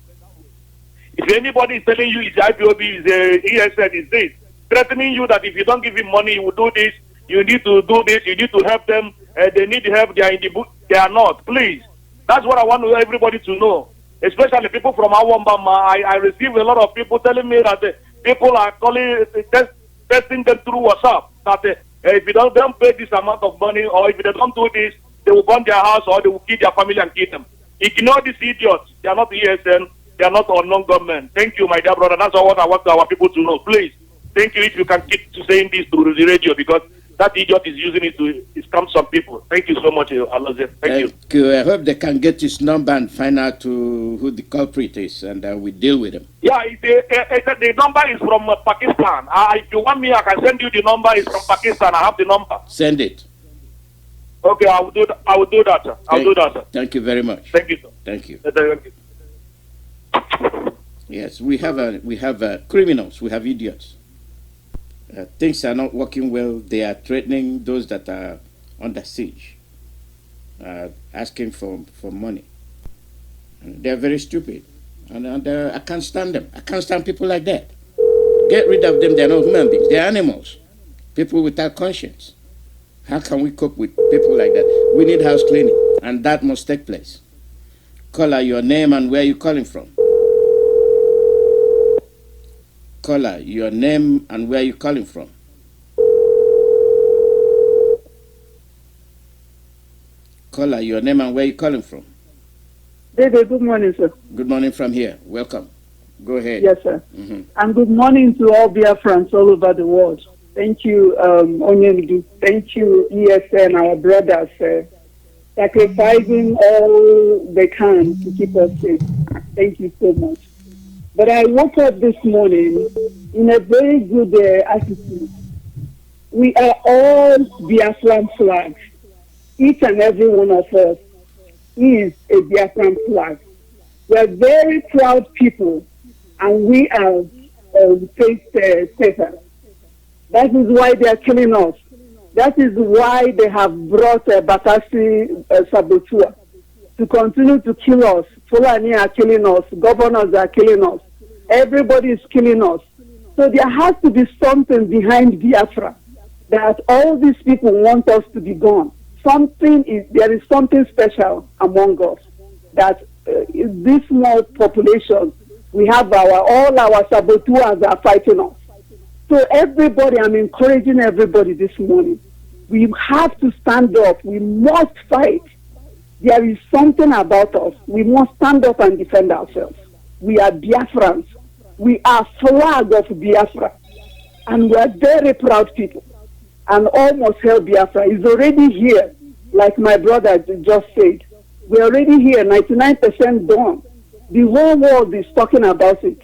If anybody is telling you it's IPOB, it's ESN, is this, threatening you that if you don't give him money, he will do this, you need to do this, you need to help them, they need help, they are in the book, they are not. Please. That's what I want everybody to know, especially people from Awambama. I receive a lot of people telling me that people are calling, testing them through WhatsApp, that if you don't pay this amount of money, or if they don't do this, they will burn their house, or they will kill their family and kill them. Ignore these idiots. They are not ESN. They are not unknown government. Thank you, my dear brother. That's what I want our people to know. Please, thank you if you can keep saying this through the radio, because that idiot is using it to scam some people. Thank you so much, Alaze. Thank you. I hope they can get his number and find out who the culprit is, and we deal with him. Yeah, the number is from Pakistan. If you want me, I can send you the number. It's from Pakistan. I have the number. Send it. Okay, I will do that. I will do that, sir. I'll do that, sir. Thank you very much. Thank you, sir. Thank you. Thank you. Yes, we have criminals. We have idiots. Things are not working well. They are threatening those that are under siege, asking for money. And they are very stupid. And I can't stand them. I can't stand people like that. Get rid of them. They are not human beings. They are animals. People without conscience. How can we cope with people like that? We need house cleaning, and that must take place. Caller, your name and where you're calling from. Caller, your name and where you're calling from. Caller, your name and where you're calling from. David, good morning, sir. Good morning from here. Welcome. Go ahead. Yes, sir. And good morning to all Biafrans all over the world. Thank you, Onyemdu. Thank you, ESN, our brothers, sacrificing all they can to keep us safe. Thank you so much. But I woke up this morning in a very good attitude. We are all Biafran flags. Each and every one of us is a Biafran flag. We are very proud people, and we are safer. That is why they are killing us. That is why they have brought Batasi saboteur to continue to kill us. Fulani are killing us. Governors are killing us. Everybody is killing us. So there has to be something behind Biafra, that all these people want us to be gone. There is something special among us, that this small population, we have all our saboteurs are fighting us. So everybody, I'm encouraging everybody this morning. We have to stand up. We must fight. There is something about us. We must stand up and defend ourselves. We are Biafrans. We are flag of Biafra. And we are very proud people. And almost hell Biafra is already here, like my brother just said. We're already here, 99% done. The whole world is talking about it.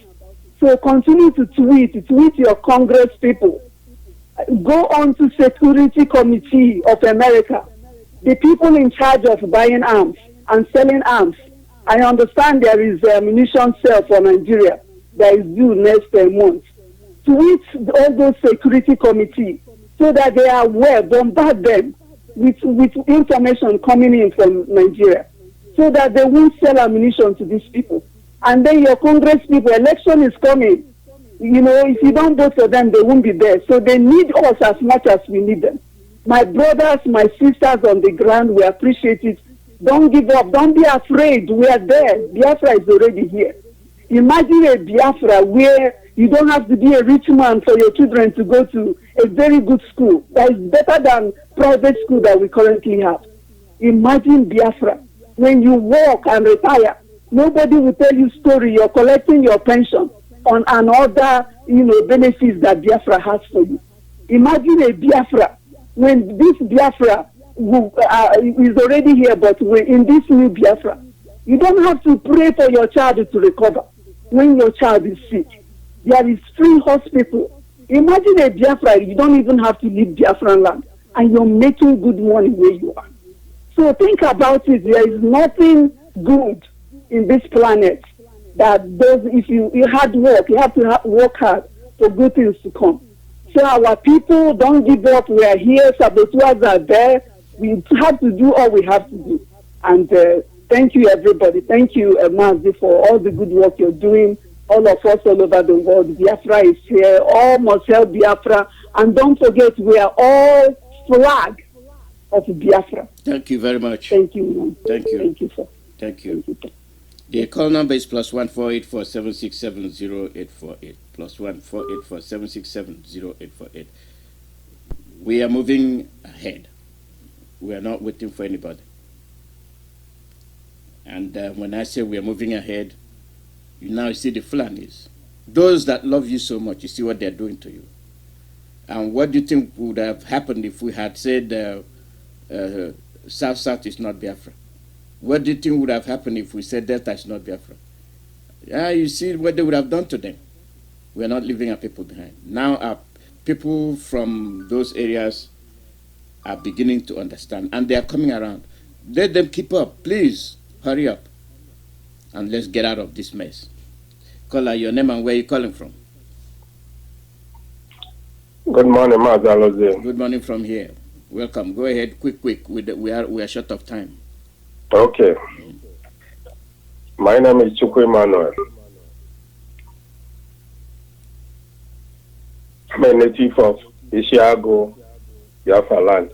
So continue to tweet your Congress people. Go on to Security Committee of America. The people in charge of buying arms and selling arms. I understand there is a ammunition sale for Nigeria that is due next month. Tweet all those Security Committee so that they are aware, bombard them. with information coming in from Nigeria, so that they won't sell ammunition to these people. And then your Congress people, election is coming. You know, if you don't vote for them, they won't be there. So they need us as much as we need them. My brothers, my sisters on the ground, we appreciate it. Don't give up. Don't be afraid. We are there. Biafra is already here. Imagine a Biafra where you don't have to be a rich man for your children to go to a very good school that is better than private school that we currently have. Imagine Biafra. When you work and retire, nobody will tell you story. You're collecting your pension on another, benefits that Biafra has for you. Imagine a Biafra when this Biafra is already here, but we're in this new Biafra. You don't have to pray for your child to recover when your child is sick. There is free hospital. Imagine a Biafra, you don't even have to leave Biafran land, and you're making good money where you are. So think about it. There is nothing good in this planet that does, if you hard work, you have to work hard for good things to come. So our people, don't give up. We are here. Saboteurs are there. We have to do all we have to do. And thank you, everybody. Thank you, Mazi, for all the good work you're doing. All of us all over the world. Biafra is here. All must help Biafra. And don't forget, we are all flag of Biafra. Thank you very much. Thank you, man. Thank you. Thank you, sir. Thank you. The call number is +14847670848. +14847670848. We are moving ahead. We are not waiting for anybody. And when I say we are moving ahead, you now see the Fulanis. Those that love you so much, you see what they're doing to you. And what do you think would have happened if we had said South is not Biafra? What do you think would have happened if we said Delta is not Biafra? Yeah, you see what they would have done to them. We're not leaving our people behind. Now our people from those areas are beginning to understand, and they are coming around. Let them keep up. Please, hurry up. And let's get out of this mess. Caller, your name and where you calling from? Good morning, Mazi. Good morning from here. Welcome. Go ahead, quick. We are short of time. Okay. My name is Chukwu Emmanuel. I'm a native of Ishiago, Biafra land.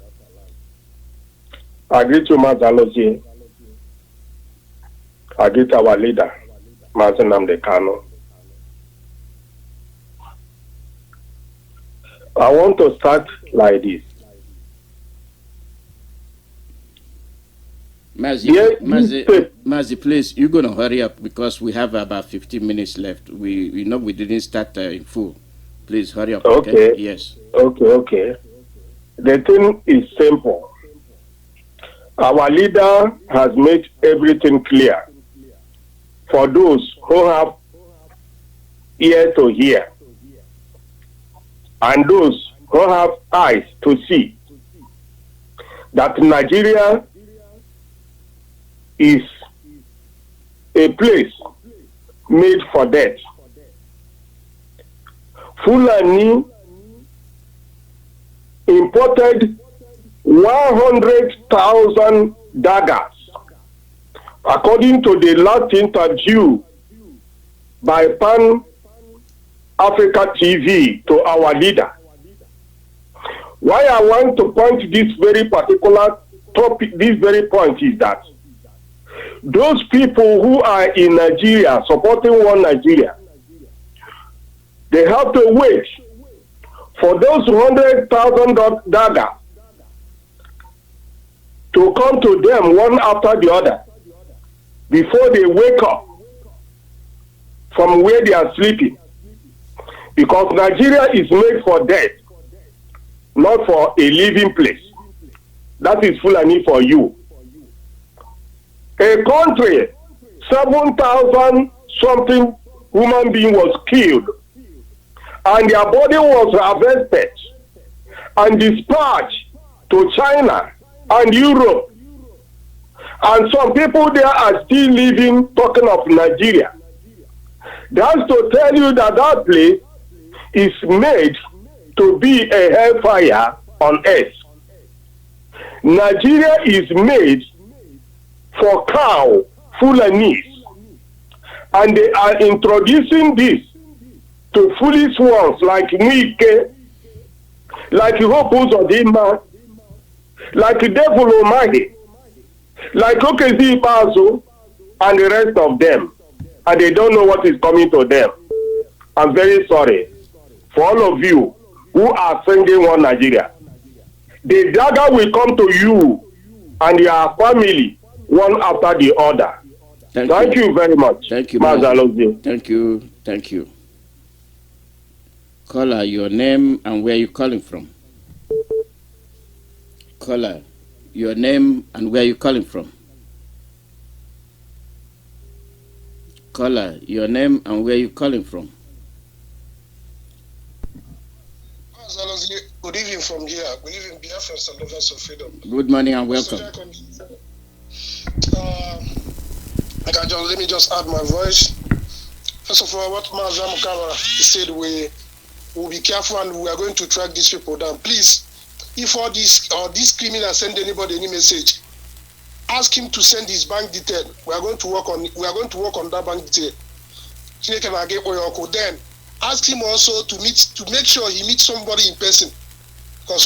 I agree to Mazi. I greet our leader, NNAMDI'S Kanu. I want to start like this. Mazi, please, you're going to hurry up because we have about 15 minutes left. We didn't start in full. Please hurry up. Okay. Yes. Okay. The thing is simple. Our leader has made everything clear for those who have ear to hear and those who have eyes to see that Nigeria is a place made for death. Fulani imported 100,000 daggers, according to the last interview by Pan Africa TV to our leader. Why I want to point this very particular topic, this very point is that those people who are in Nigeria supporting one Nigeria, they have to wait for those 100,000 daggers to come to them one after the other before they wake up from where they are sleeping. Because Nigeria is made for death, not for a living place. That is Fulani for you. A country, 7,000 something human being was killed, and their body was harvested and dispatched to China and Europe. And some people there are still living, talking of Nigeria. That's to tell you that that place is made to be a hellfire on earth. Nigeria is made for cow, Fulanis, and they are introducing this to foolish ones like Mwike, like Hopus Odima, like Devil Omagi, like Okezi Ipazu, and the rest of them. And they don't know what is coming to them. I'm very sorry for all of you who are singing one Nigeria. The dagger will come to you and your family one after the other. Thank you very much. Thank you, Mazi. Thank you. Thank you. Caller, your name and where you calling from. Caller, your name and where you calling from. Caller, your name and where you calling from. Good evening from here. Good evening, Biafrans and lovers of freedom. Good morning and welcome. Let me just add my voice. First of all, what Mazi said, we will be careful and we are going to track these people down. Please, if all these criminals send anybody any message, ask him to send his bank detail. We are going to work on that bank detail. Then ask him also to make sure he meets somebody in person. Because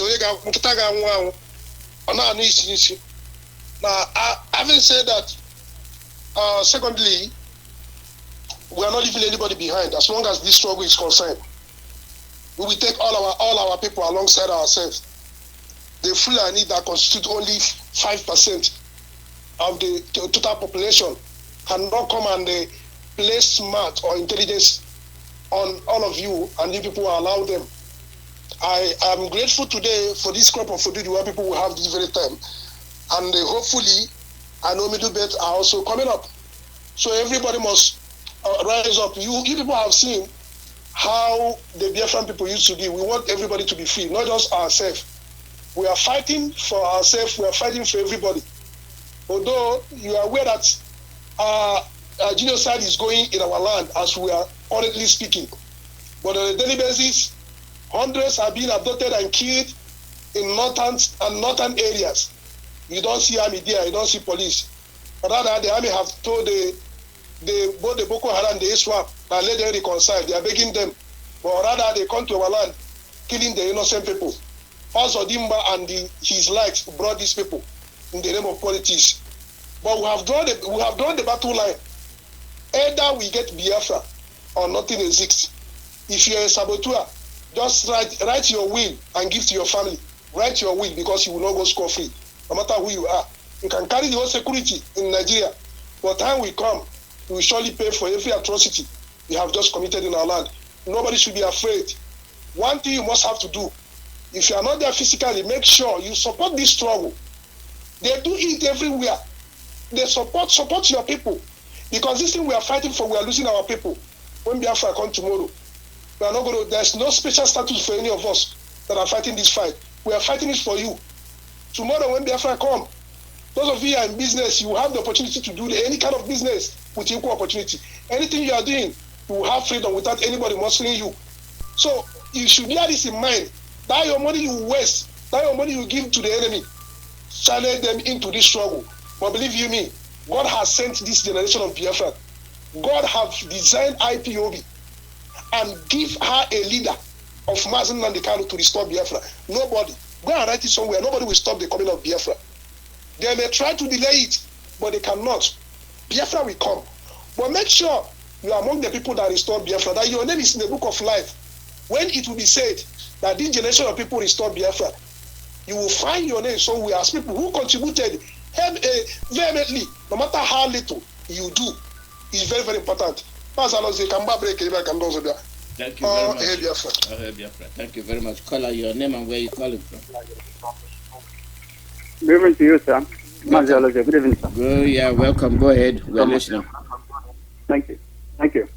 now, having said that, secondly, we are not leaving anybody behind as long as this struggle is concerned. We will take all our people alongside ourselves. The Fulani that constitute only 5% of the total population cannot come and place smart or intelligence on all of you, and you people allow them. I am grateful today for this crop of food where people will have this very time, and hopefully, I know middle beds are also coming up. So everybody must rise up. You people have seen how the Biafran people used to be. We want everybody to be free, not just ourselves. We are fighting for ourselves. We are fighting for everybody. Although you are aware that genocide is going in our land as we are currently speaking. But on a daily basis, hundreds are being abducted and killed in northern areas. You don't see army there, you don't see police. But rather, the army have told both the Boko Haram and the ISWAP and let them reconcile. They are begging them. But rather, they come to our land, killing the innocent people. Also, Dimba and his likes brought these people in the name of politics. But we have drawn the battle line. Either we get Biafra or nothing exists. If you're a saboteur, just write your will and give to your family. Write your will because you will not go scot-free, no matter who you are. You can carry the whole security in Nigeria, but time will come, you will surely pay for every atrocity you have just committed in our land. Nobody should be afraid. One thing you must have to do, if you are not there physically, make sure you support this struggle. They do it everywhere. They support your people. Because this thing we are fighting for, we are losing our people. When Biafra come tomorrow, we are not going to, there's no special status for any of us that are fighting this fight. We are fighting it for you. Tomorrow when Biafra come, those of you are in business, you will have the opportunity to do any kind of business with equal opportunity. Anything you are doing, you will have freedom without anybody muscling you. So you should bear this in mind. That your money you waste, that your money you give to the enemy, channel them into this struggle. But believe you me, God has sent this generation of Biafra. God has designed IPOB and give her a leader of Mazi Kanu to restore Biafra. Nobody. Go and write it somewhere. Nobody will stop the coming of Biafra. They may try to delay it, but they cannot. Biafra will come. But make sure you are among the people that restore Biafra, that your name is in the book of life. When it will be said that this generation of people restore Biafra, you will find your name somewhere as people who contributed vehemently, no matter how little you do. It's very, very important. Thank you very much. Thank you very much. Caller, your name and where you calling from. Good evening to you, sir. Mazi, good evening, sir. Yeah, welcome. Go ahead. We're listening. Thank you. Thank you.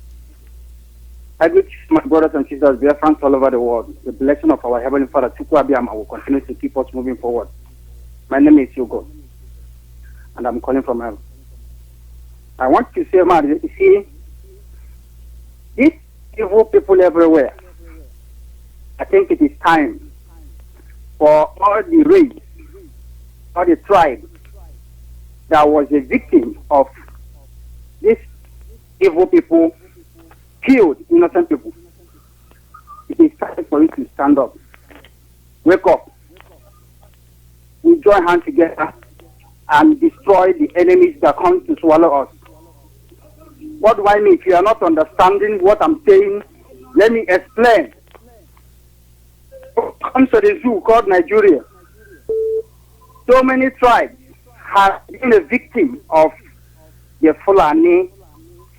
I greet my brothers and sisters, Biafrans all over the world. The blessing of our Heavenly Father, Chukwuabiama, will continue to keep us moving forward. My name is Hugo, and I'm calling from heaven. I want to say, man, you see, these evil people everywhere, I think it is time for all the race or the tribe that was a victim of these evil people killed innocent people, it is time for you to stand up. Wake up. We join hands together and destroy the enemies that come to swallow us. What do I mean? If you are not understanding what I'm saying, let me explain. Comes to the zoo called Nigeria. So many tribes have been a victim of the Fulani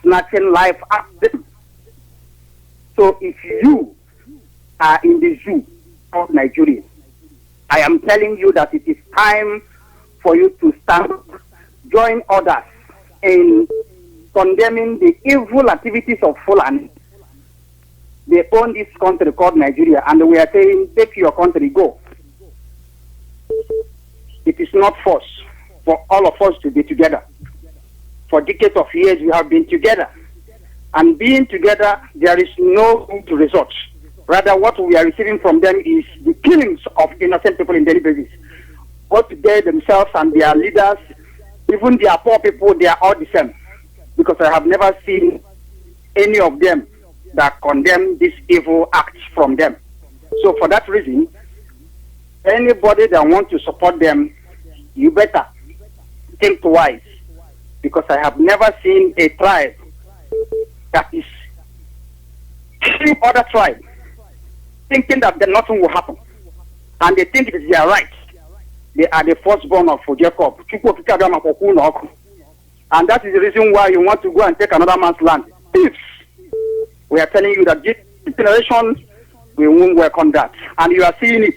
snatching life out of them. So if you are in the zoo of Nigeria, I am telling you that it is time for you to stand, join others in condemning the evil activities of Fulani. They own this country called Nigeria, and we are saying, take your country, go. It is not force for all of us to be together. For decades of years, we have been together. And being together, there is no room to resort. Rather, what we are receiving from them is the killings of innocent people in daily basis. Both they themselves and their leaders, even their poor people, they are all the same. Because I have never seen any of them that condemn these evil acts from them. So for that reason, anybody that wants to support them, you better think twice. Because I have never seen a tribe that is killing other tribes, thinking that nothing will happen. And they think it is their right. They are the firstborn of Jacob. And that is the reason why you want to go and take another man's land. If we are telling you that this generation, we won't welcome that. And you are seeing it.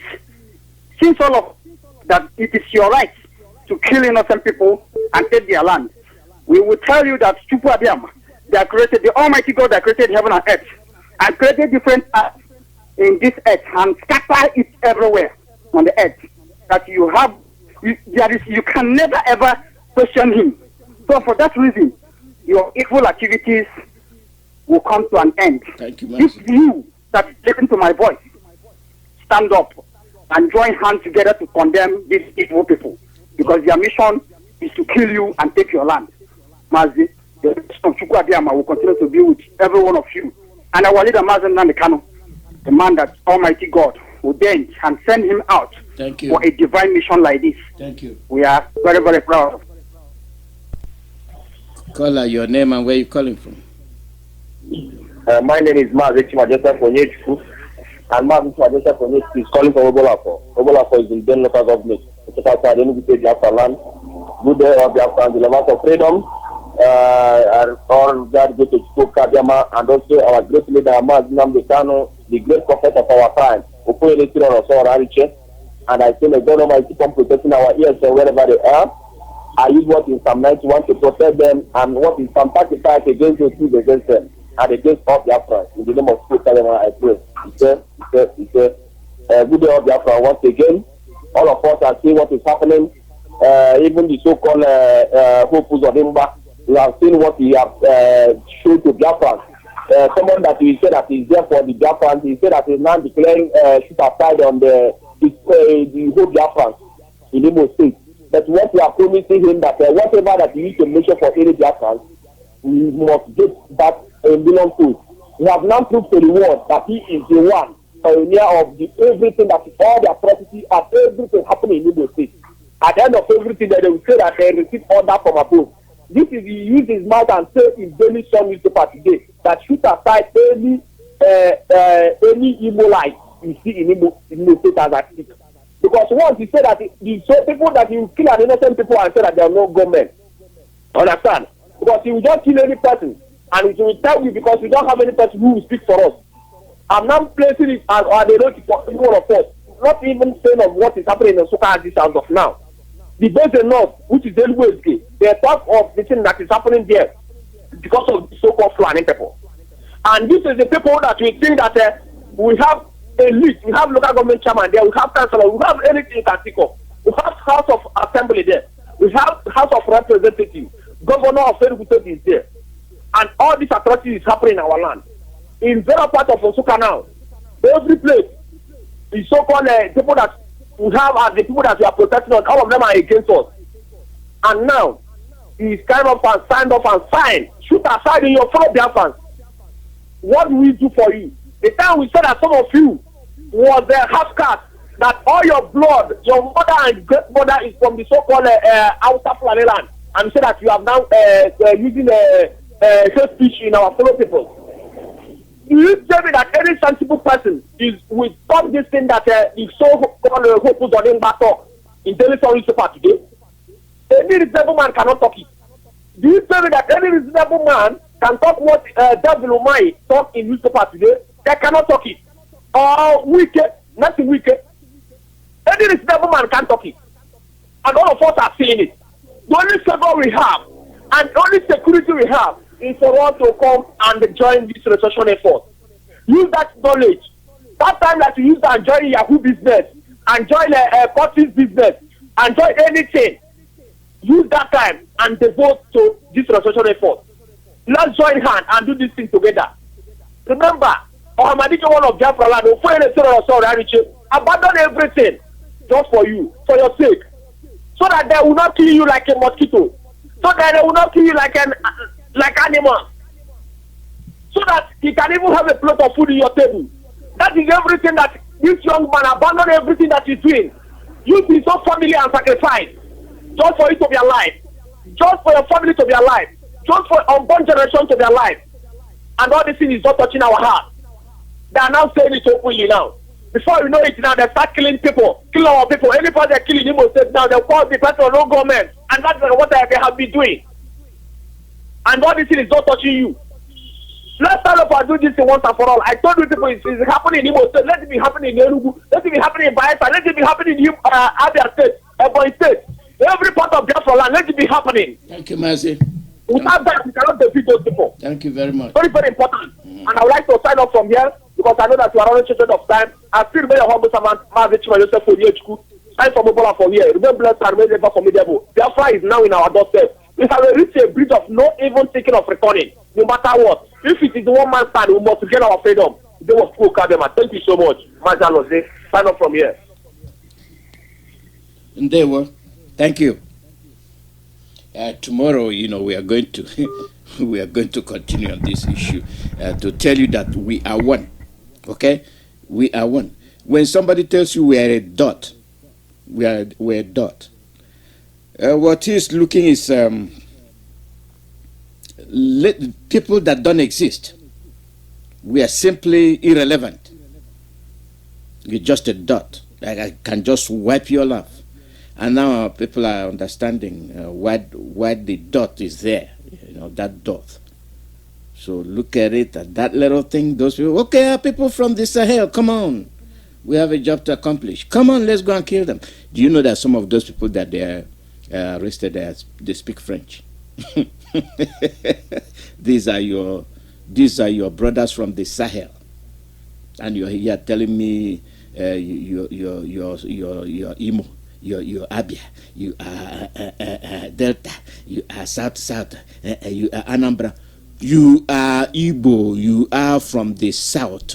Since all of that it is your right to kill innocent people and take their land, we will tell you that that created the Almighty God that created heaven and earth and created different earth in this earth and scatter it everywhere on the earth. That you have, you can never ever question him. So for that reason, your evil activities will come to an end. Thank you, If you that listen to my voice, stand up and join hands together to condemn these evil people, because their mission is to kill you and take your land. Mazi, the rest of Chukwuabiama will continue to be with every one of you. And our leader, Mazi Kanu, the man that Almighty God ordained and send him out for a divine mission like this. Thank you. We are very, very proud of. Caller, your name and where you calling from? My name is Mazi and Mazi is calling from Obolafo. Obolafo is in Den local government. It's outside the Biafra land. Good day of Biafra, the levels of freedom. All that go to Chukwuabiama and also our great leader Mazi NNAMDI'S, the great prophet of our time. And I say, may God Almighty come protecting our ears wherever they are. I use what in Psalm 91 to protect them, and what in Psalm 35 against those who against them, and against all Biafra. In the name of Chukwuabiama, I pray. Good day of Biafra once again. All of us are seeing what is happening. Even the so-called Hopus of Imba, we have seen what he have shown to Biafra. Someone that he said that is there for the Biafrans, he said that he's now declaring shoot aside on the whole Biafrans in Imo State. But what we are promising him that whatever that he used to measure for any Biafrans, we must get back a million food. We have now proved to the world that he is the one pioneer of everything that is all the atrocity and everything happening in Imo State. At the end of everything, they will say that they receive order from above. This is he used his mouth and say in Daily Sun newspaper today that shoot aside any Imo-like you see in Imo State as a stick. Because once he said that the so people that you kill an innocent people and say that there are no government. Understand? Because he will just kill any person and he will tell you because we don't have any person who will speak for us. I'm not placing it as or they don't for every one of us. Not even saying of what is happening in Nsukka as of now. The base enough, which is Eluigwe, they talk of the thing that is happening there because of the so-called Fulani people. And this is the people that we think that we have elite, we have local government chairman there, we have councillor, we have anything at Tiko, we have House of Assembly there, we have House of Representatives, Governor of Enugu is there. And all these atrocities is happening in our land. In various parts of Nsukka now, every place, the so-called people that we have as the people that we are protecting us, all of them are against us. And now, he signed up and signed. Shoot aside in your fellow Biafrans. What will we do for you? The time we said that some of you was half caste, that all your blood, your mother and great mother is from the so-called outer planet land, and we say that you have now using hate speech in our fellow people. Do you tell me that any sensible person will stop this thing that is so-called hope on in battle in daily newspaper today? Any reasonable man cannot talk it. Do you tell me that any reasonable man can talk what Devil Umai talk in newspaper today? They cannot talk it. Or wicked, nothing wicked. Any reasonable man can talk it. And all of us are seeing it. The only favor we have and the only security we have is for us to come and join this restoration effort. Use that knowledge. That time that you use to join Yahoo business, and join Curtis business, and join anything. Use that time and devote to this restoration effort. Let's join hands and do this thing together. Remember, Ohamadike, one of Biafra land, abandon everything just for you, for your sake, so that they will not kill you like a mosquito, so that they will not kill you like animals, so that he can even have a plate of food in your table. That is everything that this young man abandoned everything that he's doing. Use his own family and sacrifice. Just for you to be alive, just for your family to be alive, just for unborn generation to be alive. And all this thing is not touching our heart. They are now saying it openly now. Before you know it now, they start killing people, kill our people. Anybody they're killing Imo State now, they call the person no government. And that's what they have been doing. And all this thing is not touching you. Let's start up and do this once and for all. I told you people it's happening in Imo State. Let it be happening in Enugu. Let it be happening in Biafra. Let it be happening in Abia State, Ebonyi State. Every part of Biafra land, let it be happening. Thank you, Mazi. Without that, we cannot defeat those people. Thank you very much. Very, very important. And I would like to sign up from here because I know that you are running short of time. I feel very humble, Mazi Chima Joseph for Yechku. I'm from Obola for here. Remember, blessed and made ever formidable. Biafra is now in our doorstep. We have reached a bridge of no even thinking of returning, no matter what. If it is one man's stand, we must get our freedom. They will spoke them. Thank you so much. Mazi Alose, sign up from here. And they were. Thank you. Tomorrow, we are going to continue on this issue to tell you that we are one. Okay, we are one. When somebody tells you we are a dot, we're a dot. What he's looking is people that don't exist. We are simply irrelevant. You're just a dot. I can just wipe your life. And now people are understanding why the dot is there, that dot. So look at it, at that little thing, those people, okay, people from the Sahel, come on. We have a job to accomplish. Come on, let's go and kill them. Do you know that some of those people that they are arrested, they speak French? These are your brothers from the Sahel. And you're here telling me you're Imo. You're Abia, you are Delta, you are South, you are Anambra, you are Igbo, you are from the South,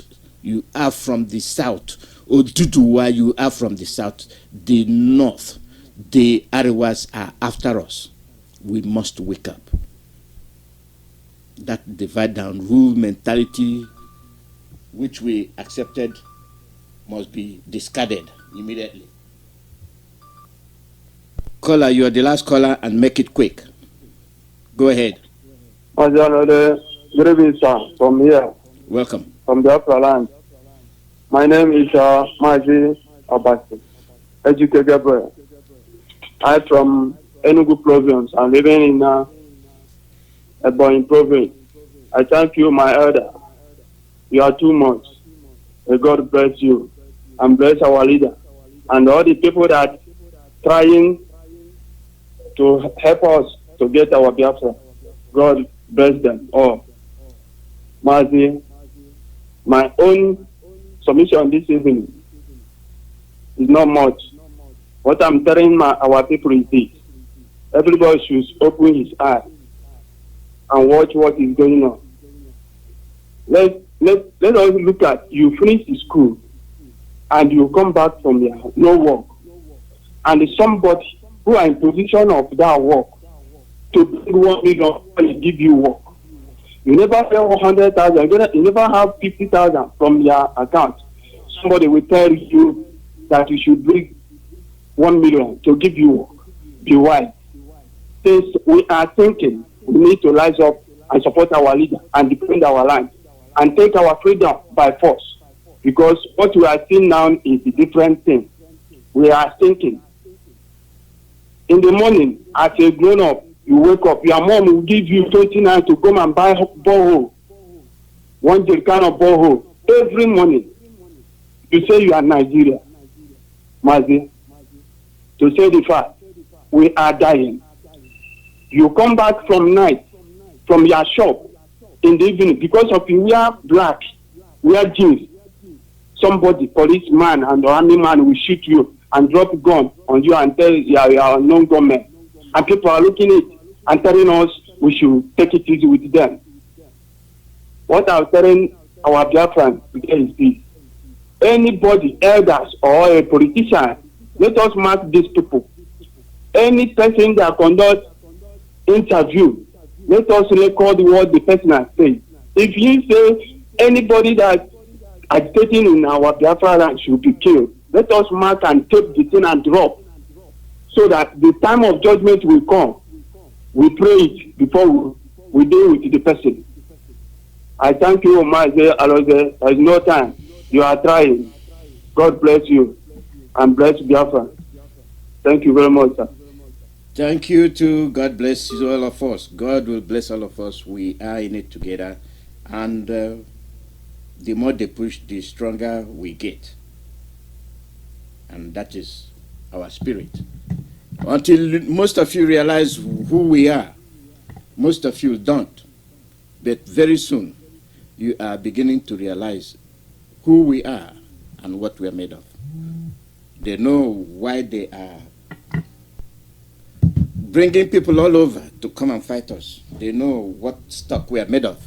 Oduduwa, you are from the South, the North, the Arewas are after us. We must wake up. That divide and rule mentality, which we accepted, must be discarded immediately. Caller, you are the last caller, and make it quick. Go ahead. Good evening, sir. From here. Welcome. From Biafra land. My name is Mazi Abasi, Ejike Gabriel. I'm from Enugu province. I'm living in Ebonyi province. I thank you, my elder. You are too much. May God bless you and bless our leader and all the people that trying to help us to get our Biafra. God bless them all. Mazi, my own submission this evening is not much. What I'm telling our people is this. Everybody should open his eyes and watch what is going on. Let us look at, you finish the school and you come back from there, no work. and somebody who are in position of that work to bring 1 million and give you work. You never pay 100,000. You never have 50,000 from your account. Somebody will tell you that you should bring 1 million to give you work. Be wise. Since we are thinking, we need to rise up and support our leader and defend our land and take our freedom by force. Because what we are seeing now is a different thing. We are thinking. In the morning, as a grown-up, you wake up, your mom will give you 29 to go and buy borehole. 1 jerrycan of borehole. Every morning, you say you are Nigeria. Mazi, to say the fact, we are dying. You come back from night, from your shop, in the evening, because of you wear black, wear jeans. Somebody, policeman and army man will shoot you and drop a gun on you and tell you are unknown government. And people are looking at it and telling us we should take it easy with them. What I'm telling our Biafran today is this. Anybody, elders or a politician, let us mark these people. Any person that conduct interview, let us record what the person has said. If you say anybody that agitating in our Biafra land should be killed, let us mark and tape the thing and drop, so that the time of judgment will come. We pray it before we deal with the person. I thank you, Mazi Aloze. There is no time. You are trying. God bless you and bless Biafra. Thank you very much, sir. Thank you too. God bless all of us. God will bless all of us. We are in it together. And the more they push, the stronger we get. And that is our spirit. Until most of you realize who we are, most of you don't. But very soon, you are beginning to realize who we are and what we are made of. They know why they are bringing people all over to come and fight us. They know what stock we are made of.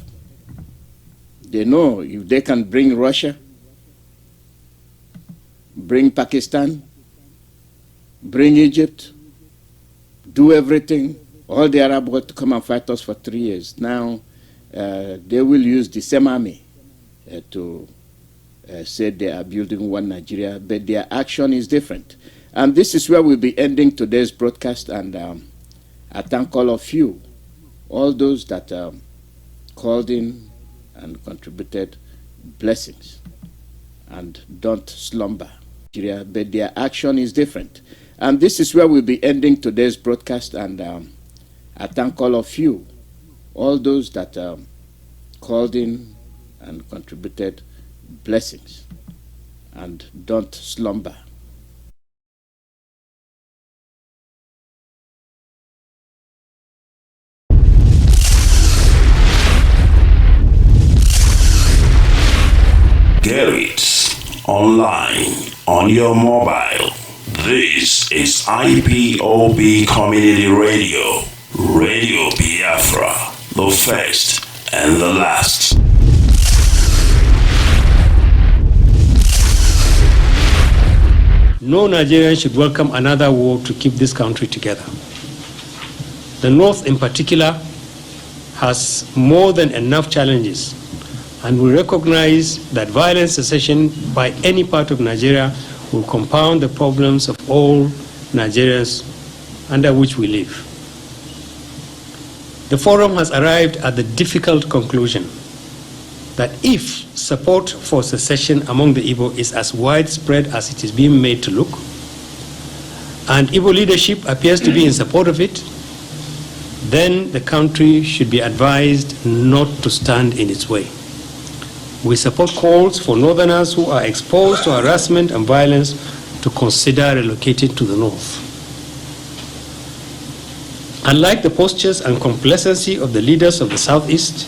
They know if they can bring Russia, bring Pakistan, bring Egypt, do everything, all the Arab world to come and fight us for 3 years. Now, they will use the same army to say they are building one Nigeria, but their action is different. And this is where we'll be ending today's broadcast, and I thank all of you, all those that called in and contributed. Blessings, and don't slumber. But their action is different. And this is where we'll be ending today's broadcast, and I thank all of you, all those that called in and contributed. Blessings, and don't slumber. Get it online on your mobile. This is IPOB Community Radio, Radio Biafra, the first and the last. No Nigerian should welcome another war to keep this country together. The North in particular has more than enough challenges, and we recognize that violent secession by any part of Nigeria will compound the problems of all Nigerians under which we live. The forum has arrived at the difficult conclusion that if support for secession among the Igbo is as widespread as it is being made to look, and Igbo leadership appears to be in support of it, then the country should be advised not to stand in its way. We support calls for northerners who are exposed to harassment and violence to consider relocating to the north. Unlike the postures and complacency of the leaders of the southeast,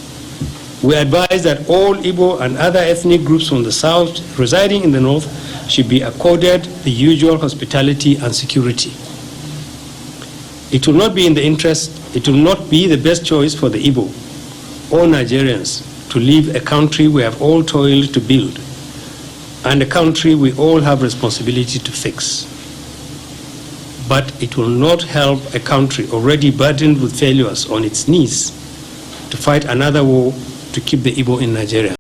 we advise that all Igbo and other ethnic groups from the south residing in the north should be accorded the usual hospitality and security. It will not be the best choice for the Igbo or Nigerians to leave a country we have all toiled to build, and a country we all have responsibility to fix. but it will not help a country already burdened with failures on its knees to fight another war to keep the Igbo in Nigeria.